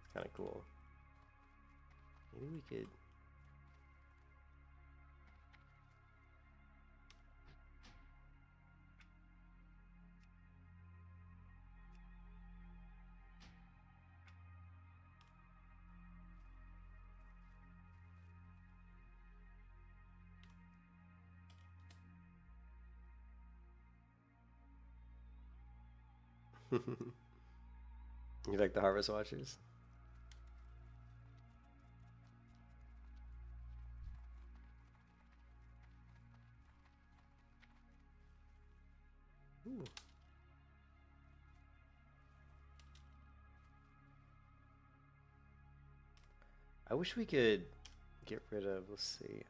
It's kind of cool. Maybe we could... You like the Harvest Watchers? Ooh. I wish we could get rid of, let's see,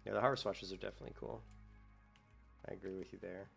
Yeah, the Harvest Watchers are definitely cool. I agree with you there.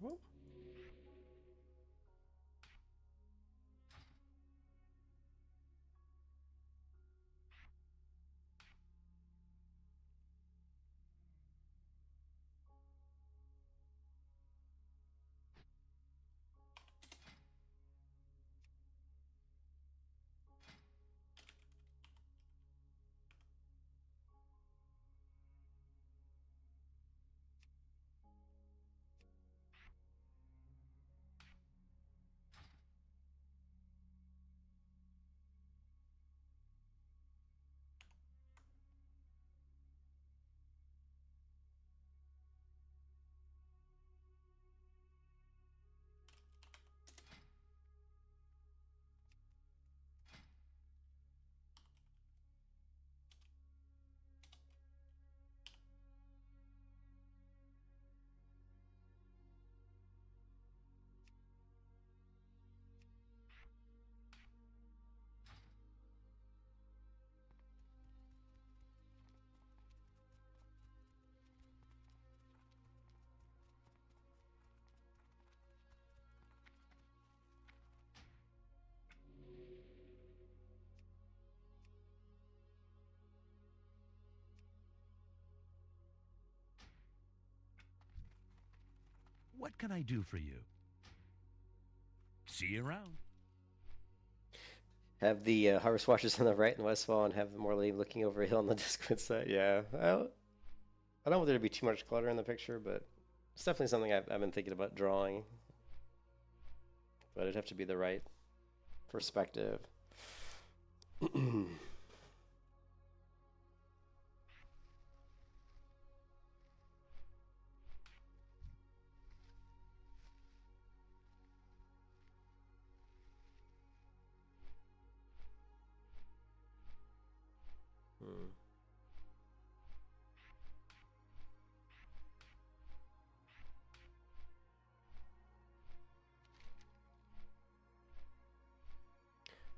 Well, What can I do for you? See you around. have the Harvest Watchers on the right and Westfall, and have the Morley looking over a hill on the Discord side. Yeah, I don't want there to be too much clutter in the picture, but it's definitely something I've been thinking about drawing. But it'd have to be the right perspective.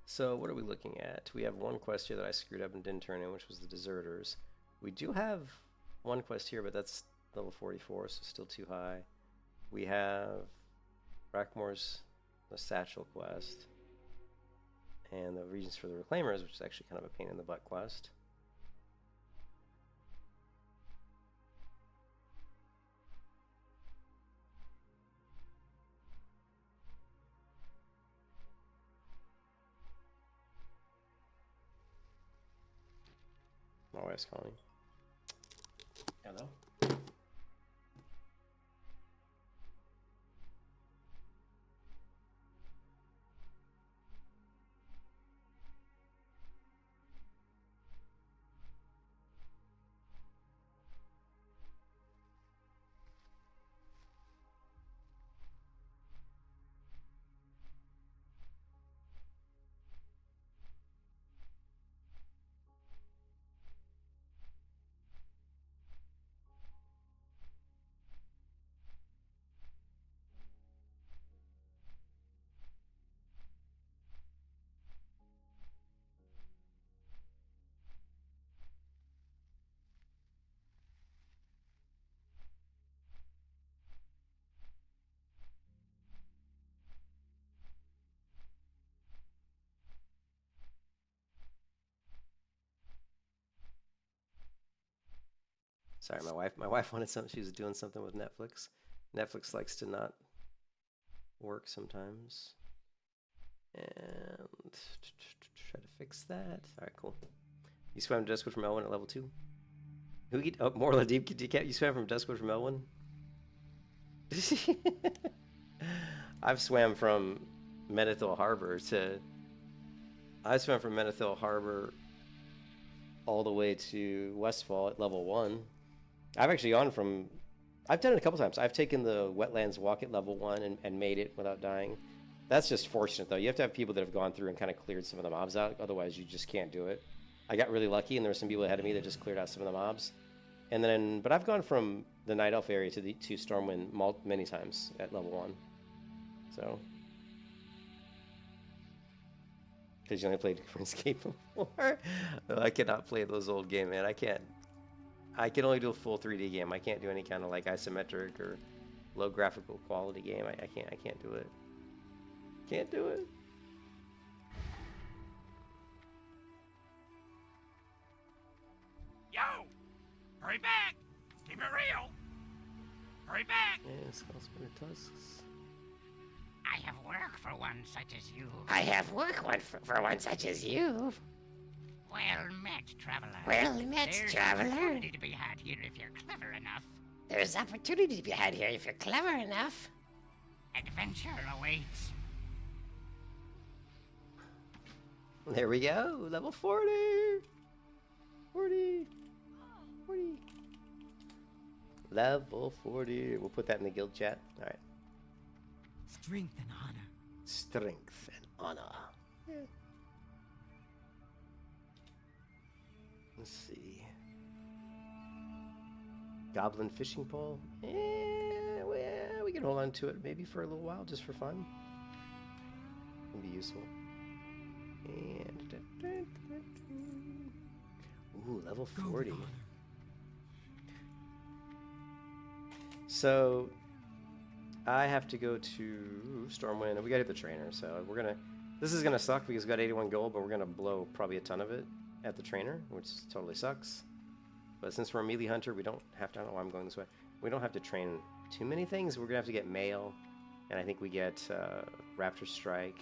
So what are we looking at? We have one quest here that I screwed up and didn't turn in, which was the Deserters. We do have one quest here, but that's level 44, so still too high. We have Rackmore's the Satchel quest, and the Regions for the Reclaimers, which is actually kind of a pain in the butt quest. My wife's calling. Hello? Sorry, my wife wanted something. She was doing something with Netflix. Netflix likes to not work sometimes. And try to fix that. All right, cool. You swam to Duskwood from L1 at level 2? Who eat? Oh, more deep. You swam from Duskwood from L1? I've swam from Menethil Harbor to... I swam from Menethil Harbor all the way to Westfall at level 1. I've actually gone from... I've done it a couple times. I've taken the Wetlands Walk at level 1 and made it without dying. That's just fortunate, though. You have to have people that have gone through and kind of cleared some of the mobs out. Otherwise, you just can't do it. I got really lucky, and there were some people ahead of me that just cleared out some of the mobs. And then, but I've gone from the Night Elf area to Stormwind many times at level 1. So... Because you only played RuneScape before. I cannot play those old games, man. I can't. I can only do a full 3D game. I can't do any kind of like isometric or low graphical quality game. I can't do it. Can't do it. Yo! Hurry back! Keep it real! Hurry back! Yeah, Skullspinner Tusks. I have work for one such as you. I have work for one such as you. Well met, traveler. Well met, There's traveler. opportunity to be had here if you're clever enough. There's opportunity to be had here if you're clever enough. Adventure awaits. There we go. Level 40. 40. 40. Level 40. We'll put that in the guild chat. All right. Strength and honor. Strength and honor. Yeah. Let's see. Goblin fishing pole. Yeah, well, we can hold on to it maybe for a little while, just for fun. It'd be useful. And ooh, level 40. So I have to go to Stormwind. We gotta get the trainer, so we're gonna... This is gonna suck because we got 81 gold, but we're gonna blow probably a ton of it at the trainer, which totally sucks. But since we're a melee hunter, we don't have to... I don't know why I'm going this way. We don't have to train too many things. We're gonna have to get mail, and I think we get Raptor Strike.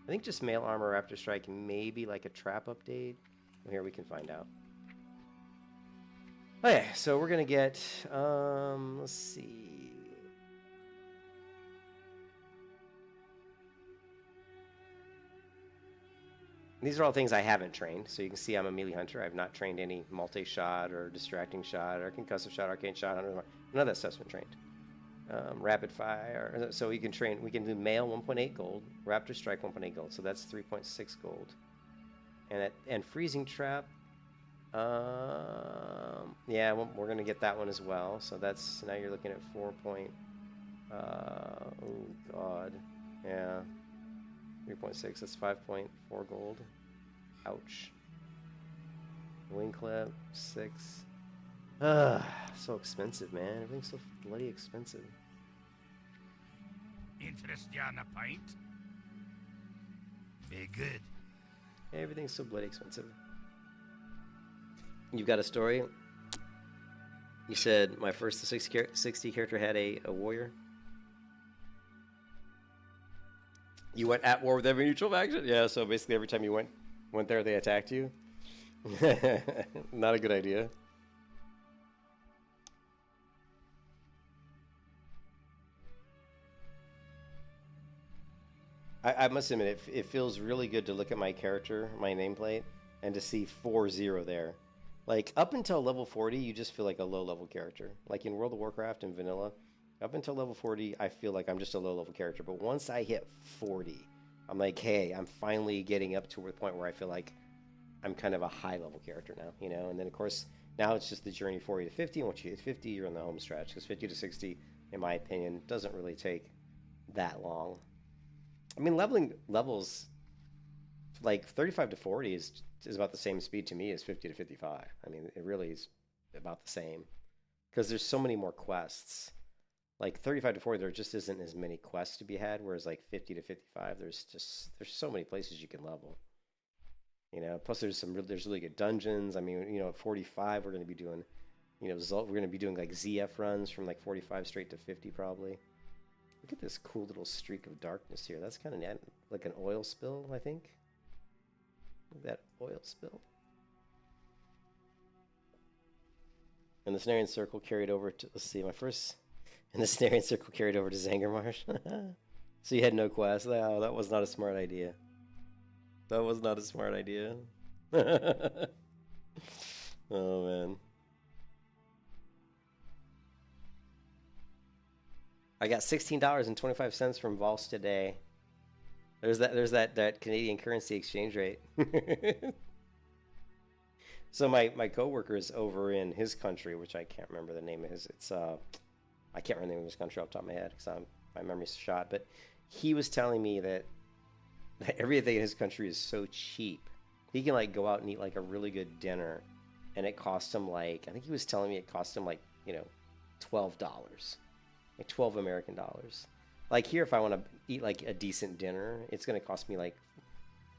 I think just mail armor, Raptor Strike, maybe like a trap update. Well, here we can find out. Okay, so we're gonna get... let's see... These are all things I haven't trained, so you can see I'm a melee hunter. I've not trained any multi-shot or distracting shot or concussive shot, arcane shot. None of that stuff's been trained. Rapid fire. So we can train. We can do mail 1.8 gold, Raptor Strike 1.8 gold. So that's 3.6 gold. And freezing trap. Yeah, we're gonna get that one as well. So that's now you're looking at 4. Oh god, yeah. 3.6, that's 5.4 gold. Ouch. Wing clip, 6. Ugh, so expensive, man. Everything's so bloody expensive. Interest you on a pint? Be good. Everything's so bloody expensive. You've got a story? You said my first 60 character had a warrior? You went at war with every neutral faction? Yeah, so basically every time you went there, they attacked you? Not a good idea. I must admit, it feels really good to look at my character, my nameplate, and to see 4-0 there. Like, up until level 40, you just feel like a low-level character. Like in World of Warcraft and Vanilla, up until level 40, I feel like I'm just a low-level character. But once I hit 40, I'm like, hey, I'm finally getting up to the point where I feel like I'm kind of a high-level character now, you know? And then, of course, now it's just the journey 40 to 50. And once you hit 50, you're in the home stretch. Because 50 to 60, in my opinion, doesn't really take that long. I mean, leveling levels, like 35 to 40 is about the same speed to me as 50 to 55. I mean, it really is about the same. Because there's so many more quests. Like 35 to 40, there just isn't as many quests to be had, whereas like 50 to 55, there's so many places you can level. You know, plus there's really good dungeons. I mean, you know, at 45, we're going to be doing, you know, we're going to be doing like ZF runs from like 45 straight to 50 probably. Look at this cool little streak of darkness here. That's kind of neat. Like an oil spill, I think. Look at that oil spill. And the Snarian Circle carried over to, let's see, my first, and the Snarian Circle carried over to Zangarmarsh. So you had no quest. Oh, that was not a smart idea. That was not a smart idea. Oh, man. I got $16.25 from Vols today. There's that Canadian currency exchange rate. So my coworker is over in his country, which I can't remember the name of his. It's I can't remember the name of his country off the top of my head because my memory's shot. But he was telling me that everything in his country is so cheap. He can like go out and eat like a really good dinner, and it costs him like, I think he was telling me it cost him like, you know, $12. Like 12 American dollars. Like here, if I want to eat like a decent dinner, it's going to cost me like,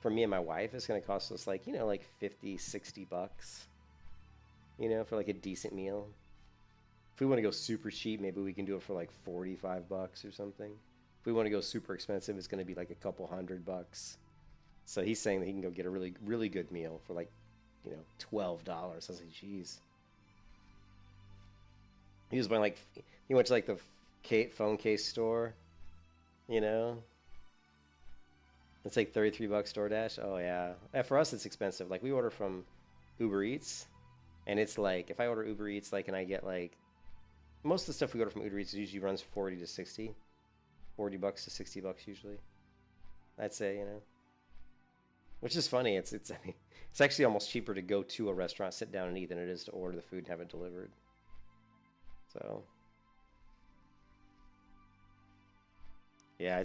for me and my wife, it's going to cost us like, you know, like 50, 60 bucks, you know, for like a decent meal. If we want to go super cheap, maybe we can do it for like 45 bucks or something. If we want to go super expensive, it's going to be like a couple $100. So he's saying that he can go get a really, really good meal for like, you know, $12. I was like, geez. He was buying like, he went to like the phone case store, you know, it's like 33 bucks DoorDash. Oh yeah. For us it's expensive. Like we order from Uber Eats, and it's like, if I order Uber Eats, like, and I get like, most of the stuff we order from Uber Eats usually runs 40 to 60, 40 bucks to 60 bucks usually, I'd say, you know, which is funny. I mean, it's actually almost cheaper to go to a restaurant, sit down and eat, than it is to order the food and have it delivered. So yeah,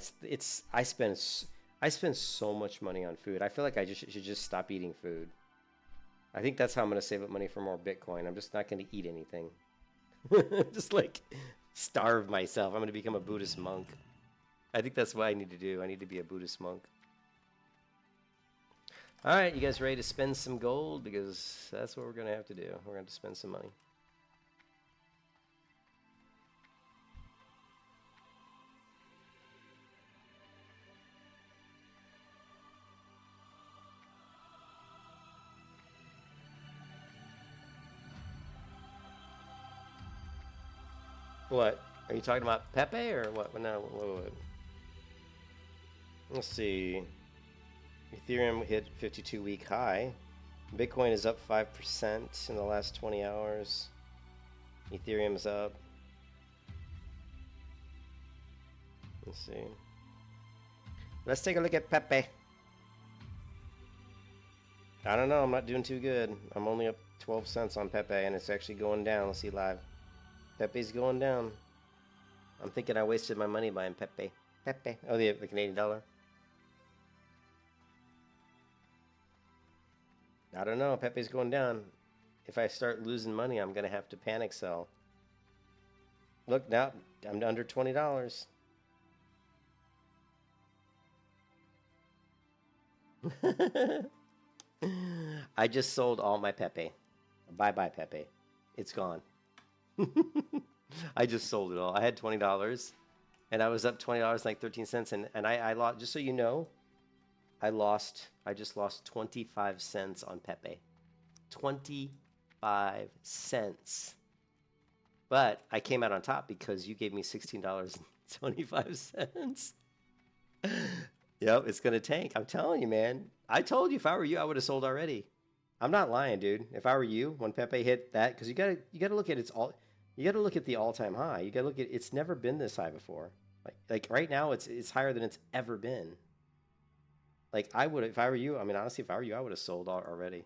I spend so much money on food. I feel like I should just stop eating food. I think that's how I'm going to save up money for more Bitcoin. I'm just not going to eat anything. Just like starve myself. I'm going to become a Buddhist monk. I think that's what I need to do. I need to be a Buddhist monk. All right, you guys ready to spend some gold? Because that's what we're going to have to do. We're going to spend some money. What? Are you talking about Pepe or what? No, what? Let's see. Ethereum hit 52-week high. Bitcoin is up 5% in the last 20 hours. Ethereum's up. Let's see. Let's take a look at Pepe. I don't know. I'm not doing too good. I'm only up 12 cents on Pepe, and it's actually going down. Let's see live. Pepe's going down. I'm thinking I wasted my money buying Pepe. Pepe. Oh, the Canadian dollar. I don't know. Pepe's going down. If I start losing money, I'm going to have to panic sell. Look, now I'm under $20. I just sold all my Pepe. Bye-bye, Pepe. It's gone. I just sold it all. I had $20, and I was up $20 like 13 cents, and I lost, just so you know, I just lost 25 cents on Pepe. 25 cents. But I came out on top because you gave me $16.25. Yep, it's gonna tank. I'm telling you, man. I told you if I were you, I would have sold already. I'm not lying, dude. If I were you, when Pepe hit that, because you gotta look at you gotta look at the all-time high. You gotta look at it's never been this high before. Like right now, it's higher than it's ever been. Like I would, if I were you. I mean, honestly, if I were you, I would have sold already.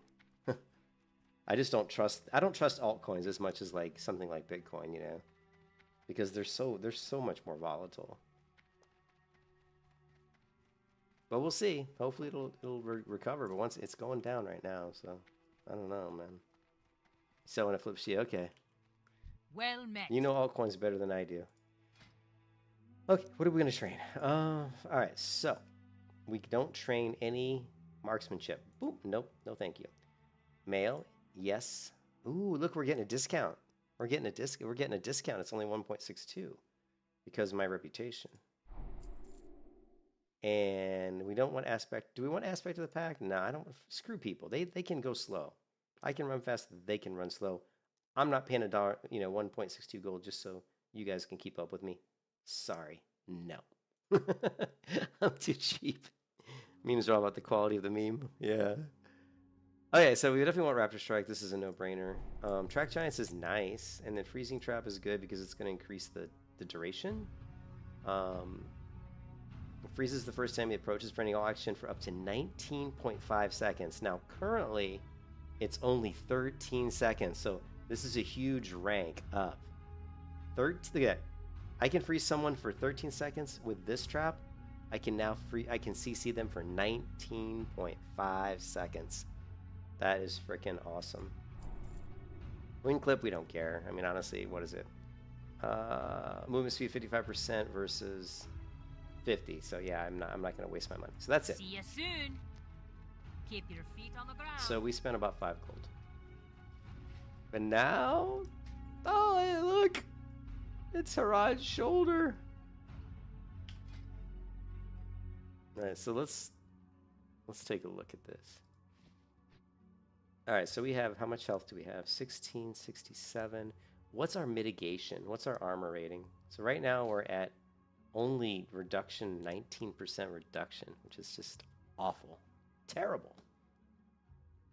I just don't trust. I don't trust altcoins as much as like something like Bitcoin, you know, because they're so much more volatile. But we'll see. Hopefully it'll recover. But once it's going down right now, so I don't know, man. So when it flips, yeah, okay. Well met. You know altcoins better than I do. Okay, what are we gonna train? All right, so we don't train any marksmanship. Boop, nope, no, thank you. Mail, yes. Ooh, look, we're getting a discount. We're getting a discount. It's only 1.62 because of my reputation. And we don't want aspect. Do we want aspect of the pack? No, I don't. Screw people. They can go slow. I can run fast. They can run slow. I'm not paying $1, 1.62 gold just so you guys can keep up with me. Sorry, no. I'm too cheap. Memes are all about the quality of the meme. Yeah. Okay, so we definitely want Raptor Strike. This is a no-brainer. Track Giants is nice, and then Freezing Trap is good because it's going to increase the duration. Freezes the first time he approaches, preventing all action for up to 19.5 seconds. Now, currently, it's only 13 seconds, so this is a huge rank up. Look at that. I can freeze someone for 13 seconds with this trap. I can now CC them for 19.5 seconds. That is freaking awesome. Wing clip, we don't care. I mean, honestly, what is it? Movement speed 55% versus 50. So yeah, I'm not going to waste my money. So that's it. See you soon. Keep your feet on the ground. So we spent about 5 gold. But now, oh hey, look, it's Herod's shoulder. All right, so let's take a look at this. All right, so we have, how much health do we have? 1667. What's our mitigation? What's our armor rating? So right now we're at only reduction, 19% reduction, which is just awful. Terrible.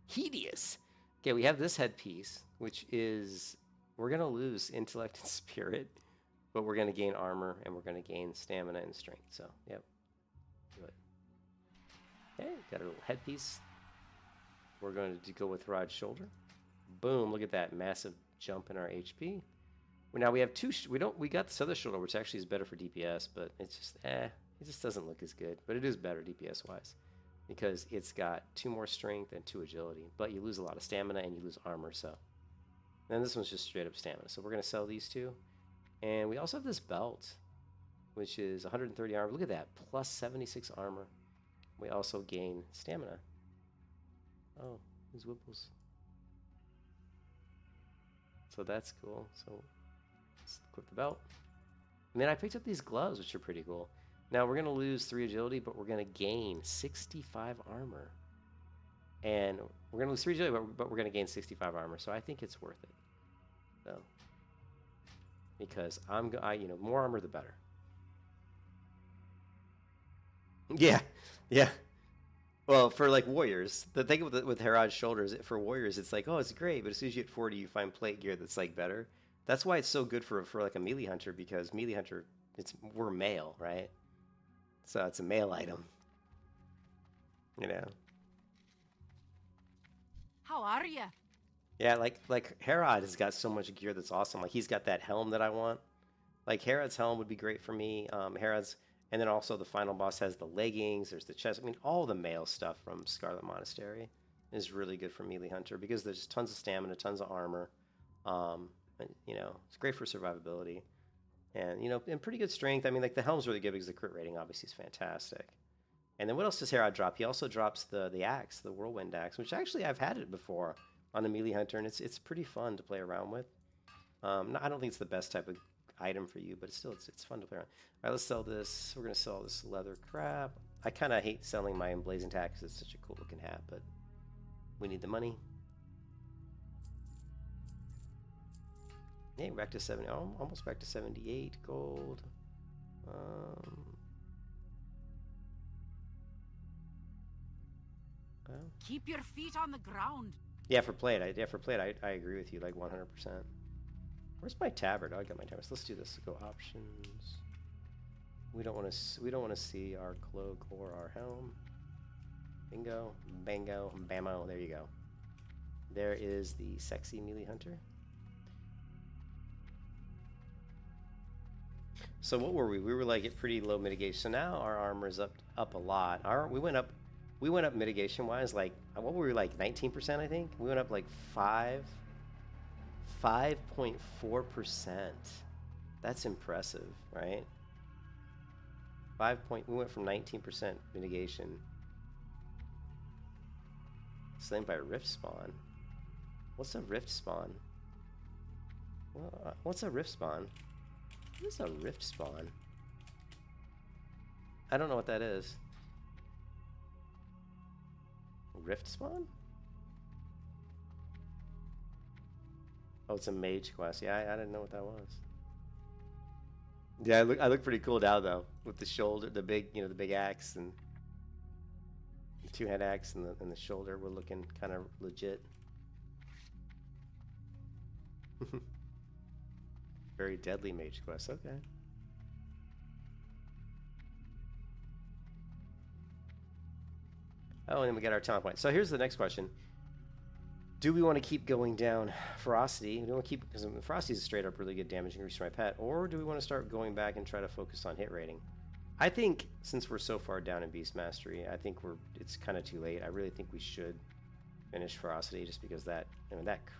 Hideous. Okay, we have this headpiece, which is, we're going to lose intellect and spirit, but we're going to gain armor, and we're going to gain stamina and strength. So, yep. Good. Okay, got a little headpiece. We're going to go with Herod's shoulder. Boom, look at that massive jump in our HP. Well, now we have we got this other shoulder, which actually is better for DPS, but it's just, it just doesn't look as good. But it is better DPS-wise because it's got 2 more strength and 2 agility. But you lose a lot of stamina and you lose armor, so. And this one's just straight up stamina. So we're going to sell these 2. And we also have this belt, which is 130 armor. Look at that, plus 76 armor. We also gain stamina. Oh, these whipples. So that's cool. So let's equip the belt. And then I picked up these gloves, which are pretty cool. Now we're going to lose 3 agility, but we're going to gain 65 armor. And we're going to lose 3 agility, but we're going to gain 65 armor. So I think it's worth it. So, because more armor the better. Yeah, yeah. Well, for like warriors, the thing with Herod's shoulders, for warriors, it's like, oh, it's great, but as soon as you hit 40, you find plate gear that's like better. That's why it's so good for like a melee hunter, because melee hunter, we're male, right? So it's a male item, you know. How are you? Yeah, like Herod has got so much gear that's awesome. Like he's got that helm that I want. Like Herod's helm would be great for me. And then also the final boss has the leggings, there's the chest. I mean, all the male stuff from Scarlet Monastery is really good for melee hunter because there's tons of stamina, tons of armor. It's great for survivability. And, and pretty good strength. I mean, like the helm's really good because the crit rating obviously is fantastic. And then what else does Herod drop? He also drops the axe, the whirlwind axe, which actually I've had it before on a melee hunter, and it's pretty fun to play around with. I don't think it's the best type of item for you, but it's fun to play around. All right, let's sell this. We're gonna sell this leather crap. I kind of hate selling my emblazoned hat because it's such a cool looking hat, but we need the money. Yeah, back to 70. Oh, almost back to 78 gold. Keep your feet on the ground. Yeah, for play it, I agree with you like 100%. Where's my tabard? Oh, I got my tabard. So let's do this. Go options. We don't want to see our cloak or our helm. Bingo, bango, bammo. There you go. There is the sexy melee hunter. So what were we? We were like at pretty low mitigation. So now our armor is up a lot. We went up mitigation wise, like what were we, like 19%, I think? We went up like 5.4%. That's impressive, right? We went from 19% mitigation. Slain by rift spawn. What's a rift spawn? Well, what's a rift spawn? What is a rift spawn? I don't know what that is. Rift spawn? Oh, it's a mage quest. Yeah, I didn't know what that was. Yeah, I look pretty cool now though, with the shoulder, the big axe and the two-hand axe and the shoulder. We're looking kind of legit. Very deadly mage quest. Okay. Oh, and then we got our talent point. So here's the next question. Do we want to keep going down ferocity? We don't want to keep, because ferocity is straight up really good damage increase for my pet, or do we want to start going back and try to focus on hit rating? I think since we're so far down in beast mastery, I think it's kind of too late. I really think we should finish ferocity just because that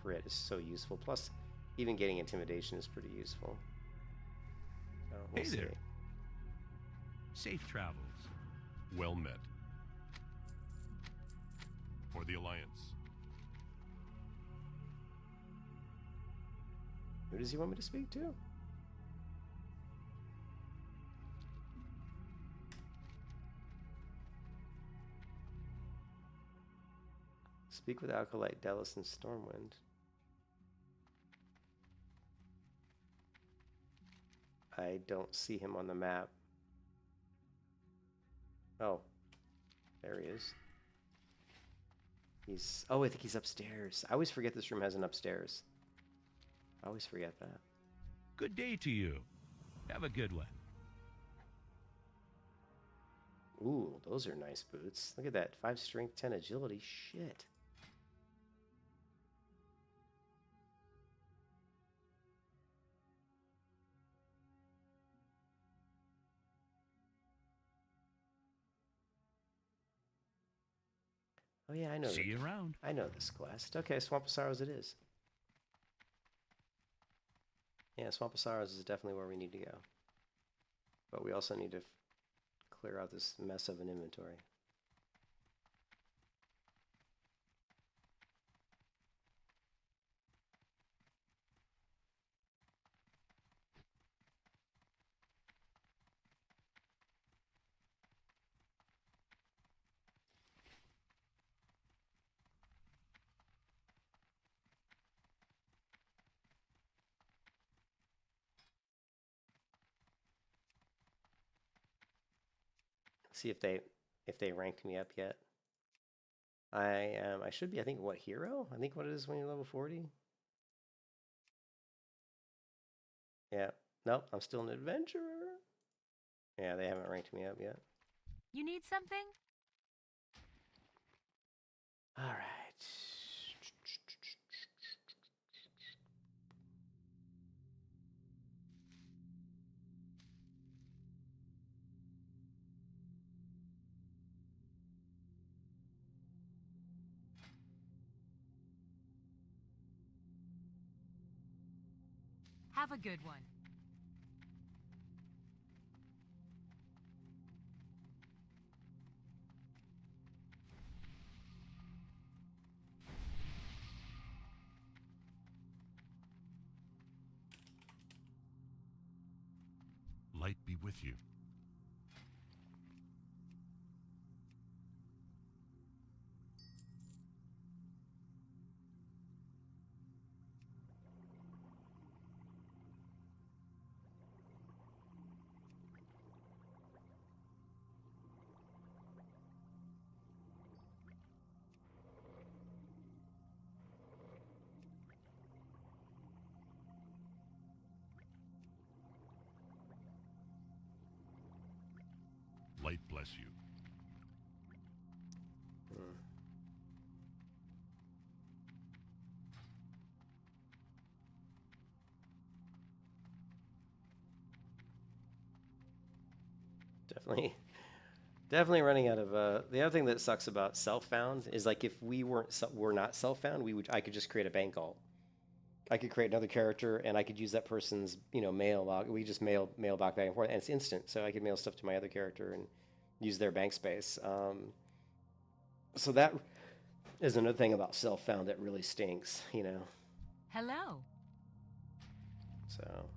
crit is so useful. Plus, even getting intimidation is pretty useful. So we'll Hey see. there. Safe travels. Well met. For the Alliance. Who does he want me to speak to? Speak with Alkalite, Delos, and Stormwind. I don't see him on the map. Oh, there he is. Oh, I think he's upstairs. I always forget this room has an upstairs. I always forget that. Good day to you. Have a good one. Ooh, those are nice boots. Look at that. 5 strength, 10 agility. Shit. Oh yeah, I know. See you around. I know this quest. Okay, Swamp of Sorrows it is. Yeah, Swamp of Sorrows is definitely where we need to go. But we also need to clear out this mess of an inventory. See if they ranked me up yet. I should be, I think, what, hero? I think what it is when you're level 40. Yeah. Nope, I'm still an adventurer. Yeah, they haven't ranked me up yet. You need something? All right. Have a good one. Light be with you. Light bless you. Definitely running out of. The other thing that sucks about self-found is like if we were not self-found, I could just create a bank alt. I could create another character and I could use that person's mailbox. We just mail back and forth, and it's instant. So I could mail stuff to my other character and use their bank space. So that is another thing about self-found that really stinks, Hello. So.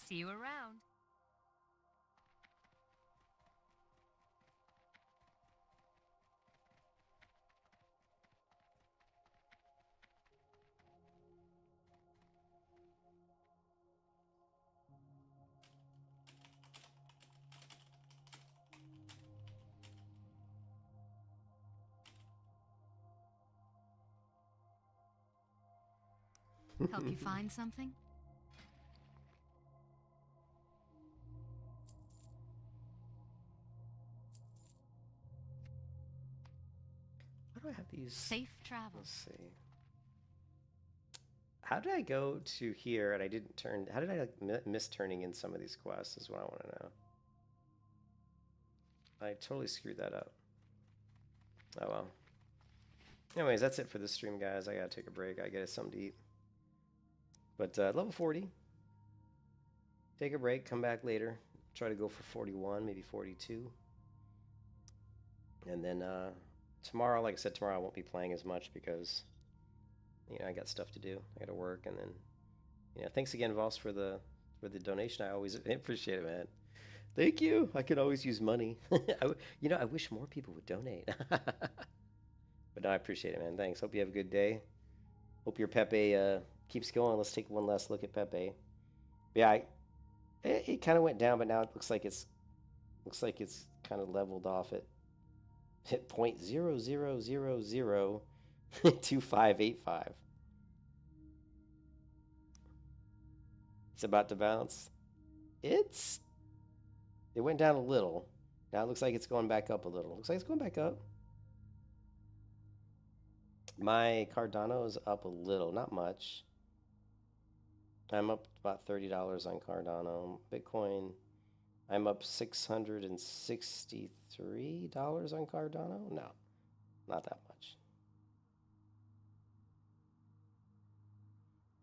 See you around. Help you find something? How do I have these? Safe travel. Let's see. How did I go to here and I didn't turn? How did I miss turning in some of these quests? Is what I want to know. I totally screwed that up. Oh well. Anyways, that's it for this stream, guys. I gotta take a break. I get something to eat. But level 40. Take a break. Come back later. Try to go for 41, maybe 42. And then tomorrow, like I said, tomorrow I won't be playing as much because I got stuff to do. I got to work, and then thanks again, Voss, for the donation. I always appreciate it, man. Thank you. I could always use money. I wish more people would donate. But no, I appreciate it, man. Thanks. Hope you have a good day. Hope your Pepe keeps going. Let's take one last look at Pepe. Yeah, it kind of went down, but now it looks like it's kind of leveled off at 0.00002585. It's about to bounce. It went down a little. Now it looks like it's going back up a little. Looks like it's going back up. My Cardano is up a little, not much. I'm up about $30 on Cardano. Bitcoin, I'm up $663 on Cardano. No, not that much.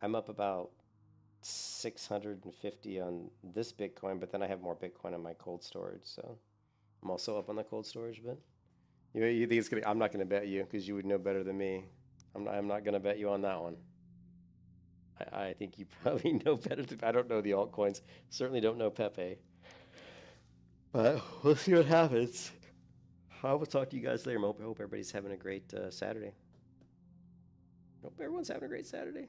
I'm up about 650 on this Bitcoin, but then I have more Bitcoin on my cold storage, so I'm also up on the cold storage bit. You think it's gonna? I'm not gonna bet you because you would know better than me. I'm not gonna bet you on that one. I think you probably know better. I don't know the altcoins. Certainly don't know Pepe. But we'll see what happens. I will talk to you guys later. I hope everybody's having a great Saturday. Hope everyone's having a great Saturday.